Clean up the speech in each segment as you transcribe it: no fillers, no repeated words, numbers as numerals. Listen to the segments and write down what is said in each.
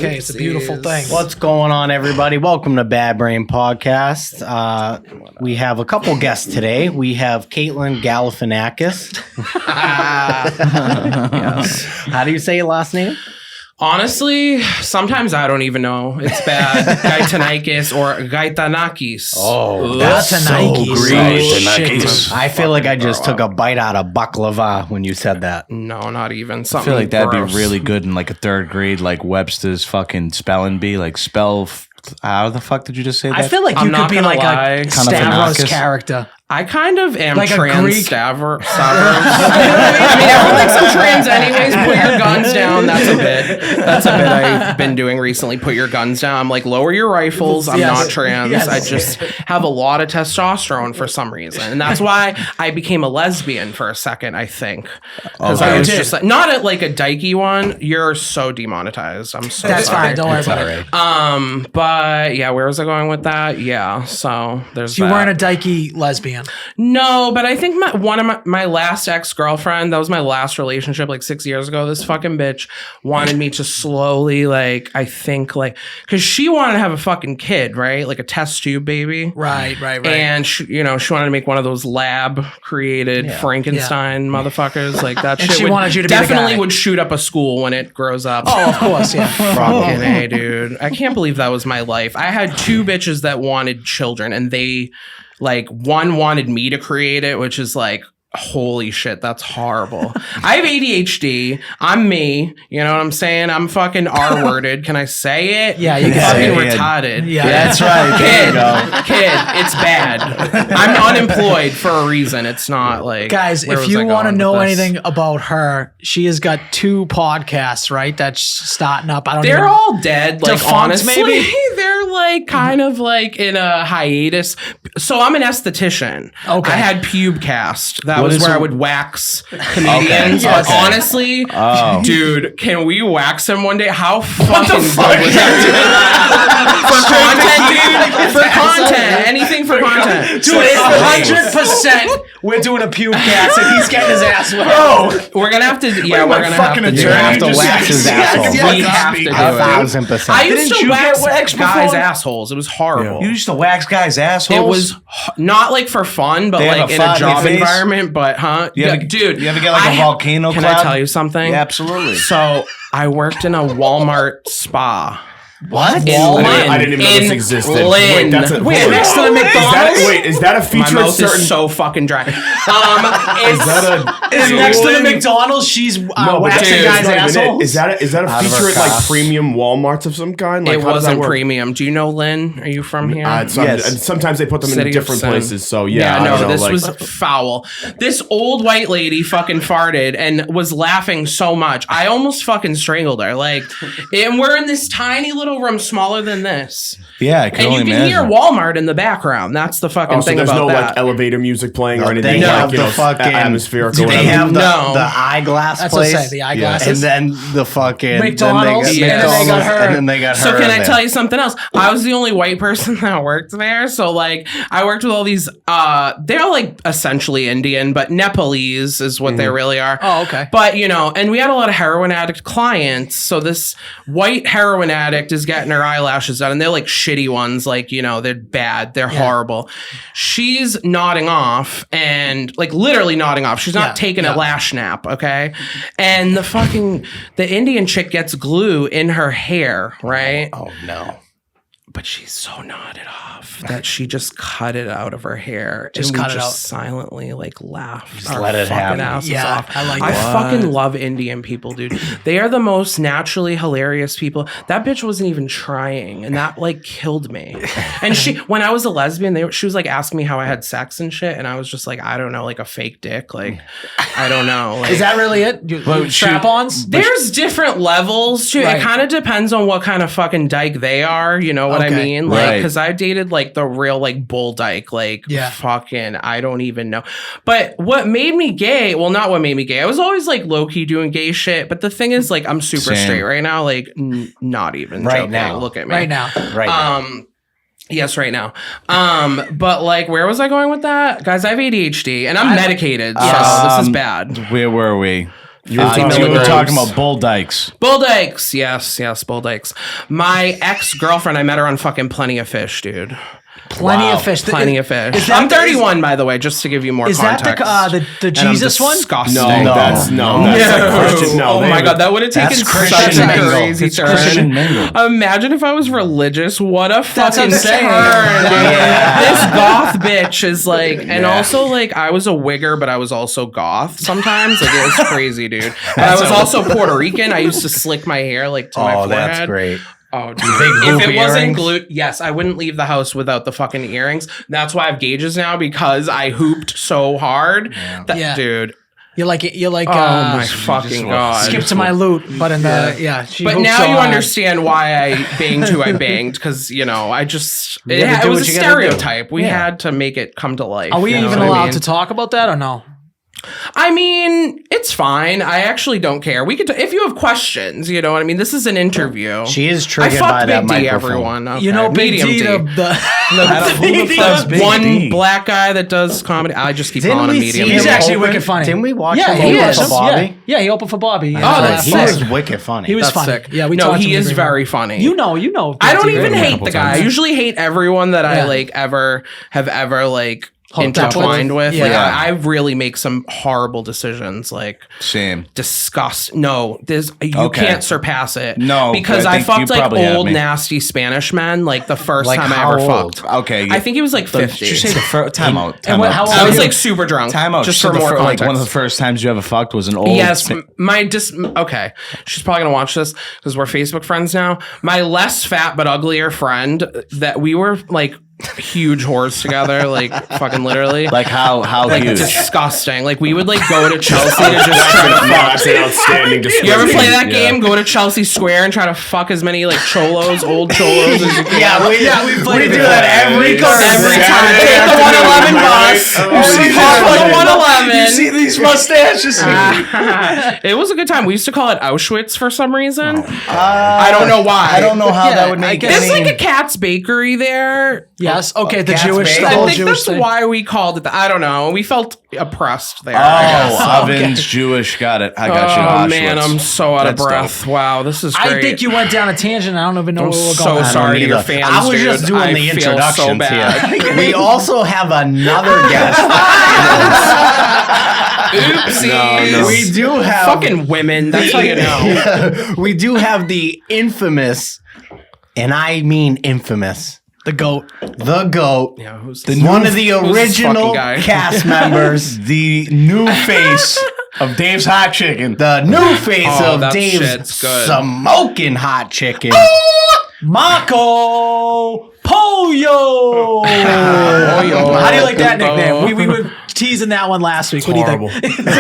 Okay, it's a beautiful thing. What's going on, everybody? Welcome to Bad Brain Podcast. We have a couple guests today. We have Kaitlin Galifianakis. Yes. How do you say your last name? Honestly, sometimes I don't even know. It's bad. Gaitanakis or Gaitanakis. Oh, that's so great. I feel like I just took a bite out of baklava when you said that. No, not even. I Something feel like that'd gross. be really good in like a third grade, like Webster's fucking spelling bee, like spell. How the fuck did you just say that? I feel like you could be like a Stavros Galifianakis character. I kind of am like trans Stavros. I mean, everyone thinks I'm trans anyways. Put your guns down. That's a bit I've been doing recently. Put your guns down. I'm like, lower your rifles. I'm not trans. Yes. I just have a lot of testosterone for some reason. And that's why I became a lesbian for a second, I think. Because I was just like, not like a dykey one. You're so demonetized. I'm so That's sorry. fine. Don't worry about it. But yeah, where was I going with that? Yeah. So there's You that. weren't a dykey lesbian. No, but I think one of my last ex-girlfriend, that was my last relationship like 6 years ago. This fucking bitch wanted me to slowly because she wanted to have a fucking kid, right? Like a test tube baby. Right. And she wanted to make one of those lab created Frankenstein motherfuckers. Like that shit she wanted you to be the definitely guy. would shoot up a school when it grows up. Oh, of course, yeah. Fucking A, dude. I can't believe that was my life. I had two bitches that wanted children, and they, like, one wanted me to create it, which is like, holy shit, that's horrible. I have ADHD. I'm me. You know what I'm saying? I'm fucking R-worded. Can I say it? Yeah, you can fucking say it. retarded. Yeah, that's right. There you go. Kid, it's bad. I'm unemployed for a reason. It's not like... Guys, where if was you I want to going know with this? anything about her, she has got 2 podcasts, right? That's starting up. They're all dead. Like, Defunct, honestly, maybe? they're like kind of like in a hiatus. So I'm an esthetician. Okay. I had Pubecast. That What was is where a- I would wax comedians. Yes. But honestly, dude, can we wax him one day? How fucking good was that? For content. Anything for content. Dude, it's 100%. We're doing a pubecast and he's getting his ass wet. Oh, we're gonna have to. Yeah, we're gonna have to. You have to wax his asshole. We have to do it. 1,000%. I used Didn't to you wax get waxed guys' before? assholes. It was horrible. You used to wax guys' assholes? It was not like for fun, but They have like a in a fart in job your face? environment. But dude, you ever get like a volcano Can cloud? I tell you something? Yeah, absolutely. So I worked in a Walmart spa. What? I didn't even know this existed. Wait, that's a, Wait, hold next on. to the McDonald's? Is that a My feature of mouth certain? is so fucking dry. Is that a? Is next to the McDonald's, she's waxing dude, guys' Not even it. assholes? Is that a Out of feature our at like class. premium Walmarts of some kind? Like, It how does that wasn't work? premium. Do you know Lynn? Are you from here? And sometimes they put them City in of different Sin. places. So yeah, I no, don't know, this like, was foul. This old white lady fucking farted and was laughing so much. I almost fucking strangled her. Like, and we're in this tiny little room, smaller than this. Yeah, I can And you only can imagine. hear Walmart in the background. That's the fucking so thing there's about no that. like elevator music playing or anything. They like, have you the know, fucking atmospheric. Do or they whatever. have No. the eyeglass That's what I place? say, the eyeglasses. And then the fucking McDonald's, then they got, and then they got her. And then they got her. So can I in tell there. you something else? I was the only white person that worked there. So like I worked with all these they're like essentially Indian, but Nepalese is what they really are. Oh, okay. But and we had a lot of heroin addict clients. So this white heroin addict is getting her eyelashes done, and they're like shitty ones, like they're bad, they're horrible. She's nodding off, and like literally nodding off. She's not taking a lash nap, okay? And the Indian chick gets glue in her hair, right? Oh no. But she's so nodded off that she just cut it out of her hair. Just and cut we it just out. silently like laughed. Just our let it fucking happen. asses Yeah, off. I like I that. fucking love Indian people, dude. They are the most naturally hilarious people. That bitch wasn't even trying, and that like killed me. And she, when I was a lesbian, she was like asking me how I had sex and shit, and I was just like, I don't know, like a fake dick, like I don't know. Like, Is that really it? Strap-ons? there's different levels to it. Right. It kind of depends on what kind of fucking dyke they are. You know what I Okay. mean? Like, Right. because I dated like the real like bull dyke, like fucking, I don't even know. But what made me gay? Well, not what made me gay. I was always like low key doing gay shit. But the thing is, like, I'm super Same. straight right now. Like, not even Right joking. now. Look at me Right now. Right. now. Yes, right now. But like, where was I going with that? Guys, I have ADHD and I'm medicated. So this is bad. Where were we? You were You talking were about- talking about bull dykes. Bull dykes. Yes, bull dykes. My ex-girlfriend, I met her on fucking Plenty of Fish, dude. Plenty of fish. Plenty of fish. Is that- I'm 31, by the way, just to give you more Is that context. the And I'm Jesus one? disgusting. No, that's like Christian. No, oh my god, that would have taken That's such Christian a mingle. crazy It's turn. Christian mingle. Imagine if I was religious. What a That's what fucking I'm turn, saying. dude. This goth bitch is like, and also like, I was a wigger, but I was also goth sometimes. Like, it was crazy, dude. But I was also Puerto Rican. I used to slick my hair like to my Oh, forehead. that's great. Oh, dude. Big If hoop it wasn't earrings. glue, yes, I wouldn't leave the house without the fucking earrings. That's why I have gauges now because I hooped so hard. That, Yeah. dude. You're like Oh my fucking god. skip to my loot, but in the she But hoops now so you hard. understand why I banged who I banged because you know I just gotta it do was what a you gotta do. stereotype. We had to make it come to life. Are we you know even what I allowed mean? to talk about that or no? I mean, it's fine. I actually don't care. We could, if you have questions, you know what I mean. This is an interview. She is I triggered fucked by that Big D, microphone. everyone. Okay. You know, Big Medium D, D. the Who the fuck's Big One D? black guy that does comedy. I just keep Didn't calling him we medium. see he's D. him actually open? wicked funny. Didn't we watch Yeah, him he open is. for Bobby? Yeah, he opened for Bobby. Oh, that's He sick. was wicked funny. He was That's funny. sick. Yeah, we no, talked to he him is before. very funny. You know. I don't Big D even very hate well. the guy. I usually hate everyone that I Yeah. like have ever like Hooked up intertwined with. with. Like, Yeah. I really make some horrible decisions. Like Same. disgust. No, there's you Okay. can't surpass it. No, because I I think you fucked like probably had old me. nasty Spanish men. Like the first Like time I how ever old? fucked. Okay. I think he was like 50. Did you say the first time out? And how old I are was you? like super drunk. Time out. Just So for the more like context. one of the first times you ever fucked was an old. Yes, okay. She's probably gonna watch this because we're Facebook friends now. My less fat but uglier friend that we were like huge whores together, like fucking literally. Like how Like huge? disgusting. Like we would like go to Chelsea to just try to fuck. That's an outstanding description. You ever play that Yeah. game? Go to Chelsea Square and try to fuck as many like cholos, old cholos as you can. we do that every Every time. Saturday Take the afternoon, 111 right? bus. Oh, Hop on the 111. You see these mustaches? It was a good time. We used to call it Auschwitz for some reason. I don't know why. I don't know how Yeah, that would I make guess- There's like a Cat's Bakery there. Yes. Okay. The Cat's Jewish, the Bagel. I whole think Jewish that's thing. why we called it. I don't know. We felt oppressed there. I guess. Oh, ovens, Jewish. Got it. I got you. Oh Auschwitz. man, I'm so out of That's breath. Wow, this is great. I think you went down a tangent. I don't even know I'm where we're so going. sorry to your either. fans, I was dude. just doing I the feel so introductions bad. here. We also have another guest. Oopsie. No. We do have Fucking women. That's how you know. we do have the infamous, and I mean infamous, The goat. the GOAT, Yeah, who's one of the who's this original fucking guy? cast members, The new face of Dave's Hot Chicken. the new face Oh, of that Dave's shit's good. smoking hot chicken. Marco Pollo. How do you like that nickname? We were teasing that one last week. What do you Horrible. think? You're the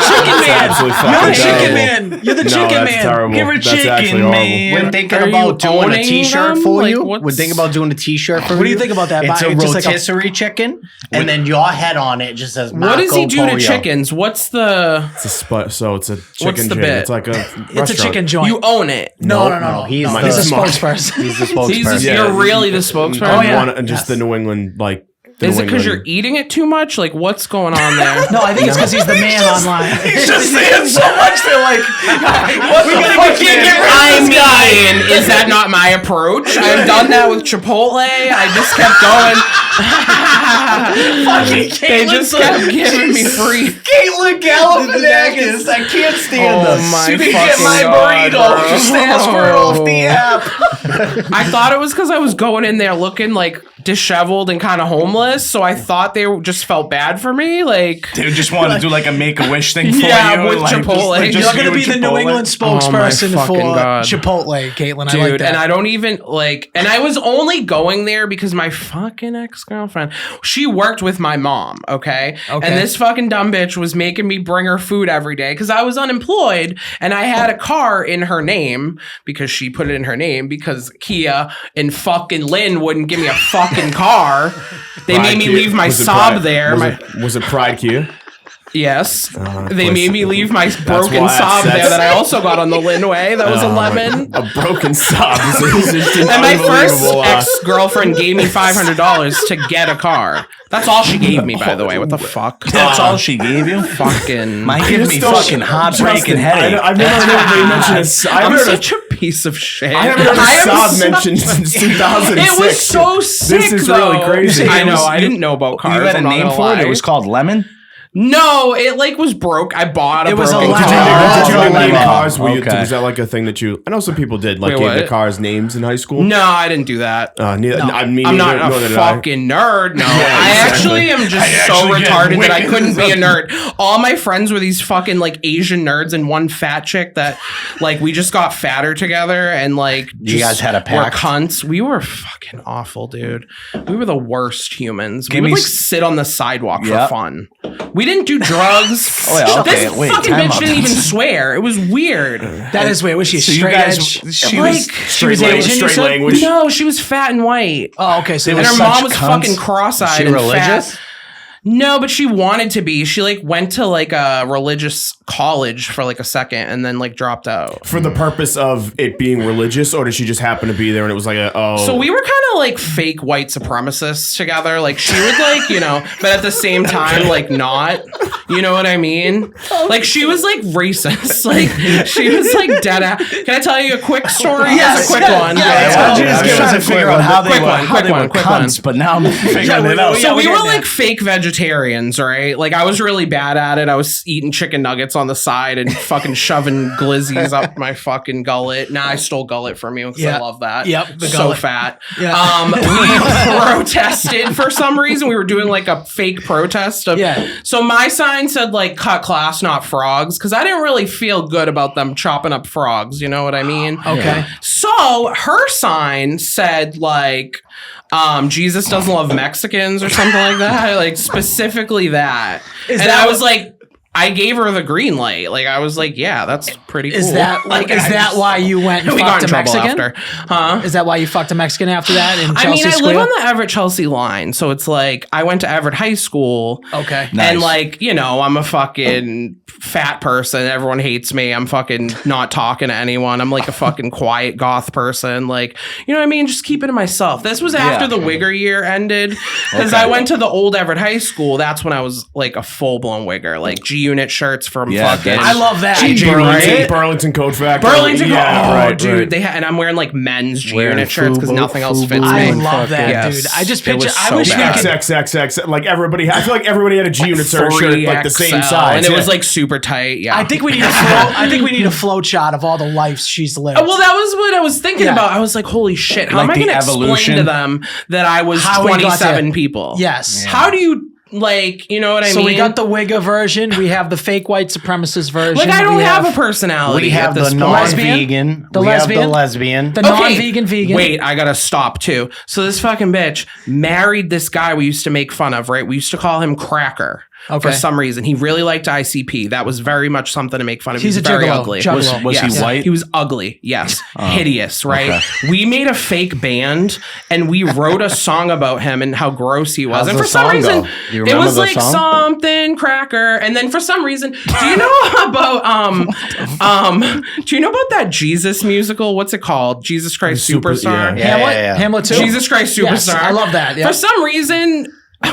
chicken man. absolutely You're fucking the chicken terrible. man. You're the No, chicken that's man. terrible. Give her That's actually chicken horrible. man. We're thinking Are you about doing a owning t-shirt them? for Like, you. what's- We're thinking about doing a t-shirt for you. What do you think about that? It's a It's just like a- rotisserie chicken, and then your head on it just says What does he Marco do to Pollo. chickens? What's the? So it's a chicken the chain. bit? It's like a It's a restaurant. chicken joint. You own it. No. He's No, the he's a Mark. spokesperson. He's the spokesperson. You're really the spokesperson. Oh, yeah. And just the New England like Is it because you're eating it too much? Like, what's going on there? No, I think it's because he's the man online. He's just saying so much. They're like, what the fuck? I mean, is that not my approach? I've done that with Chipotle. I just kept going. They just kept giving me free. Kaitlin Galifianakis. I can't stand Oh this. my You can fucking get my God, burrito. bro. Just ask for it off the app. I thought it was because I was going in there looking like disheveled and kind of homeless, so I thought they just felt bad for me. Like, Dude, just want to do like a Make-A-Wish thing for Yeah, you. with like, Chipotle. Just, You're like, going to be the New Chipotle. England Oh my spokesperson for fucking God. Chipotle, Kaitlin. dude, I like that. and I don't even like, and I was only going there because my fucking ex-girlfriend, she worked with my mom, okay? And this fucking dumb bitch was making me bring her food every day because I was unemployed and I had a car in her name because she put it in her name because Kia and fucking Lynn wouldn't give me a fucking car. They made me leave my Saab there. Was it Pride Kia? Yes. They made me leave my broken why Saab that's- there that I also got on the Linway. That was a lemon. A broken Saab. And my first ex-girlfriend gave me $500 to get a car. That's all she gave me, by the way. What the fuck? That's all she gave you? Fucking... Mine gives me fucking heartbreaking headache. I've never heard anybody mention this. I'm such a piece of shit. I haven't heard a Saab mentioned since 2006. It was so sick, This is though. really crazy. I know. I didn't know about cars. You had a I'm not name gonna for it? lie. It was called Lemon? No, it like was broke. I bought a It was a broken lemon. car. Did you like name Oh, cars? Were you, okay. was that like a thing that you? I know some people did, like Wait, gave their what? cars names in high school. No, I didn't do that. Neither, I mean, I'm not nor a did I. fucking nerd. No, I exactly. actually am just so actually get retarded that I wicked couldn't be a nerd. All my friends were these fucking like Asian nerds and one fat chick that like we just got fatter together and like You guys had a were pact? cunts. We were fucking awful, dude. We were the worst humans. We Give would me like s- sit on the sidewalk for Yep. fun. We didn't do drugs. Oh, yeah, okay. This Wait, fucking time bitch out. didn't even swear. It was weird. That is weird. Was she a So you straight guys, edge? she Like, was She was Asian, you Straight said? language. No, she was fat and white. Oh, okay. So And it her was mom such was cunts. fucking cross-eyed Is she and religious? fat. No, but she wanted to be. She like went to like a religious college for like a second and then like dropped out. For the purpose of it being religious, or did she just happen to be there and it was like So we were kind of like fake white supremacists together. Like she would like, you know, but at the same time, like not. You know what I mean? Like she was like racist. Like she was like dead ass. Can I tell you a quick story? Yes, a quick yes, one. yes. Why don't you Yeah, just yeah, give yeah. us a figure out how they Quick were, one, how quick they one, were quick cunts, but now I'm figuring it out. So we we're were getting like fake vegetarians, right? Like I was really bad at it. I was eating chicken nuggets on the side and fucking shoving glizzies up my fucking gullet. Nah, I stole gullet from you because I Yeah. love that. Yep, the so gullet. fat. Yeah. We protested for some reason. We were doing like a fake protest of. Yeah. So my sign said like cut class, not frogs, because I didn't really feel good about them chopping up frogs. You know what I mean? Okay. So her sign said like Jesus doesn't love Mexicans or something like that. Like specifically that. Is and that I what- was like, I gave her the green light. Like I was like, yeah, that's pretty cool. Is that like? I Is that just- why you went and we got fucked in a trouble Mexican? after? Huh? Is that why you fucked a Mexican after that in I Chelsea mean, I Square? live on the Everett Chelsea line, so it's like I went to Everett High School. Okay. Nice. And like, you know, I'm a fucking fat person. Everyone hates me. I'm fucking not talking to anyone. I'm like a fucking quiet goth person. Like, you know what I mean? Just keep it to myself. This was after Yeah. the Wigger year ended. Because I went to the old Everett High School. That's when I was like a full-blown Wigger. Like G-Unit shirts from Yeah, fucking... I love that. Burlington Coat Factory. Burlington. Yeah, Oh, right, dude. right. They and I'm wearing like men's Wearing G-Unit shirts because FUBU, nothing else fits I me. love that, Yes. dude. I just It picture. was I so wish we bad. could. XXXX. Like everybody, I feel like everybody had a G-Unit shirt like the same 3XL, size. and it Yeah. was like super tight. Yeah, I think we need a flow. I think we need a flow chart of all the lives she's lived. Well, that was what I was thinking Yeah. about. I was like, holy shit, how Like am I the going to explain evolution? to them that I was How we got 27 there. people? Yes. How do you, like, you know what I So mean? we got the Wigger version. We have the fake white supremacist version. like, I don't we have a personality. We have at this the point. non-vegan. The we lesbian? have the lesbian. the Okay, non-vegan vegan. Wait, I gotta stop too. So this fucking bitch married this guy we used to make fun of, right? We used to call him Cracker. Okay. For some reason, he really liked ICP. That was very much something to make fun of. He's He was a very gigolo. ugly. Juggalo. Was he Yes. white? He was ugly. Yes. Hideous, right? okay. We made a fake band and we wrote a song about him and how gross he was. How's and the for some song reason, go? Do you it remember was the like song? something cracker. And then for some reason, do you know about do you know about that Jesus musical? What's it called? Jesus Christ Super- Superstar? yeah. Hamlet. Yeah. Hamlet too. Jesus Christ Superstar. Yes, I love that. Yeah. For some reason,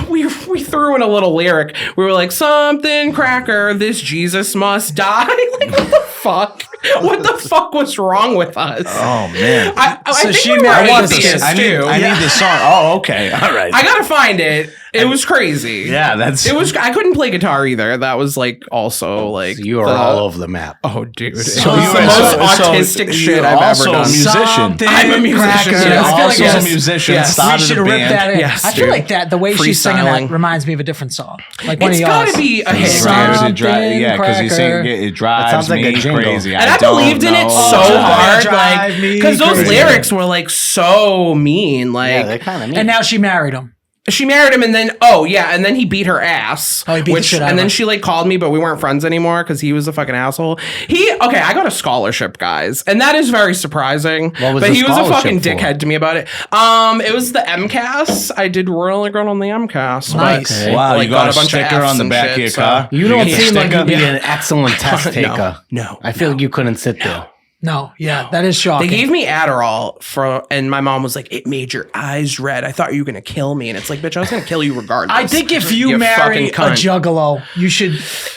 we threw in a little lyric. We were like, something cracker, this Jesus must die. Like, what the fuck? What the fuck was wrong with us? Oh man. I think she we were married atheists, I too. need the song. Oh, okay. All right. I gotta find it. It was crazy. Yeah, that's. It was. I couldn't play guitar either. That was like also like You are all over the map. Oh, dude! So It was you the are- most so autistic shit you're I've ever also a done. musician. Something I'm a musician. cracker. Yeah, I feel like also yes. a musician. Yes. We Started should a have ripped band. that in. Yes, I feel dude. like that the way she's singing Freestyling. that reminds me of a different song. Like one It's of gotta y'all's. be a hit. Something Yeah, because you cracker. sing it drives sounds like me a jingle. crazy. And I don't believed in it know. so hard, drive me like because those crazy. lyrics were like so mean. Yeah, they're Like kind of mean. And now she married him. she married him, and then and then he beat her ass. Oh, he beat the shit out of and then her. she like called me, but we weren't friends anymore because he was a fucking asshole. I got a scholarship, guys, and that is very surprising. What was but the he was a fucking scholarship for? dickhead to me about it. It was the MCAS. I did really good on the MCAS. but, Nice. Wow, like, you got a bunch of sticker Fs on the and back of shit, your so- car? You don't get a seem like sticker? you'd be an excellent test taker. No, I feel like you couldn't sit there. No, yeah, that is They shocking. gave me Adderall and my mom was like, "It made your eyes red. I thought you were gonna kill me." And it's like, bitch, I was gonna kill you regardless. I think if you marry a fucking cunt. juggalo, you should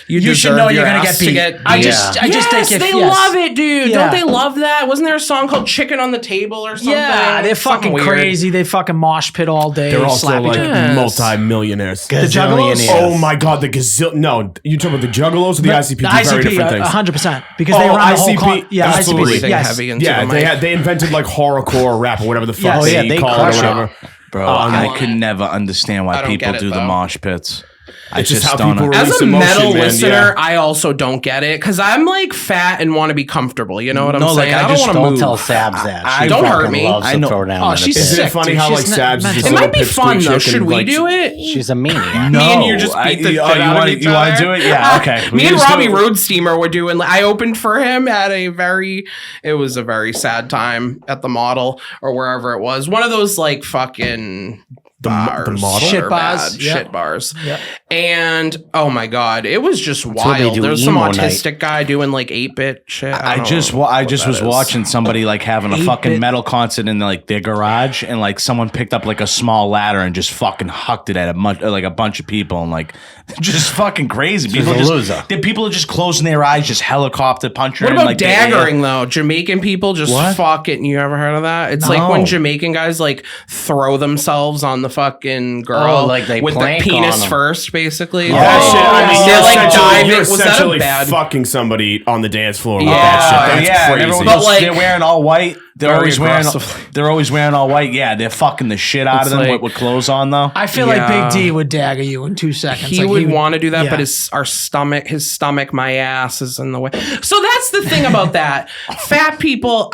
deserve know your you're gonna ass get to beat. get I beat. just Yes, think if they yes. love it, dude. Yeah. Don't they love that? Wasn't there a song called "Chicken on the Table" or something? Yeah, they're Something fucking weird. crazy. They fucking mosh pit all day. They're also slap each like other. Yes. multi-millionaires. Gazillionaires. Oh my god, the gazillion. No, you talking about the Juggalos or the ICP? The Two very ICP, different things. 100%, because they Oh, run the whole ICP, yeah, absolutely. ICP, Breathing yes. heavy into Yeah, the mic. they invented like horrorcore rap or whatever the fuck Yes. Oh, yeah, they they call it or crush it. whatever. Bro, I could never understand why I don't people get it, do the though. mosh pits. I It's just how don't people know. As release a emotion, metal man, listener, yeah. I also don't get it because I'm like fat and want to be comfortable. You know what I'm No, like, saying? I don't just want to Don't move. tell Sabs that. She Don't hurt fucking me. loves I to know. throw down. Oh, in a she's pit. Isn't it sick, funny dude. how She's like not Sabs is mental. just It a might be little fun pipsqueak though. chick Should and, we like, do it? She's a maniac. Me and you just beat the shit out of want each to other. do it? Yeah, okay. Me We and just Robbie do it. Roadsteamer were doing. I opened for him at it was a very sad time at the Model or wherever it was. One of those like fucking bars, the Model? that Shit are bars, bad, yeah. shit bars. Yep. And oh my god, it was just what they wild. do, There's some emo autistic guy doing like 8-bit shit. I just was watching somebody like having a fucking metal concert in like their garage, and like someone picked up like a small ladder and just fucking hucked it at a bunch of people, and like just fucking crazy. People a just loser. people are just closing their eyes, just helicopter punching. What in, about like, the air. daggering though? Jamaican people just What? fucking. You ever heard of that? It's like when Jamaican guys like throw themselves on the fucking girl, Oh, like they with the plank penis on 'em. first, basically. That shit, I mean, they're you're like essentially- diving. You're Was that a essentially bad? fucking somebody on the dance floor with Yeah, that shit. That's and crazy. everyone But, goes, like, they're wearing all white. They're very always wearing. aggressively. They're always wearing all white. Yeah, they're fucking the shit out It's of them like- with clothes on though. I feel Yeah. like Big D would dagger you in 2 seconds. He Like, would want to do that, yeah. but his stomach, my ass is in the way. So that's the thing about that. Fat people,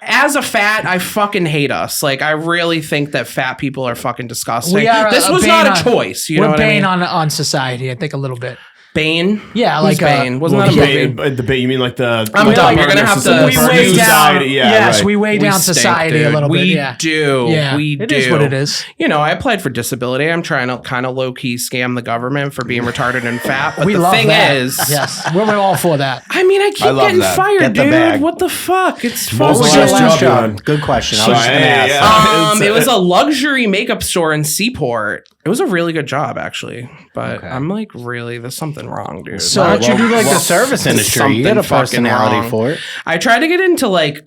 as a fat, I fucking hate us. Like, I really think that fat people are fucking disgusting. We are This was bane not on- a choice. You we're know what I bane mean? on society, I think, a little bit. Bane? Yeah, Who's like, Bane? Wasn't Well, that a the movie? bait, the bait, you mean like the? I'm like done. the You're gonna have partners to- in the We weigh down. society. Yeah, yes, right. we weigh down stink, society a dude. little bit. We Yeah. do. Yeah. We It do. is what it is. You know, I applied for disability. I'm trying to kind of low key scam the government for being retarded and fat. But We the love thing that. is, Yes, we're all for that. I mean, I keep I love getting that. fired, Get the dude. bag. What the fuck? It's What was fucking. your last job? Good question. I was just Sorry, gonna ask. yeah. It was a luxury makeup store in Seaport. It was a really good job, actually. But I'm like, really, there's something wrong, dude. So- Why don't you do like Well, the service industry? You something got a fucking personality wrong. for it. I tried to get into like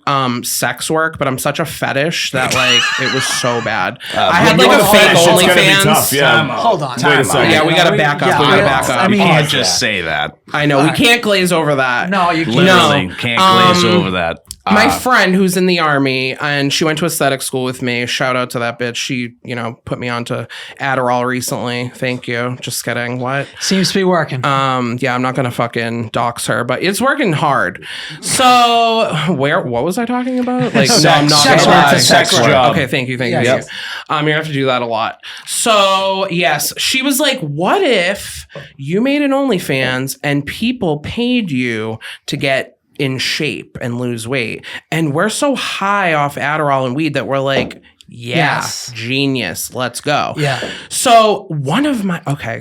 sex work, but I'm such a fetish that like it was so bad. I had When like you're a a fake fetish, it's gonna be OnlyFans. tough, yeah. Hold on. Wait a second. Yeah, we gotta back up. We gotta back up. I I mean, mean, can't yeah. just say that. I know we can't glaze over that. No, you can't. Literally, No. can't glaze over that. My friend who's in the army and she went to aesthetic school with me. Shout out to that bitch. She, put me onto Adderall recently. Thank you. Just kidding. What? Seems to be working. Yeah, I'm not gonna fucking dox her, but it's working hard. So what was I talking about? Like, no, I'm not Sex gonna work, lie. sex work. job. Okay, thank you. Yes. You're gonna have to do that a lot. So yes, she was like, what if you made an OnlyFans and people paid you to get in shape and lose weight? And we're so high off Adderall and weed that we're like, Yes. Genius. Let's go. Yeah. So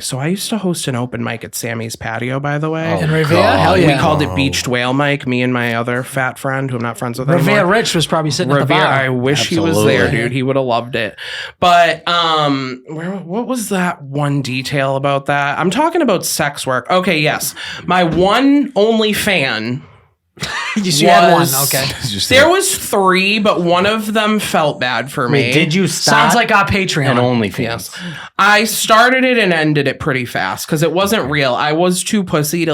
so I used to host an open mic at Sammy's Patio, by the way. In Revere? Hell yeah. We called it Beached Whale Mic, me and my other fat friend who I'm not friends with Revere anymore. Rich was probably sitting at the bar. I wish he was there, dude. He would have loved it. But what was that one detail about that? I'm talking about sex work. Okay, yes. My one only fan You had one. Okay. There was 3, but one of them felt bad for me. Wait, did you start? Sounds like our Patreon. And OnlyFans. Yes. I started it and ended it pretty fast because it wasn't real. I was too pussy to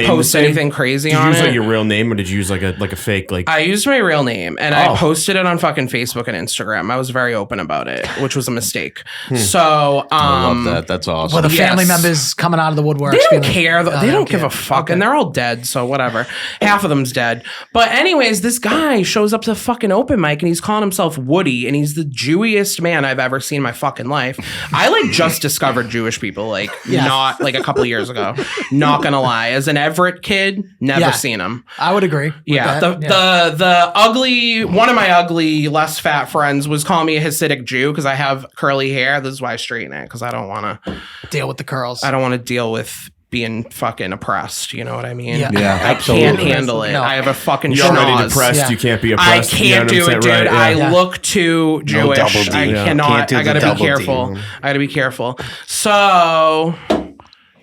post anything crazy did on you use it. like your real name or did you use like a fake like? I used my real name and I posted it on fucking Facebook and Instagram. I was very open about it, which was a mistake. So I love that. That's awesome. Well, the family members coming out of the woodwork. They don't care. They don't give a fuck. And they're all dead. So whatever. Half of them's dead. But anyways, this guy shows up to the fucking open mic and he's calling himself Woody and he's the Jewiest man I've ever seen in my fucking life. I just discovered Jewish people not like a couple years ago. Not gonna lie. As an Everett kid, never seen him. I would agree. Yeah. The ugly, one of my ugly, less fat friends was calling me a Hasidic Jew because I have curly hair. This is why I straighten it because I don't want to deal with the curls. I don't want to deal with being fucking oppressed. You know what I mean? Yeah. I can't handle it. No. I have a fucking You're already schnoz. depressed. Yeah. You can't be oppressed. I can't do it, dude. Right? I look too Jewish. No double D. I cannot. I gotta be careful. I gotta be careful. So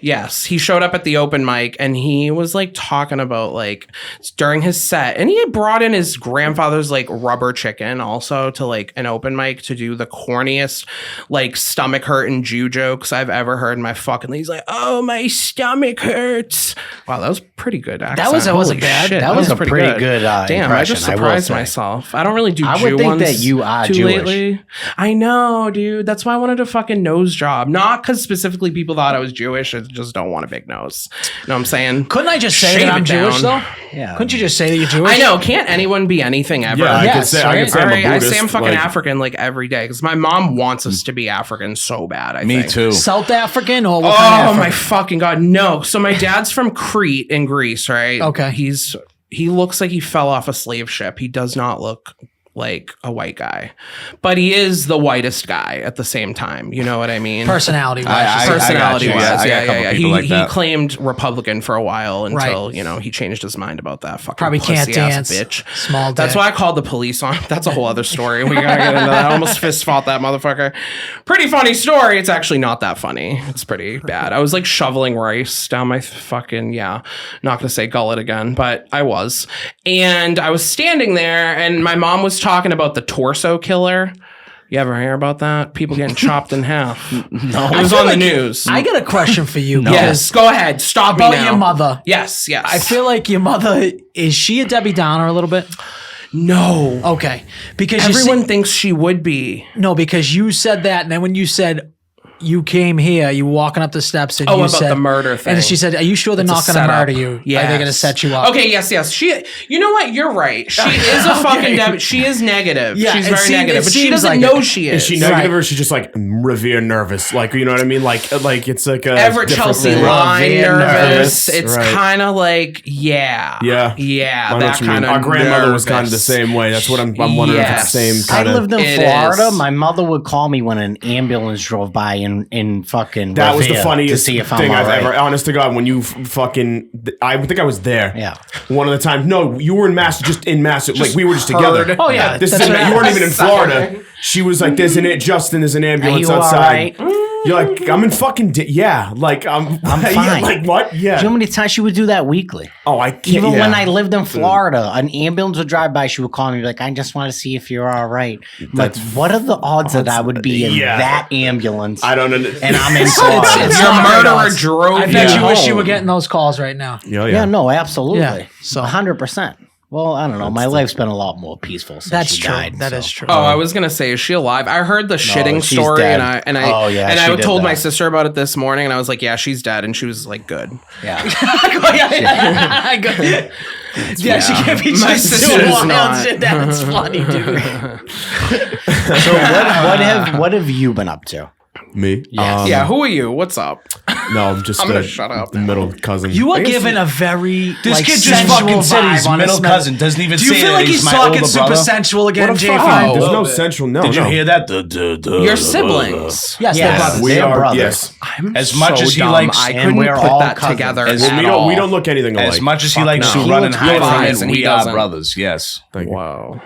yes, he showed up at the open mic and he was talking about during his set, and he had brought in his grandfather's rubber chicken also to an open mic to do the corniest stomach hurting Jew jokes I've ever heard in my fucking. He's like, "Oh, my stomach hurts." Wow, that was pretty good. Accent. That wasn't bad. That was a pretty good damn, I just surprised myself. I don't really do. I Jew would think ones that you are too Jewish. lately. I know, dude. That's why I wanted a fucking nose job, not because specifically people thought I was Jewish. I just don't want a big nose. You know what I'm saying? Couldn't I just say that I'm Jewish though? Yeah. Couldn't you just say that you're Jewish? I know. Can't anyone be anything ever? Yeah, I could say I'm a I Buddhist. say I'm fucking African every day because my mom wants us to be African so bad. Me think. too. South African or what kind of Oh African? my fucking god, no! So my dad's from Crete in Greece, right? Okay. He looks like he fell off a slave ship. He does not look like a white guy, but he is the whitest guy at the same time. You know what I mean? Personality wise. I got you. Personality-wise, I got a couple people like He that. claimed Republican for a while until Right. he changed his mind about that fucking Probably can't pussy-ass dance. bitch. Small That's dick. why I called the police on. That's a whole other story. We gotta get into that. I almost fist fought that motherfucker. Pretty funny story. It's actually not that funny. It's pretty bad. I was shoveling rice down my fucking not gonna say gullet again, but I was, and I was standing there, and my mom was talking about the torso killer. You ever hear about that? People getting chopped in half. No, it was on the news. I got a question for you. Yes, go ahead. Stop me About now. your mother. Yes. I feel like your mother, is she a Debbie Downer a little bit? No. Okay. Because Everyone thinks she would be. No, because you said that, and then when you said you came here, you were walking up the steps, and you about said the murder thing. and she said, "Are you sure they're not going to murder you? Yeah, Are they going to set you up?" Okay, yes. She, you know what? You're right. She is a fucking Debbie. She is negative. Yeah, she's it very seems- negative, it but she seems doesn't like know it. she is. Is she negative or is she just Revere nervous? You know what I mean? Like it's like a Everett different Chelsea thing. line Revere nervous. nervous, It's right. kind of Yeah. that I know that what you mean. kind of. Our grandmother was kind of the same way. That's what I'm wondering if it's the same I kind of. lived in It Florida. is. My mother would call me when an ambulance drove by in fucking That was the Revere funniest to see if I'm thing I've all right. ever. Honest to God, when you I think I was there. Yeah. One of the times. No, you were in Mass. Just in Mass. We were just together. heard. Oh, yeah, This is that's you right. weren't even in Florida. She was like, "There's Justin. There's an ambulance you all outside." right? You're like, "I'm in fucking yeah." I'm fine. Like what? Yeah. Do you know how many times she would do that weekly? Oh, I can't. Even yeah. when I lived in Florida, an ambulance would drive by. She would call me like, "I just want to see if you're all right." I'm like, what are the odds that I would be in that ambulance? I don't know. And I'm in Florida. It's Your not good murderer odds. drove I you bet you wish home. you were getting those calls right now. Yeah, no, absolutely. Yeah, so- 100%. Well, I don't know. My life's been a lot more peaceful since That's she true. died. That so. is true. Oh, I was gonna say, is she alive? I heard the shitting she's story, dead. and I Oh, yeah, and she I did told my that. sister about it this morning, and I was like, yeah, she's dead, and she was like, good. Yeah. Yeah, she can't be My just sister's doing wild not. shit. That's funny, dude. So what have you been up to? Me? Yeah, who are you? What's up? No, I'm just I'm gonna shut up the now. middle cousin. You are given a very This like, kid just sensual fucking said vibe he's on his middle smell. cousin. Doesn't even Do you say feel that like he's he's my talking older super brother. sensual again, What a J5? fuck? There's little no bit. sensual. No, Did you no. hear that? Your siblings. Yes, Yes. they're brothers. We They're are brothers. yes. I'm As much so as he dumb. likes- I and couldn't we're put all that cousins. together. As- Well, at we don't. all. We don't look anything alike. As much as he likes no. to He run and looks hide wise from and it, he we are doesn't. brothers. Yes. Thank you. Whoa.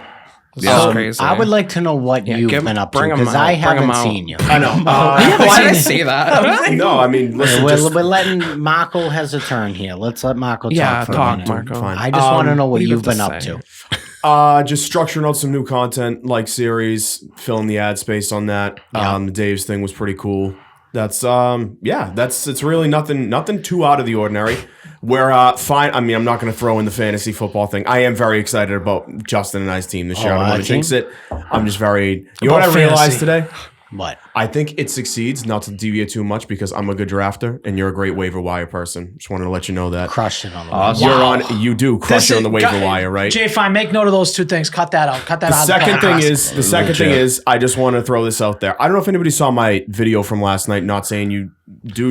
This Yeah. is So, crazy. I would like to know what Yeah, you've give- been up to bring 'em because out, I bring 'em haven't out. seen you. I know. Why did I say that? No, I mean, listen. We're, Just, we're letting Marco has a turn here. Let's let Marco Yeah, talk for a talk, minute. Marco. Fine. I just want to know what what do you you've have been to up say? to. Just structuring out some new content, like series, filling the ad space on that. Yeah. The Dave's thing was pretty cool. That's it's really nothing too out of the ordinary. We're fine. I mean, I'm not going to throw in the fantasy football thing. I am very excited about Justin and I's team this year. I don't our want to jinx team? it. I'm just very. You know what I About realized fantasy. today? What? I think it succeeds. Not to deviate too much because I'm a good drafter and you're a great waiver wire person. Just wanted to let you know that. Crushed it on the Awesome. You're on. You do crush it on the waiver wire, right? J5, make note of those two things. Cut that out. Cut that The out. second thing Legit. is, I just want to throw this out there. I don't know if anybody saw my video from last night. Not saying you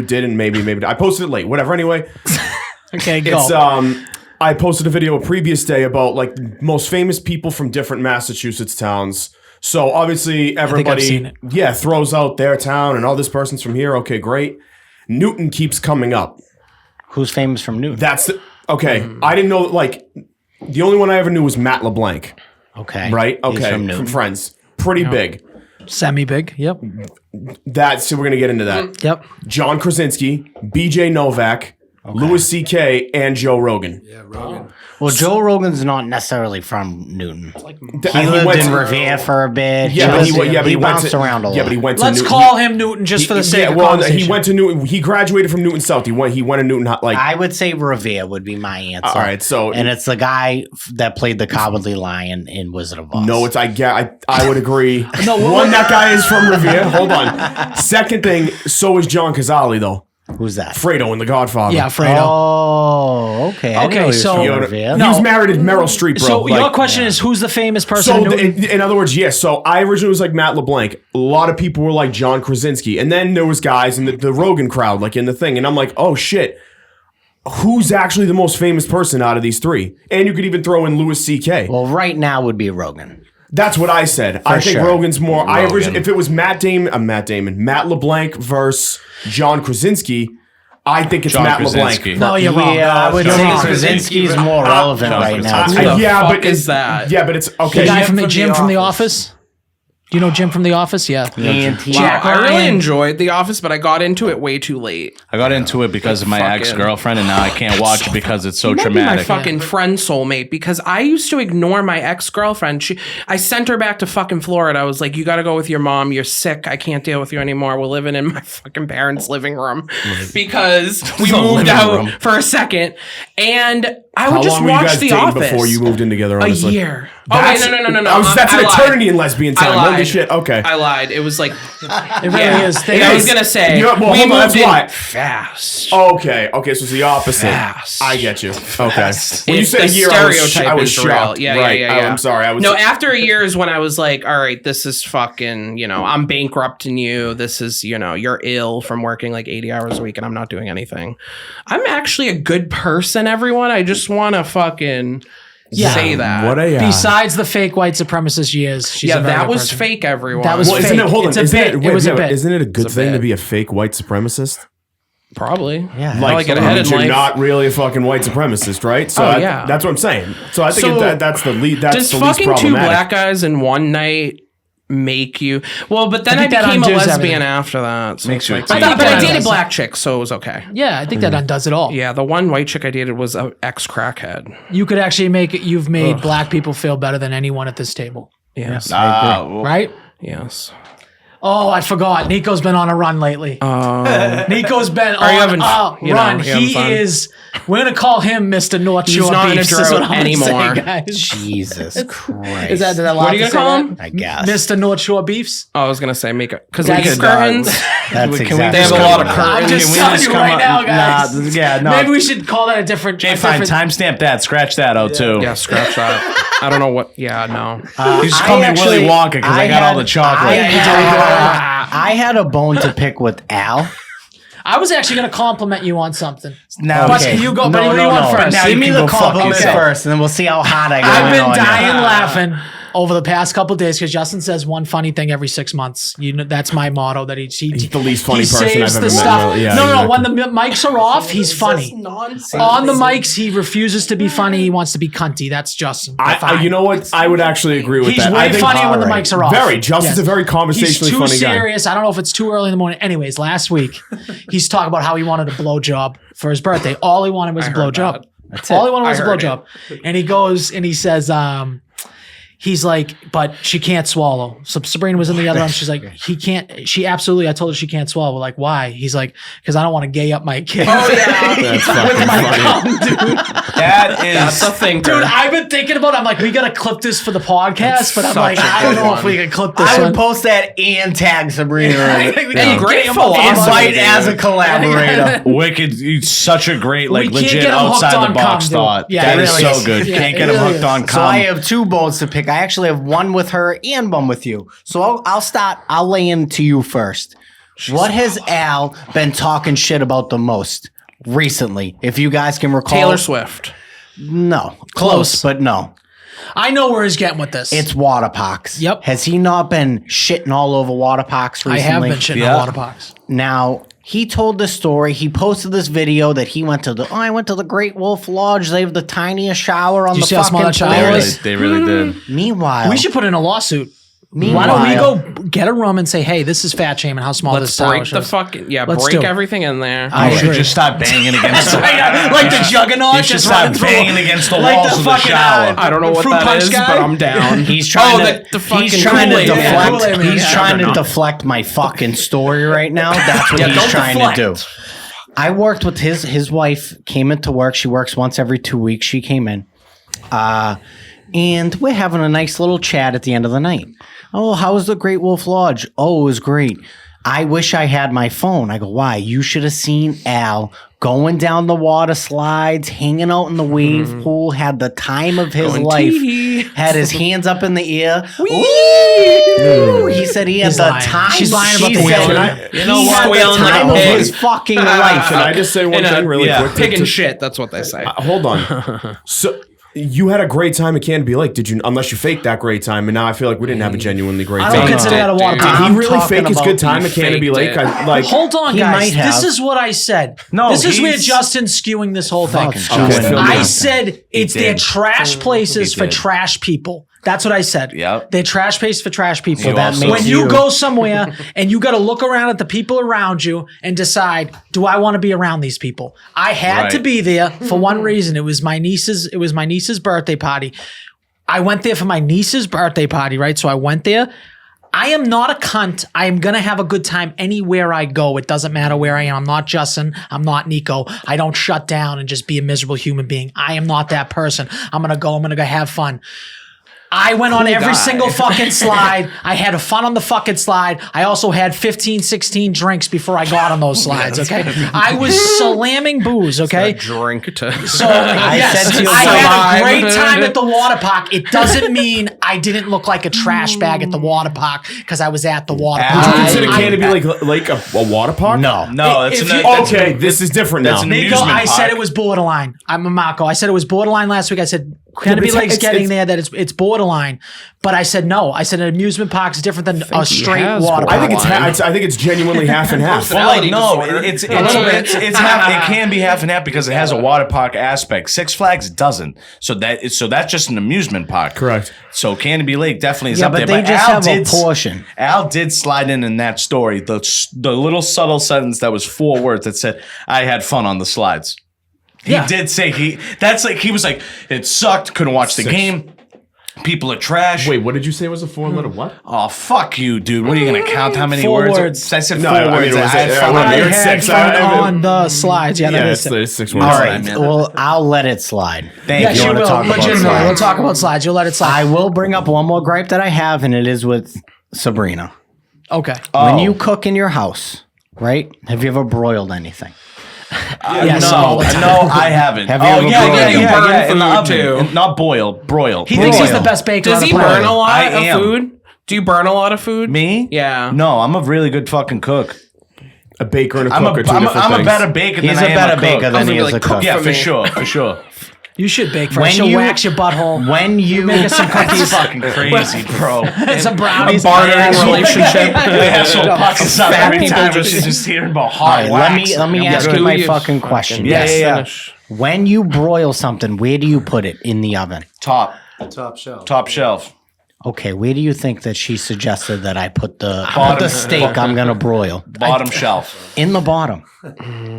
didn't. Maybe I posted it late. Whatever. Anyway, Okay, go. it's I posted a video a previous day about like most famous people from different Massachusetts towns. So obviously everybody, seen it. yeah, throws out their town and all this person's from here. Okay, great. Newton keeps coming up. Who's famous from Newton? That's okay. I didn't know. Like the only one I ever knew was Matt LeBlanc. Okay. Right? He's Okay, from from Newton. Friends. Pretty big. Semi-big. Yep. So we're gonna get into that. Yep. John Krasinski, BJ Novak, Louis C.K., and Joe Rogan. Yeah, Rogan. Well, Joe Rogan's not necessarily from Newton. He He lived went in to- Revere for a bit. Yeah, but he went bounced to, around a lot. Yeah, but he went to Let's Newton. call him Newton just for the sake of well, conversation. he went to Newton. He graduated from Newton South. He went to Newton. Like, I would say Revere would be my answer. all right, so And it's the guy that played the Cowardly Lion in Wizard of Oz. no, it's I would agree. One, that guy is from Revere. Hold on. Second thing, so is John Cazale though. Who's that? Fredo in The Godfather. Yeah, Fredo. Oh, okay. I didn't know he was so- from He Revere. No. was married to Meryl Streep, bro. So your Like, question is, who's the famous person So, in Newton? in other words, yes. So I originally was like Matt LeBlanc. A lot of people were like John Krasinski, and then there was guys in the Rogan crowd, like in the thing, and I'm like, oh shit, who's actually the most famous person out of these three? And you could even throw in Louis C.K. Well, right now would be Rogan. That's what I said. I think sure. Rogan's more. I Rogan. originally, if it was Matt LeBlanc versus John Krasinski, I think it's John Matt Krasinski. LeBlanc. No, you're wrong. Yeah, I would You're say wrong. Krasinski's more relevant right now. Krasinski. too. Who the Yeah, fuck but is that? Yeah, but it's The okay. guy Jim from the from Jim The from The Office. Office? Do you know Jim from The Office? Yeah. ENT. Wow, Jack I really Ryan. enjoyed The Office, but I got into it way too late. I got into it because of my Fucking- ex-girlfriend, and now I can't watch it because it's so Might be traumatic. my fucking friend soulmate because I used to ignore my ex-girlfriend. I sent her back to fucking Florida. I was like, you got to go with your mom. You're sick. I can't deal with you anymore. We're living in my fucking parents' living room because we The moved living out room. for a second. And I How would just long were you watch guys The dating Office. before you moved in together? A Honestly, year. That's, Oh, wait, no. That's I an lied. eternity in lesbian time. I Holy lied. shit. Okay. I lied. It was like, It really is. They- I was gonna say, You know, well, we hold on, moved that's in why. fast. Okay, so it's the opposite. Fast. I get you. Okay. When you It's said a the year, stereotype I was is real. shocked. Yeah, right. yeah. I'm sorry. I was No, after a year is when I was like, all right, this is fucking, I'm bankrupting you. This is, you're ill from working like 80 hours a week and I'm not doing anything. I'm actually a good person, everyone. I just want to fucking say that. What a Besides the fake white supremacist years, she's yeah, a very that good was person. fake, everyone. That was Well, isn't fake. it? Hold on. It's a Isn't bit. it? It was a bit. Isn't it a good It's a thing to bit. be a fake white supremacist? Probably. Yeah. How I get ahead in you're life. not really a fucking white supremacist, right? So Oh, yeah. that's what I'm saying. So I think So, that's the lead. That's Does the least fucking two problematic. black guys in one night make you? Well, but then I think that became a undoes lesbian everything. after that. So Makes it's you a like- teen. but I that dated does. black chicks, so it was okay. Yeah, I think that undoes it all. Yeah, the one white chick I dated was an ex-crackhead. You could actually make it. You've made black people feel better than anyone at this table, Yes. right? Yes. Oh, I forgot. Nico's been on a run lately. Nico's been you on having- a you know, run. you having He fun? is. We're gonna call him Mr. North He's Shore not in a Beefs. Is drought what I'm anymore. Saying, guys. Jesus Christ. Is that What are you gonna call him? I guess. Mr. North Shore Beefs? Oh, I was gonna say make it because Guys, we get could, curtains. That's Can exactly we They have a what lot it of is. curtains. I'm just we telling just you come right up- now, guys. Nah, yeah, no. Maybe we should call that a different. Jay, a fine. different- Timestamp that. Scratch that out too. Yeah, scratch that. I don't know what. Yeah, no. You just call me Willy Wonka because I got all the chocolate. I had a bone to pick with Al. I was actually going to compliment you on something. Now, But you go. But what do you want first? Now Give you me can the go fuck compliment yourself. first, and then we'll see how hot I go. I've in been on you. dying laughing over the past couple of days because Justin says one funny thing every 6 months. You know, that's my motto. That he's the least funny he person saves I've the ever met. stuff. Yeah, no. exactly. When the mics are off, he's funny. On the mics, he refuses to be funny. He wants to be cunty. That's Justin. You know what? I would actually agree with He's that. way I think funnier when the alright. mics are off. Very. Justin's Yes. a very conversationally He's too funny guy. serious. I don't know if it's too early in the morning. Anyways, last week he's talking about how he wanted a blowjob for his birthday. All he wanted was a blowjob. All he wanted was a blowjob. And he goes and he says, he's like, but she can't swallow. So Sabrina was in the other room. She's like, he can't. She absolutely. I told her she can't swallow. We're like, why? He's like, because I don't want to gay up my kid. Oh yeah. That's fucking funny. That's a thinker. Dude, I've been thinking about it. I'm like, we got to clip this for the podcast, but I'm like, such a I don't good know if one. we can clip this I one. would post that and tag Sabrina. in it. Hey, great Invite as a collaborator. Wicked, it's such a great, like, We can't legit get him hooked outside the on box cum, dude. thought. Yeah, That it is really so is. good. Yeah, Can't it get him really hooked on So I cum. have 2 boats to pick. I actually have one with her and one with you. So I'll lay into you first. What has Al been talking shit about the most recently? If you guys can recall. Taylor Swift. No. Close. But no. I know where he's getting with this. It's water pox. Yep. Has he not been shitting all over water pox I recently? have been shitting Yeah. on water pox. Now, he told this story. He posted this video that he went to I went to the Great Wolf Lodge. They have the tiniest shower on Did you the see how small fucking that shower floor. is? They really did. Meanwhile, We should put in a lawsuit. Why Meanwhile- don't we go get a room and say, hey, this is fat shaming how small Let's this break tower the is. fucking Let's break do it. everything in there. I You should agree. just start banging against the Like the juggernaut You should just start running through. banging against the Like walls of the fucking, shower. I don't know what fruit that punch is, guy? but I'm down. He's trying the to fucking he's trying to Kool-Aid man. deflect. Kool-Aid man, He's yeah. trying to deflect my fucking story right now. That's what Yeah, he's don't trying deflect. to do. I worked with his wife. Came into work. She works once every 2 weeks. She came in, and we're having a nice little chat at the end of the night. Oh, how was the Great Wolf Lodge? Oh, it was great. I wish I had my phone. I go, why? You should have seen Al going down the water slides, hanging out in the wave pool, had the time of his Going life, tee-hee. had his hands up in the air. Ooh. He said he had He's the lying. time. She's lying about He the said wheeling. he You know what? had the Squealing like a time of pig. his fucking life. Can I just say one thing really quick? Pig and shit. That's what they say. Hold on. So you had a great time at Canby Lake, did you? Unless you faked that great time, and now I feel like we didn't have a genuinely great I time. don't consider that a water Dude. park. Did he I'm really talking fake his about good time he at Canby faked Lake? it. Like, Hold on, He guys. might have. This is what I said. No, this is where he's- Justin's skewing this whole thing. Fucking Okay, Justin. I I said it's their did. trash places He for did. trash people. That's what I said. Yep. They're trash places for trash people. So that makes when you you- go somewhere and you got to look around at the people around you and decide, do I want to be around these people? I had to Right. be there for one reason. It was my niece's birthday party. I went there for my niece's birthday party, right? So I went there. I am not a cunt. I am going to have a good time anywhere I go. It doesn't matter where I am. I'm not Justin. I'm not Nico. I don't shut down and just be a miserable human being. I am not that person. I'm going to go have fun. I went on every guy. single fucking slide. I had fun on the fucking slide. I also had 15, 16 drinks before I got on those slides, okay? I was slamming booze, okay? Drink to. So, yes, said to you, I had a survive. great time at the water park. It doesn't mean I didn't look like a trash bag at the water park because I was at the water Would park. would you consider I- Canby Lake a water park? No. No, If it's you- that's Okay, this is different now. That's an Nico, amusement I said park. it was borderline. I'm a Marco. I said it was borderline last week. I said Canopy it's- Lake's it's- getting it's- there, that it's borderline. But I said no. I said an amusement park is different than a he straight has water I park. think I think it's genuinely half and half. Well, like, no, disorder. it's half. It can be half and half because it has a water park aspect. Six Flags doesn't. So that's just an amusement park. Correct. So Canopy Lake definitely is Yeah, up but there. they just Al have a did- portion. Al did slide in that story the little subtle sentence that was 4 words that said, "I had fun on the slides." He Yeah. did say he was like, it sucked. Couldn't watch the game. People are trash. Wait, what did you say was a 4-letter what? Oh, fuck you, dude. What are you going to count how many 4 words? words. I said No, 4 I mean, words. it was- I had fun. I I You're had six. fun I- on the slides. Yeah, that Yeah, is it. it's 6 words. All I right. meant. Well, I'll let it slide. Thank Yes, you. you wanna will. talk about Legitimately, slides? we'll talk about slides. You'll let it slide. I will bring up one more gripe that I have, and it is with Sabrina. Okay. When you cook in your house, right? Have you ever broiled anything? Yes, all No, the time. no, I haven't. Have you ever yeah, broiled? yeah, You yeah, burn yeah, in the food, oven. too. And not boil, broil. He thinks he's Broil. the best baker Does on he the planet. burn a lot I of am. food? Do you burn a lot of food? Me? Yeah. No, I'm a really good fucking cook. a baker and a I'm cook are two different a things. better baker than He's I a am better a baker cook. than he is like, a cook. Yeah, for for me. sure, for sure. You should bake for When her. She'll you- wax your butthole. When you Make us some cookies. Fucking crazy, bro. Some A brownies. bartering relationship. They have so puckers up Fat every people time. just- She's just hearing about All hard right, wax. let me ask good. you my You fucking question. Yeah, Yes. yeah. Finish. When you broil something, where do you put it in the oven? Top Top shelf. Okay, where do you think that she suggested that I put the steak I'm gonna broil? Bottom shelf. In the bottom.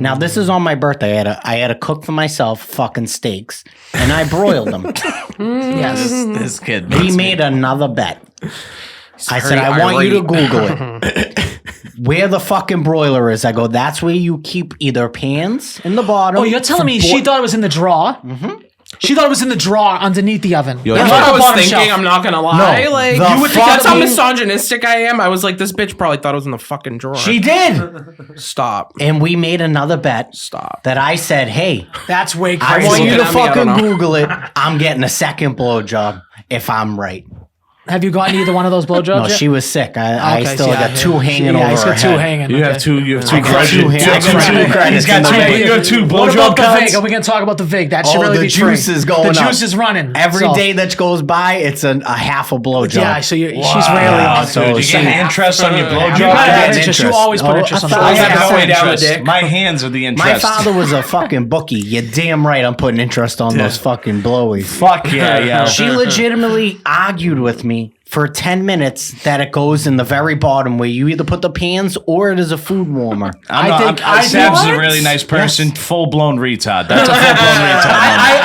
Now this is on my birthday. I had to cook for myself fucking steaks, and I broiled them. Yes. This kid. We made another bet. I said, very I want you to irate. Google it. Where the fucking broiler is. I go, that's where you keep either pans in the bottom. Oh, you're telling me she thought it was in the drawer? Mm-hmm. She thought it was in the drawer underneath the oven. Yo, That's Yeah. what I was Bottom thinking. shelf. I'm not gonna lie. No, Like the you would think that's how fucking- misogynistic I am. I was like, this bitch probably thought it was in the fucking drawer. She did. Stop. And we made another bet Stop. that I said, hey, That's way I crazy. want you to Looking at me, I fucking don't know. Google it. I'm getting a second blowjob if I'm right. Have you gotten either one of those blowjobs No, yet? she was sick. I Okay, still so got two hanging yeah, over he's her got two head. hanging. You okay. have two. You have two I got credits. two hands. He's got two. You got two What blowjob about the cards. Vig? Are we going to talk about the Vig? That should Oh, really the be free. juice is going The up. juice is running. Every So- day that goes by, it's a half a blowjob. Yeah, so she's rarely on. So Dude, you she- get interest on your blowjob. You gotta have cards? interest. You always put Oh, interest on I the thought I Yeah, have so to way down the Interest. dick. My hands are the interest. My father was a fucking bookie. You're damn right. I'm putting interest on those fucking blowies. Fuck yeah. She legitimately argued with me for 10 minutes that it goes in the very bottom where you either put the pans or it is a food warmer. Sab's is a really nice person. Full blown retard. That's a full blown retard.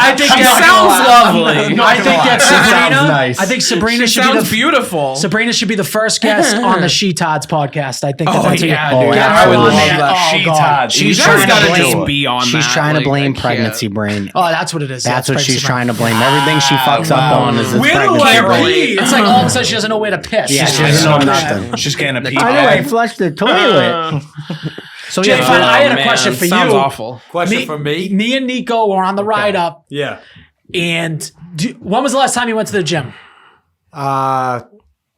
I think She that sounds lovely. I think that Sabrina. Sounds nice. I think Sabrina She should be sounds the beautiful. Sabrina should be the first guest on the She Tods podcast. I think Oh, that's yeah, what dude. Get I her would on love there. that. Oh, She God. Todd. She's You guys trying to gotta blame. just be on She's that. trying to Like, blame I can't. pregnancy brain. Oh, that's what it is. That's what pregnancy she's brain. trying to blame. Everything she fucks up on is this Where do pregnancy I brain. pee? It's like all of a sudden she doesn't know where to piss. Yeah, She's she just- doesn't know nothing. She's getting a pee I know I bag. flushed the toilet. So Jay, yeah, fine, I had a man, question for sounds you. awful. Question for me? Me and Nico were on the ride up, Yeah. and when was the last time you went to the gym?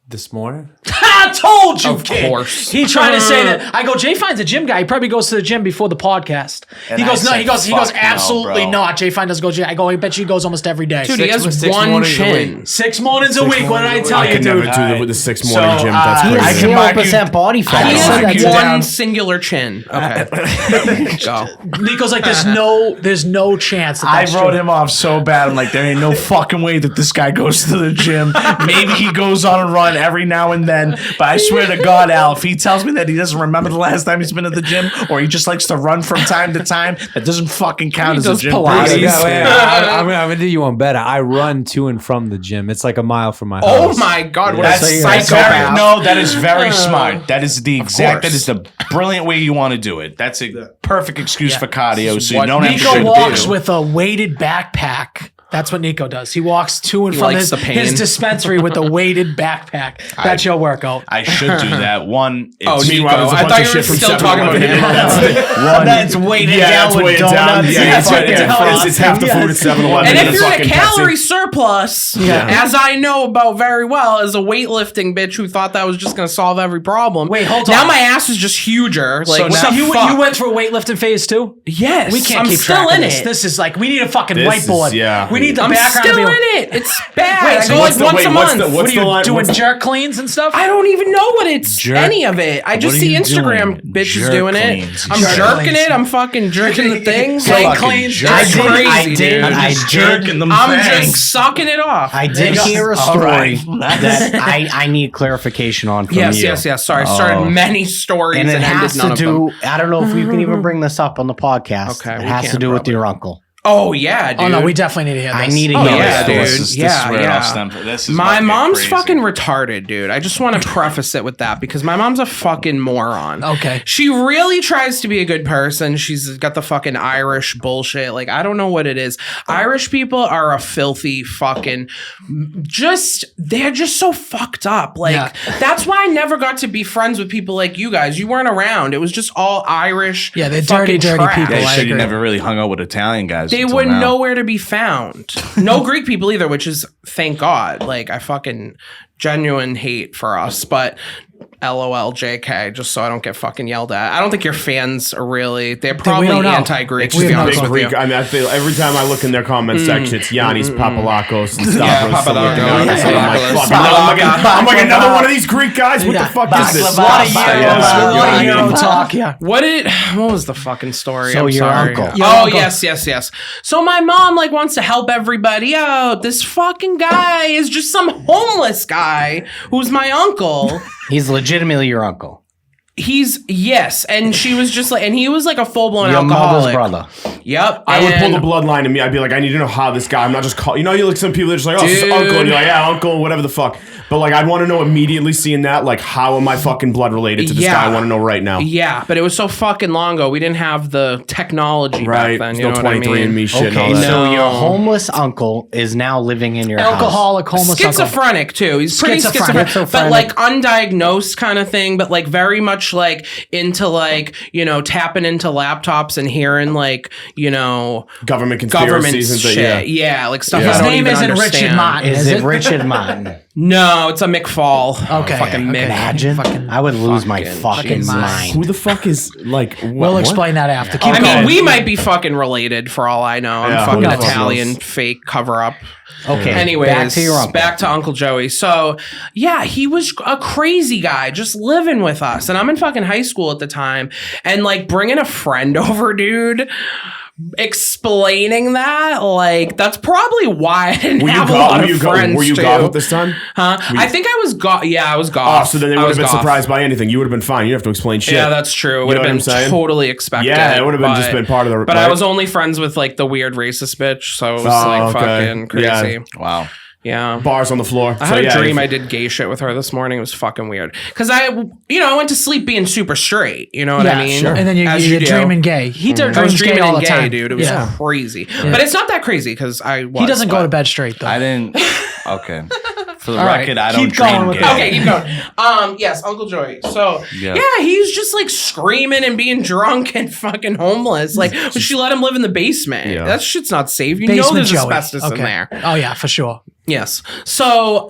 This morning. I told you, Of kid. course. He tried to say that. I go, Jay finds a gym guy. He probably goes to the gym before the podcast. And He goes, I no. He said, goes, "Fuck no, absolutely bro." not. Jay Fine doesn't go to the gym. I go, I bet you he goes almost every day. Dude, he has Six one mornings a chin. week. 6 mornings a week. What did I tell I you, could never dude? do with the 6 morning So, gym. That's he crazy. has can mark you- 0% body fat. He I has mark like you one down. singular chin. Okay. Go. Nico's like, there's no chance that I that's wrote true. him off so bad. I'm like, there ain't no fucking way that this guy goes to the gym. Maybe he goes on a run every now and then. But I swear to God, Al, if he tells me that he doesn't remember the last time he's been at the gym, or he just likes to run from time to time, that doesn't fucking count as a does gym. Pilates. person. I'm gonna do you one better. I run to and from the gym. It's like a mile from my house. Oh my God. What a That's very, psychopath. no, that is very smart. That is the exact, that is the brilliant way you want to do it. That's a perfect excuse for cardio, so you what don't have to Nico do walks it. with a weighted backpack. That's what Nico does. He walks to and from likes the pain. his dispensary with a weighted backpack. That's your workout. I should do that. One, it's Oh, Nico. Meanwhile, there's a I bunch thought of you were shit from still talking about 7-Eleven. him. That's weighted Yeah, down that's with weighted down. donuts. Yeah, it's weighted down. it's half the food at 7-Eleven. And than if the you're in a fucking calorie Pepsi. surplus, as I know about very well, as a weightlifting bitch who thought that was just going to solve every problem. Wait, hold now on. my ass is just huger. Like, what So the you fuck? went through a weightlifting phase too? Yes, We can't I'm keep still track of in this. it. This is like we need a fucking This is- whiteboard. yeah. We need the I'm background still to be. in it. It's bad. Wait, I so go what's like the- once wait, a what's month. the- What what's are you line- doing? what's the- Jerk cleans and stuff? I don't even know what it's Jerk- any of it. I just What are see you Instagram doing? bitches Jerk doing cleans. it. I'm Jerk jerking cleans. it. I'm fucking jerking the things. Clean Like, cleans. jerk. I it's did. crazy, I did. dude. I jerking did. them I'm fangs. just sucking it off. I did hear a All story right. that I need clarification on from Yes, you. yes, yes. Sorry, I started many stories And and, it ended has none to of them. do. I don't know if we can even bring this up on the podcast. Okay, it we has to can do with probably. your uncle. Oh yeah, dude. Oh no, we definitely need to hear this. I need to Oh, hear yeah, this. dude. This is Yeah, where it all yeah. stems from. This is My about to get mom's crazy. fucking retarded, dude. I just want to preface it with that because my mom's a fucking moron. Okay. She really tries to be a good person. She's got the fucking Irish bullshit. Like, I don't know what it is. Irish people are a filthy fucking they're just so fucked up. Like, Yeah. that's why I never got to be friends with people like you guys. You weren't around. It was just all Irish. Yeah, they're fucking dirty trash. people. Yeah, you I said you agree. never really hung out with Italian guys. They until were now. nowhere to be found. No Greek people either, which is thank God. Like, I fucking genuine hate for us, but LOL JK, just so I don't get fucking yelled at. I don't think your fans are really, they're probably anti-Greek. It's just a big Greek. I mean, I feel every time I look in their comment section, it's Yannis, Papalakos, and Stavros. I'm like another one of these Greek guys. What the fuck is this? A lot of Euro talk. Yeah. What was the fucking story? So I'm your sorry. uncle. Yes. So my mom like wants to help everybody out. This fucking guy is just some homeless guy who's my uncle. He's legitimately your uncle. Yes, and she was just like, and he was like a full blown Your alcoholic. mother's brother. Yep. I would pull the bloodline in me. I'd be like, I need to know how this guy. I'm not just call. You know, you look some people. They're just like, oh, it's his uncle, and you're like, yeah, uncle, whatever the fuck. But like, I'd want to know immediately seeing that. Like, how am I fucking blood related to this guy? I want to know right now. Yeah, but it was so fucking long ago. We didn't have the technology back then. You know what I mean? 23andMe shit. Okay, and all that. so your homeless uncle is now living in your Alcoholic, homeless uncle. Schizophrenic too. He's pretty schizophrenic, but like undiagnosed kind of thing. But like very much like into like, you know, tapping into laptops and hearing like, you know, government conspiracies and shit. Yeah, like stuff. His I don't name even isn't understand. Richard Martin. Is it Richard Martin? No, it's a McFall. Okay. Fucking Mick. Imagine. I would lose my fucking mind. mind. Who the fuck is like? We'll explain that after. Keep I going. mean, we might be fucking related for all I know. I'm Yeah, fucking who the fuck Italian knows? fake cover up. Okay. Anyways, back to your uncle. Back to Uncle Joey. So, yeah, he was a crazy guy just living with us. And I'm in fucking high school at the time. And, like, bringing a friend over, dude, explaining that, like, that's probably why I didn't have a lot of friends, Were you too. goth at this time? Huh? I think I was goth. Yeah, I was goth. Oh, so then they would have been surprised by anything. You would have been fine. You don't have to explain shit. Yeah, that's true. It You would know have what I'm been saying? totally expected. Yeah, it would have been just been part of the. But I was only friends with, like, the weird racist bitch. So it was, like, fucking crazy. Yeah. Wow. Yeah. Bars on the floor. I had a dream I did gay shit with her this morning. It was fucking weird. Because I went to sleep being super straight. You know what I mean? sure. And then you're do. dreaming gay. He I was dreams gay dreaming all in the gay, time. dude. It was crazy. But it's not that crazy because I was. He doesn't go to bed straight though. I didn't. Okay. For the All right, record, I don't keep going dream with gay. that. Okay, keep going. Yes, Uncle Joey. So Yeah. yeah, he's just like screaming and being drunk and fucking homeless. Like, but she let him live in the basement. Yeah. That shit's not safe. You know Basement there's Joey. asbestos in there. Oh yeah, for sure. Yes. So,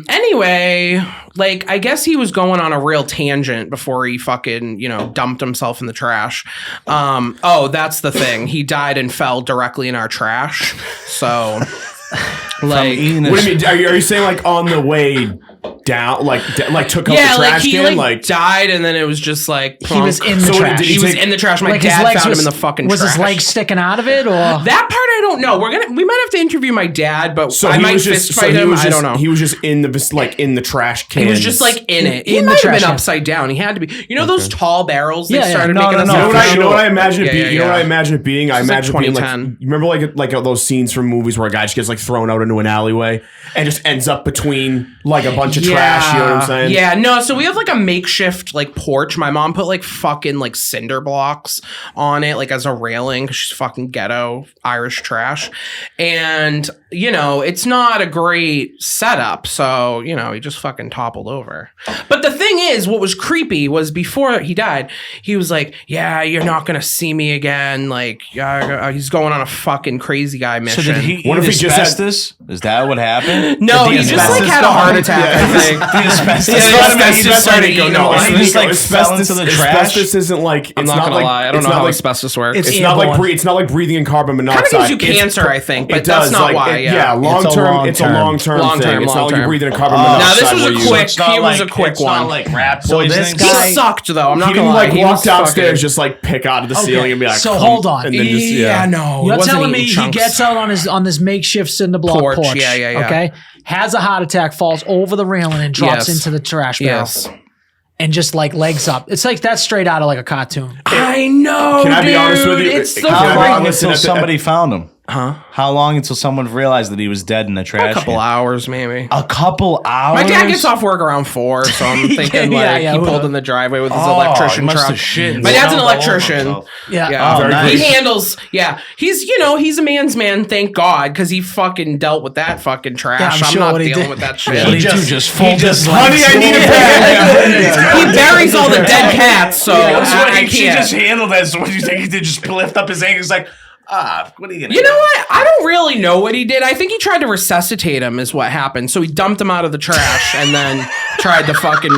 anyway, like, I guess he was going on a real tangent before he fucking, dumped himself in the trash. That's the thing. He died and fell directly in our trash. So, like, What do you mean? Are you saying like on the way down, like took out the trash like he can, like died, and then it was just like He was in the So trash. did he was in the trash. My Like, his dad legs found was- him in the fucking Was trash. his legs sticking out of it, or That part I don't know. We might have to interview my dad, but So I he might was fist just, fight him. I don't know. He was just in the trash can. He was just like in it. He In the might have trash been can. upside down. He had to be. You know those tall barrels they Yeah, yeah. started No, making no, us no. You know out what of? I, you know what I imagine it being? Yeah, You know what I yeah. imagine it being? I This is like imagine it being like 2010. you remember like those scenes from movies where a guy just gets like thrown out into an alleyway and just ends up between like a bunch of trash. You know what I'm saying? Yeah, no, so we have like a makeshift like porch. My mom put like fucking like cinder blocks on it, like as a railing, because she's fucking ghetto Irish trash. And, it's not a great setup. So, he just fucking toppled over. But the thing is, what was creepy was before he died, he was like, yeah, you're not going to see me again. Like, he's going on a fucking crazy guy So mission. did he What eat if he just had- asbestos? Is that what happened? No, Did he the just like asbestos had a go heart home? attack, I think. The asbestos. Yeah, Let him asbestos eat- just started like, eating no, him. he just like fell into the trash. Asbestos isn't like. I'm it's not gonna like, lie. I don't it's know not how like, asbestos works. It's not like airborne. it's not like breathing in carbon monoxide. Kind of gives you It's cancer, I think, but it that's does, not like, why. Yeah. long term. It's a long term Long thing. term, It's not long like you're term. breathing in carbon Now, monoxide. this was a where you- quick- It's not he was a like- quick it's not one. like rat So this poisoning. guy- He sucked though. I'm not He gonna didn't lie. like He walk was downstairs, fucking- just like pick out of the ceiling and be like. So "Come," hold on. and then just no. You're it wasn't telling me eating he chunks. gets out on this makeshift cinder block Porch, porch? yeah. Okay, has a heart attack, falls over the railing, and drops Yes. into the trash barrel, Yes. and just like legs up. It's like that's straight out of like a cartoon. I know. Can I be honest with you? It's the Can I How be right- long honest? until At the- somebody found him? Huh? How long until someone realized that he was dead in the trash? A couple can? hours, maybe. A couple hours. My dad gets off work around 4, so I'm thinking Yeah, like yeah, he who pulled knows? in the driveway with his Oh, electrician he must truck. have shit My dad's an all over electrician. himself. Yeah. Yeah, very he good. handles. Yeah, he's a man's man. Thank God, because he fucking dealt with that fucking trash. Yeah, I'm I'm sure not what he dealing did. with that shit. What did he do? Just fold his Honey, legs. I need a He buries all the dead cats, so That's what I she can't. just handled that. So what do you think he did? Just lift up his ankle. He's like, What are you gonna You know what? I don't really know what he did. I think he tried to resuscitate him is what happened. So he dumped him out of the trash and then tried to fucking...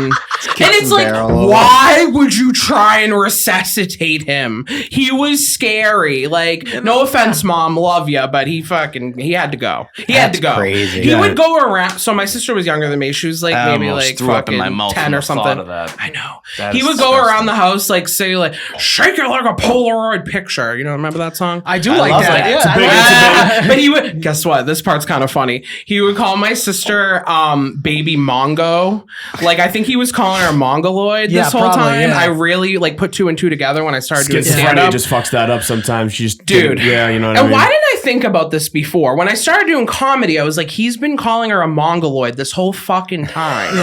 And it's like, why would you try and resuscitate him? He was scary. Like, no offense, Mom, love you, but he had to go. He had to go. Crazy. He would go around... So my sister was younger than me. She was like maybe like threw up in fucking my mouth 10 or something. of that. I know. That He is would go disgusting. around the house like say like, shake it like a Polaroid picture. You know, remember that song? I do like love that. that. Yeah, It's a I big- like it's a that. big- but he would guess what? This part's kind of funny. He would call my sister baby Mongo. Like I think he was calling her Mongoloid Yeah, this whole probably, time. yeah. I really like put two and two together when I started doing stand Schizophrenia up. just fucks that up sometimes. She just Dude. Yeah, you know what I And mean. why didn't I think about this before? When I started doing comedy, I was like, he's been calling her a Mongoloid this whole fucking time.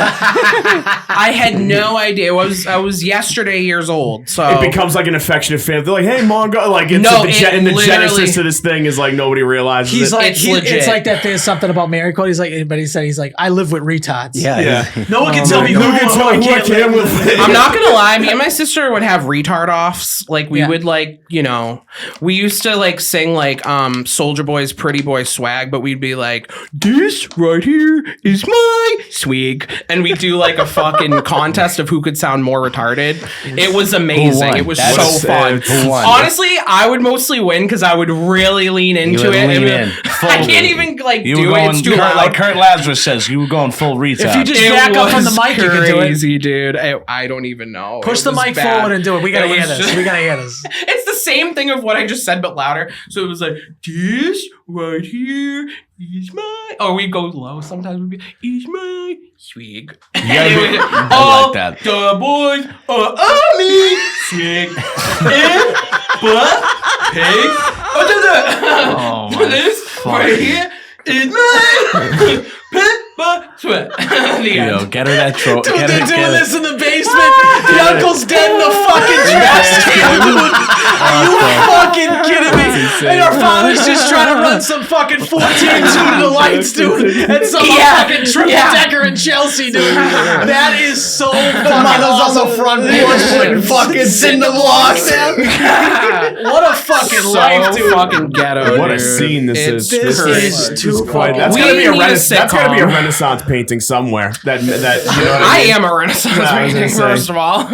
I had no idea. I was yesterday years old. So It becomes like an affectionate family. They're like, "Hey, Mongo!" Like, it's No, the it genesis literally- of this thing is like nobody realizes He's it. like, It's legit. it's like that. There's something about Mary Code. He's like, but he said he's like, I live with retards. Yeah. yeah. No one can tell me Who who can tell I who I can't can live with? I'm not gonna lie, me and my sister would have retard offs. Like we Yeah. would like, you know, we used to like sing like Soldier Boy's Pretty Boy Swag, but we'd be like, this right here is my swag. And we do like a fucking contest of who could sound more retarded. It was amazing. won? It was That's so fun. Who won? Honestly, I would mostly win because I would really lean into would it. lean And in. I can't even like You do were it. going It's too hard. like Kurt Lazarus says. You were going full retard. If you just It back up from the was mic, you can do it. crazy, dude. I don't even know. Push It the was mic bad. forward and do it. We gotta It hear was this. just- We gotta hear this. It's the same thing of what I just said, but louder. So it was like, this right here is my... Or we'd go low. Sometimes we'd be, is my swag. And it would, I like that. The boys are army swag. And but pig. Oh, Oh, my this right here is my pepper sweat. The You know, end. get her that troll. Dude, Get they're her, doing get her. this in the basement. The uncle's dead in the fucking trash can, dude. Are you fucking kidding me? And our father's just trying to run some fucking 14-2 to the lights, dude. And some fucking triple decker in Chelsea, dude. That is so fucking awesome. on the front porch putting fucking cinder blocks. What a fucking So life, dude. fucking ghetto. What a dude. scene this is. This crazy. is too Quite, fucking. that's We gotta be a need a Renaissance. That's gotta be a sitcom. Renaissance painting somewhere. That you know what I I mean? am a Renaissance Yeah, I was painting, gonna say. first of all.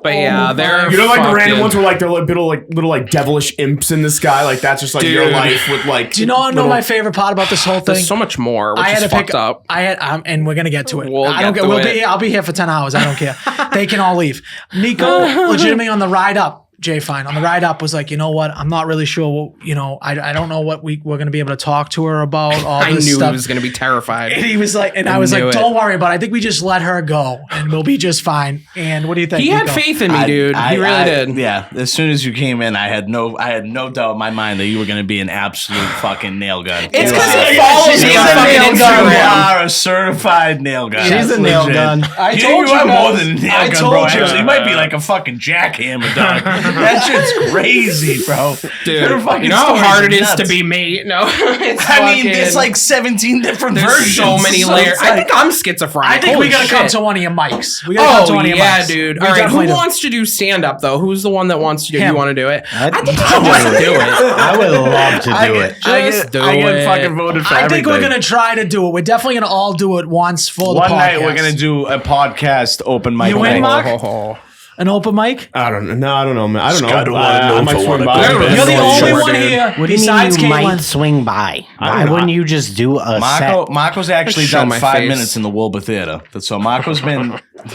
But yeah, they're You know, like the random fucking- ones where like they're like little like devilish imps in the sky. Like that's just like your Dude. life with like. Do you know my favorite part about this whole thing? There's so much more, which I had is to pick fucked up. I had, and we're gonna get to it. We'll I don't get care. to We'll it. be. I'll be here for 10 hours. I don't care. They can all leave. Nico, legitimately on the ride up. Jay Fine on the ride up was like, you know what? I'm not really sure. What, you know, I don't know what we're going to be able to talk to her about. All I this knew stuff. he was going to be terrified. And he was like, and I was knew like, it. don't worry about it. I think we just let her go and we'll be just fine. And what do you think? He had Nico? faith in me, dude. He really did. Yeah. As soon as you came in, I had no doubt in my mind that you were going to be an absolute fucking nail gun. It's You because are. he follows She's me a on fucking nail gun. You Instagram. are a certified nail gun. She's That's a nail legit. gun. I You told you are guys. more than a nail I gun, told bro. you. Actually, you might be like a fucking jackhammer, dog. That shit's crazy, bro. Dude, Your fucking you know how stories hard are it is to nuts. be me? No, it's I mean, fucking- there's like 17 different there's versions. so many So layers. it's I like- think I'm schizophrenic. I think Holy we gotta come shit. to one of your mics. We gotta come to Oh one of your yeah, mics. dude. We All right, who definitely do. wants to do stand up though? Who's the one that wants to do? Him. You want to do it? I think you should just do it. I would love to do it. Just do I get it. fucking voted for I think everything. we're gonna try to do it. We're definitely gonna all do it once for the One podcast. night we're gonna do a podcast open mic. You in, night. Mark? Ho, ho, ho. an open mic. I don't know. No, I don't know, man. I don't know. Scott, I might swing by. You're You're the Sure, only dude. one here What do you mean besides you Caitlin. might swing by? I Why don't know. wouldn't you just do a Marco's actually Show done my 5 face. minutes in the Wilbur Theater. So Marco's been. set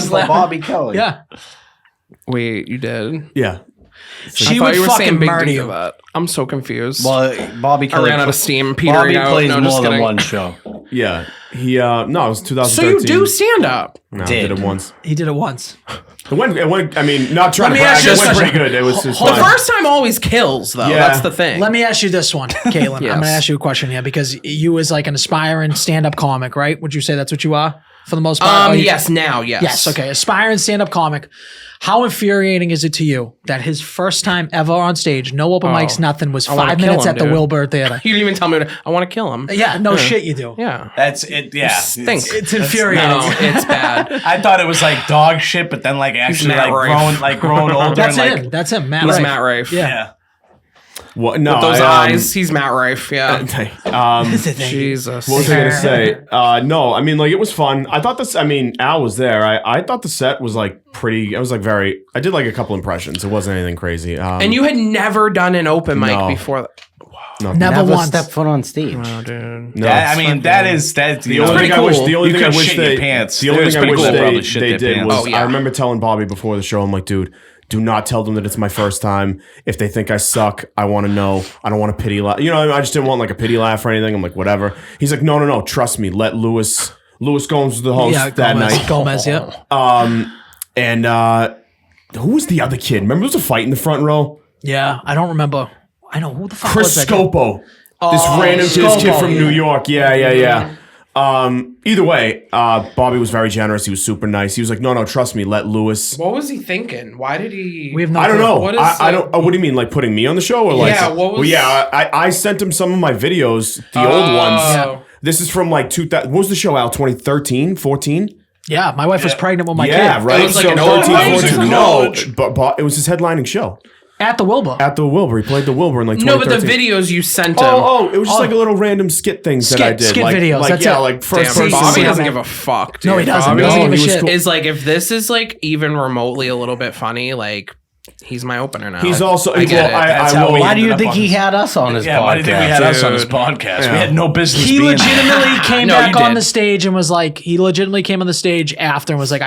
for Bobby Kelly? Yeah, Wait, you did? Yeah. she I thought would you were saying fucking big murder thing you. of that. I'm so confused. Well, Bobby I Kelly. ran out of steam. Bobby Petering out. plays No, just more than kidding. one show. Yeah. He no, it was 2013. So you do stand up? No, I Did. did it once. He did it once. It went. I mean, not trying Let to me ask brag. you It this went pretty question. good. It was just The fine. first time always kills, though. Yeah. That's the thing. Let me ask you this one, Caitlin. Yes. I'm gonna ask you a question here because you as like an aspiring stand-up comic, right? Would you say that's what you are for the most part? Or you- Yes, now, yes. Yes. Okay. Aspiring stand-up comic. How infuriating is it to you that his first time ever on stage, no open mics, nothing, was I wanna 5 kill minutes him, at the dude. Wilbur Theater? You didn't even tell me. I want to kill him. Yeah. No shit, you do. Yeah. That's it. Yeah. Stinks. It's infuriating. No, it's bad. I thought it was like dog shit, but then like actually Matt Rife. growing older. That's and, him. like, That's him. Matt He's Rife. Matt Rife. Yeah. yeah. What? No, With those I, eyes, he's Matt Rife. Yeah. Jesus. What was I gonna say? No, I mean, like, it was fun. I thought this. I mean, Al was there. I thought the set was like pretty. I was like very. I did like a couple impressions. It wasn't anything crazy. And you had never done an open mic No. before. no, Never once. Step foot on stage. Oh, dude. no. that's The only thing I wish. The only You thing I could wish shit they. your pants. The only It's thing I pretty wish cool, they, probably shit they their did pants. was. Oh, yeah. I remember telling Bobby before the show. I'm like, dude. Do not tell them that it's my first time. If they think I suck, I want to know. I don't want a pity laugh. You know, I just didn't want like a pity laugh or anything. I'm like, whatever. He's like, no. Trust me. Let Lewis Gomes was the host that night. Gomez, yeah. And who was the other kid? Remember there was a fight in the front row? Yeah, I don't remember. I know who the fuck Chris was that guy? Scopo. This random kid Scopo, from yeah. New York. Yeah. Either way, Bobby was very generous. He was super nice. He was like, no, trust me. Let Lewis. What was he thinking? Why did he? We have no I don't clue. know. What is I don't. What do you mean, like putting me on the show or like? Yeah, what was- Well, yeah, I sent him some of my videos, the old ones. Yeah. This is from like 2000. What was the show, Al? 2013, 14? Yeah, my wife was pregnant with my Yeah, kid. right. It was like So an 13, old 14. college. No, but it was his headlining show At the Wilbur. at the Wilbur. He played the Wilbur in like 2013. No, but the videos you sent him. It was just like a little random skit things that I did. Skit like, videos, Like, that's yeah, it. like first Damn, person. Bobby Yeah, doesn't man. give a fuck, dude. No, he doesn't. Bobby He doesn't give a he was shit. cool. is like, if this is like even remotely a little bit funny, like he's my opener now. He's also. I get it. That's I how will. we Why do you ended up think on he this- had us on his Yeah, podcast? why do you think we had us on this Dude. podcast? Yeah. We had no business He being legitimately came No, back you on did. the stage and was like, came on the stage after and was like,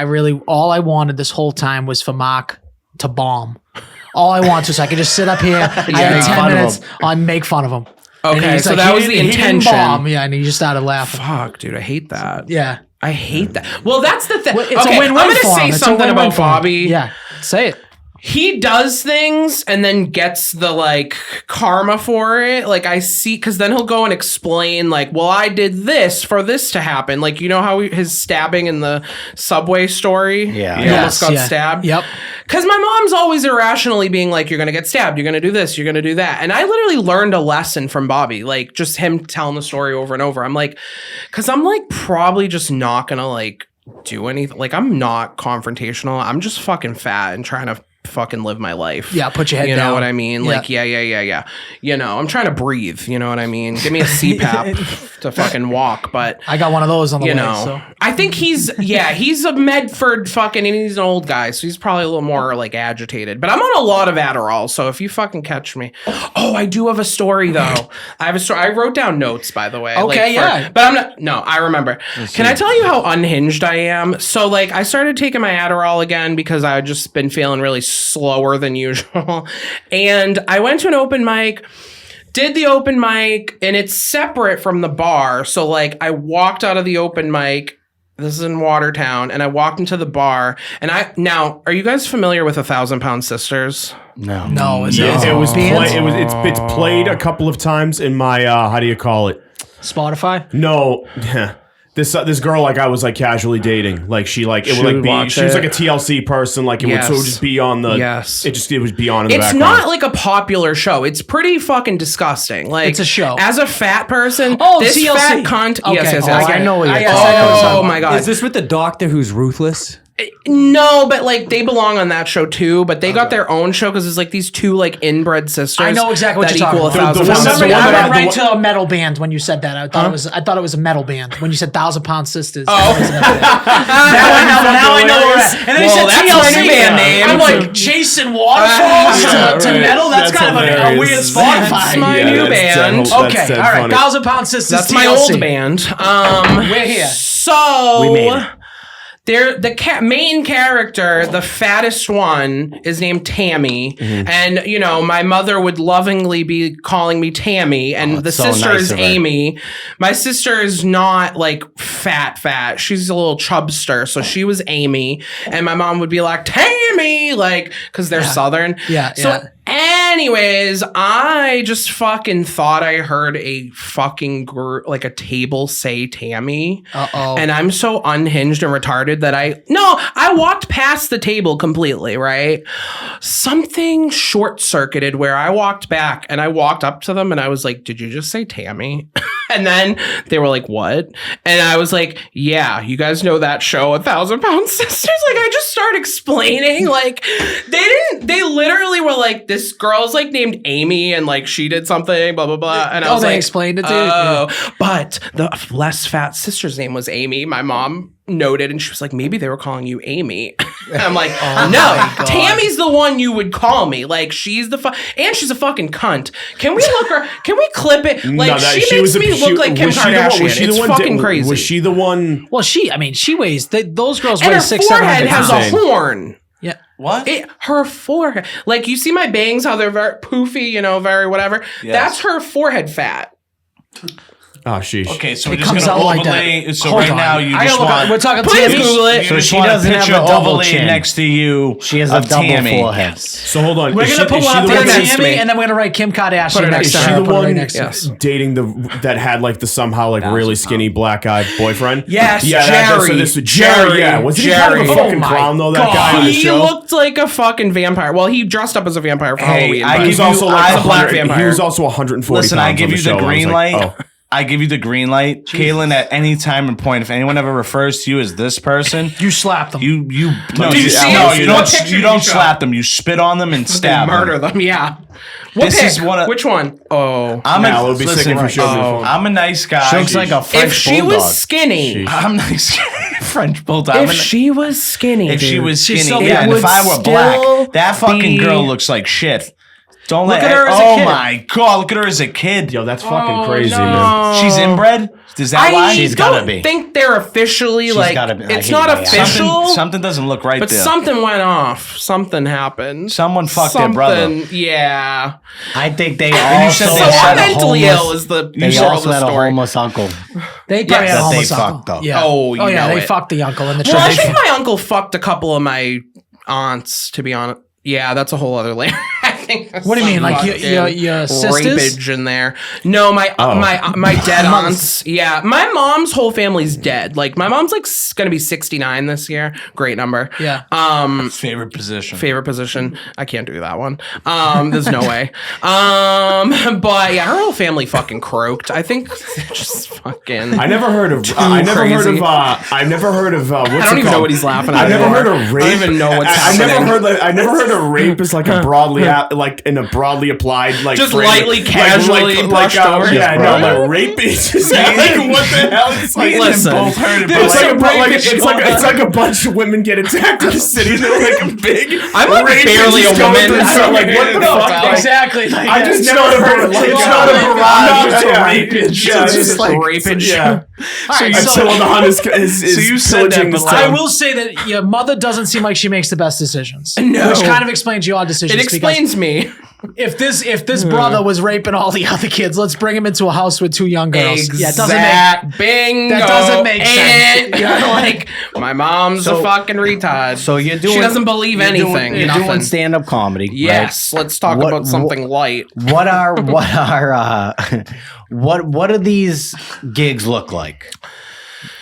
all I wanted this whole time was for Marc to bomb. All I want was I could just sit up here. I had make 10 fun of minutes him. on make fun of him. And Okay, he's so like, that he was the didn't- he didn't intention. bomb. Yeah, and he just started laughing. Fuck, dude, I hate that. Yeah. I hate that. Well, that's the thing. Well, it's Okay, a win-win I'm gonna for say him. It's a something win-win about for him. Bobby. Yeah, say it. He does things and then gets the like karma for it. Like I see, because then he'll go and explain like, well, I did this for this to happen. Like, you know how his stabbing in the subway story? Yeah. He almost got stabbed. Yep. Because my mom's always irrationally being like, you're going to get stabbed. You're going to do this. You're going to do that. And I literally learned a lesson from Bobby, like just him telling the story over and over. I'm like, because I'm like probably just not going to like do anything. Like I'm not confrontational. I'm just fucking fat and trying to fucking live my life. Yeah, put your head You know down. what I mean? Yeah. Like, yeah. You know, I'm trying to breathe. You know what I mean? Give me a CPAP to fucking walk. But I got one of those on the you way. know, So. I think he's a Medford fucking, and he's an old guy, so he's probably a little more like agitated. But I'm on a lot of Adderall, so if you fucking catch me, oh, I do have a story though. I have a story. I wrote down notes, by the way. Okay, yeah. But I'm not. No, I remember. Can I tell you how unhinged I am? So like, I started taking my Adderall again because I had just been feeling really slower than usual, and I went to an open mic. Did the open mic, and it's separate from the bar. So, like, I walked out of the open mic. This is in Watertown, and I walked into the bar. And now, are you guys familiar with 1,000 Pound Sisters? No. No, is Yeah, it? it was. bands? It's played a couple of times in my. How do you call it? Spotify. No. This girl, like I was like casually dating, like she like it would Should like be watch she was it. like a TLC person, like it would so it would just be on the Yes. it would be on in the It's background. not like a popular show. It's pretty fucking disgusting. Like It's a show. As a fat person, Oh, this TLC. fat cunt. Okay. Yes. Oh, I know what you're yes, talking I know what you're Oh talking my god. Is this with the doctor who's ruthless? No, but like they belong on that show too. But they got their own show because it's like these two like inbred sisters. I know exactly what that you're talking equal about. 1,000 The pounds. one- Somebody, the one I that went I- right the to a metal band when you said that. I thought it was a metal band when you said 1,000 Pound Sisters. Oh. now I know where. And then Well, he that's said my TLC. new band name. I'm like chasing waterfalls to right. metal. That's kind of a hilarious. weird Spotify. That's my new band. Okay, all right. 1,000 Pound Sisters. That's my TLC. old band. We're here. So We made it. the main character, the fattest one, is named Tammy, and you know my mother would lovingly be calling me Tammy, and the so sister nice is of her. Amy. My sister is not like fat. She's a little chubster, so she was Amy, and my mom would be like Tammy, like because they're Southern. Yeah, So. yeah. Anyways, I just fucking thought I heard a fucking like a table say Tammy. Uh-oh. And I'm so unhinged and retarded that I walked past the table completely, right? Something short circuited where I walked back and I walked up to them and I was like, did you just say Tammy? And then they were like, what? And I was like, yeah, you guys know that show, 1,000 Pound Sisters? Like, I just started explaining. Like, they literally were like, this girl's like named Amy and like she did something, blah, blah, blah. And I was they like, explained it to you? oh, but the less fat sister's name was Amy. My mom noted and she was like, maybe they were calling you Amy. And I'm like, no, Tammy's the one you would call me. Like, she's the and she's a fucking cunt. Can we look her? Can we clip it? Like, she makes me look like Kim Kardashian. It's fucking crazy. Was she the one? Well, she weighs, those girls And weigh her 600-700 forehead has pounds. a horn. Yeah. What? Her forehead. Like, you see my bangs, how they're very poofy, you know, very whatever. Yes. That's her forehead fat. Oh, sheesh. Okay, so It we're just comes gonna out like overlay. that. So Hold right on. now you I just gotta look want. we're talking Please Tammy. Google it. You So just she want doesn't a have picture the oval overlay chin. next to you. She has a of double Tammy. forehead. So hold on. We're Is gonna she- put is one she up the there one to that's- me. Tammy, and then we're gonna write Kim Kardashian Put it next next to Is to she her. the Put it right one next to her. dating that had like the somehow like really skinny black eyed boyfriend? Yes, yeah, Jerry. So this was Jerry. Yeah, wasn't he kind of a Jerry. fucking Oh my clown though? That God. guy on the He show. looked like a fucking vampire. Well, he dressed up as a vampire for Halloween. I but- He was give also you- like I- a black 100 vampire. He was also 140 Listen, pounds I give on the you show. the I was green like, light. oh. I give you the green light. Kaitlin, at any time and point, if anyone ever refers to you as this person, You slap them. you no, Did you see it? no, you What don't picture you did don't you show? slap them. You spit on them and They stab murder them. them. Yeah. What This pic? is one of- Which one? Oh. I'm Now, a, it'll be listen, sick if you showed me the phone. I'm a nice guy. She looks like a French If she bulldog. was skinny. I'm nice French bulldog. If she was skinny. If she dude, was She's skinny, still- yeah, it and if would I were still black, that fucking be- girl looks like shit. Don't Look let at her as a oh kid. my god, look at her as a kid. Yo, that's fucking Oh, crazy, no. man. She's inbred? Is that why? I She's don't gotta be. think they're officially like. gotta be. I It's hate not my ass. official. Something doesn't look right But there. something went off. Something happened. Someone fucked their brother. Yeah. I think they you also said they Someone had a mentally homeless- ill is the They moral of also the had a story. homeless uncle. They probably Yes. had a That they homeless uncle. fucked up. Yeah. Oh, you yeah. know They it. fucked the uncle in the Well, I tradition. think my uncle fucked a couple of my aunts, to be honest. Yeah, that's a whole other layer. I think there's What do you some mean, like fucking your sisters? rapage in there? No, my dead aunts. Yeah, my mom's whole family's dead. Like my mom's like gonna be 69 this year. Great number. Yeah. Favorite position. Favorite position. I can't do that one. There's no way. But yeah, her whole family fucking croaked. I think they're just fucking. I never heard of. I've never heard crazy. of. I've never heard of. What's I don't it even know called? what he's laughing at. I've never anymore. heard of rape. I don't even know what's I've happening. never heard of rape as like a broadly like in a broadly applied like Just frame. lightly, casually brushed over. Yeah, no, like rape is just like what the hell? It's like Listen. both heard it, Dude, but it's like, like, it's like a bunch of women get attacked in the city. They're like big. I'm like rape barely is a going woman. through I some, don't like know what the anything fuck? about Like, Exactly. Like, I just never heard of like it's not a barrage, just a rapage. Yeah, it's just like rapage. Yeah. All right, Until the hunt is So you said that, pillaging but this like- I town. will say that your mother doesn't seem like she makes the best decisions. No. Which kind of explains your decisions. It explains me. If this brother was raping all the other kids, let's bring him into a house with two young girls. Yeah, it doesn't make Bingo. that doesn't make sense. And, like my mom's a fucking retard. So you're doing. she doesn't believe you're doing- anything. You're nothing. doing stand-up comedy. Yes, let's talk What- about something light. Right? What do these gigs look like?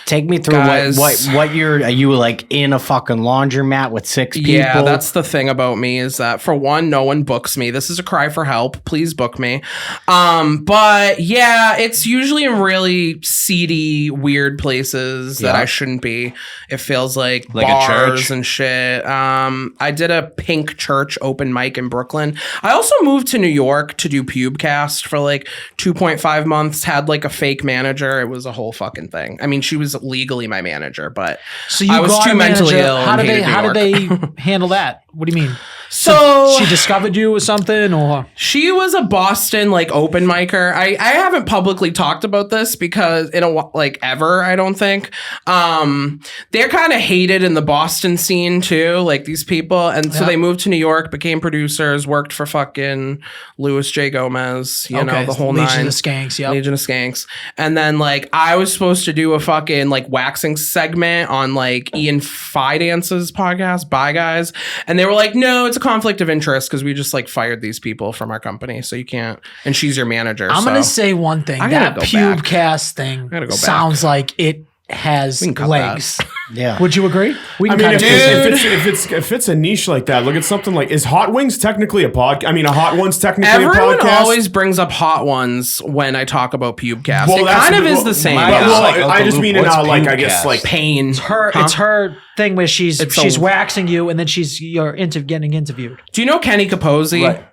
Take me through Guys. what are you like in a fucking laundromat with 6 people? Yeah, that's the thing about me is that for one, no one books me. This is a cry for help. Please book me. But yeah, it's usually in really seedy, weird places that I shouldn't be. It feels like Like a bars church? and shit. I did a pink church open mic in Brooklyn. I also moved to New York to do Pubecast for like 2.5 months. Had like a fake manager. It was a whole fucking thing. I mean, she was legally my manager, but So you I was got too a mentally manager. ill. How and did they? hated New How did York. they handle that? What do you mean? So She discovered you or something, or she was a Boston like open micer. I haven't publicly talked about this because ever, I don't think. They're kind of hated in the Boston scene too, like these people. And so they moved to New York, became producers, worked for fucking Louis J. Gomez, you know, the whole Legion nine. of Skanks, yep. Legion of Skanks. And then like I was supposed to do a fucking like waxing segment on like Ian Fidance's podcast, Bye Guys. And they were like, no, it's a conflict of interest because we just like fired these people from our company. So you can't, and she's your manager. I'm so. gonna say one thing. I gotta That go back. Pubecast thing gotta go back. sounds like it has can cut legs. Yeah. Would you agree? We I can mean, cut it. if it's a niche like that, look at something like, is Hot Wings technically a podcast? I mean, a Hot One's technically Everyone a podcast. always brings up Hot Ones when I talk about Pubecast. Well, It that's kind of well, is the same. mine But, is well, like, I just mean in what's a, like, I Pubecast? guess, like, Pain. It's her thing where she's a- waxing you and then you're getting interviewed. Do you know Kenny Capozzi? Right.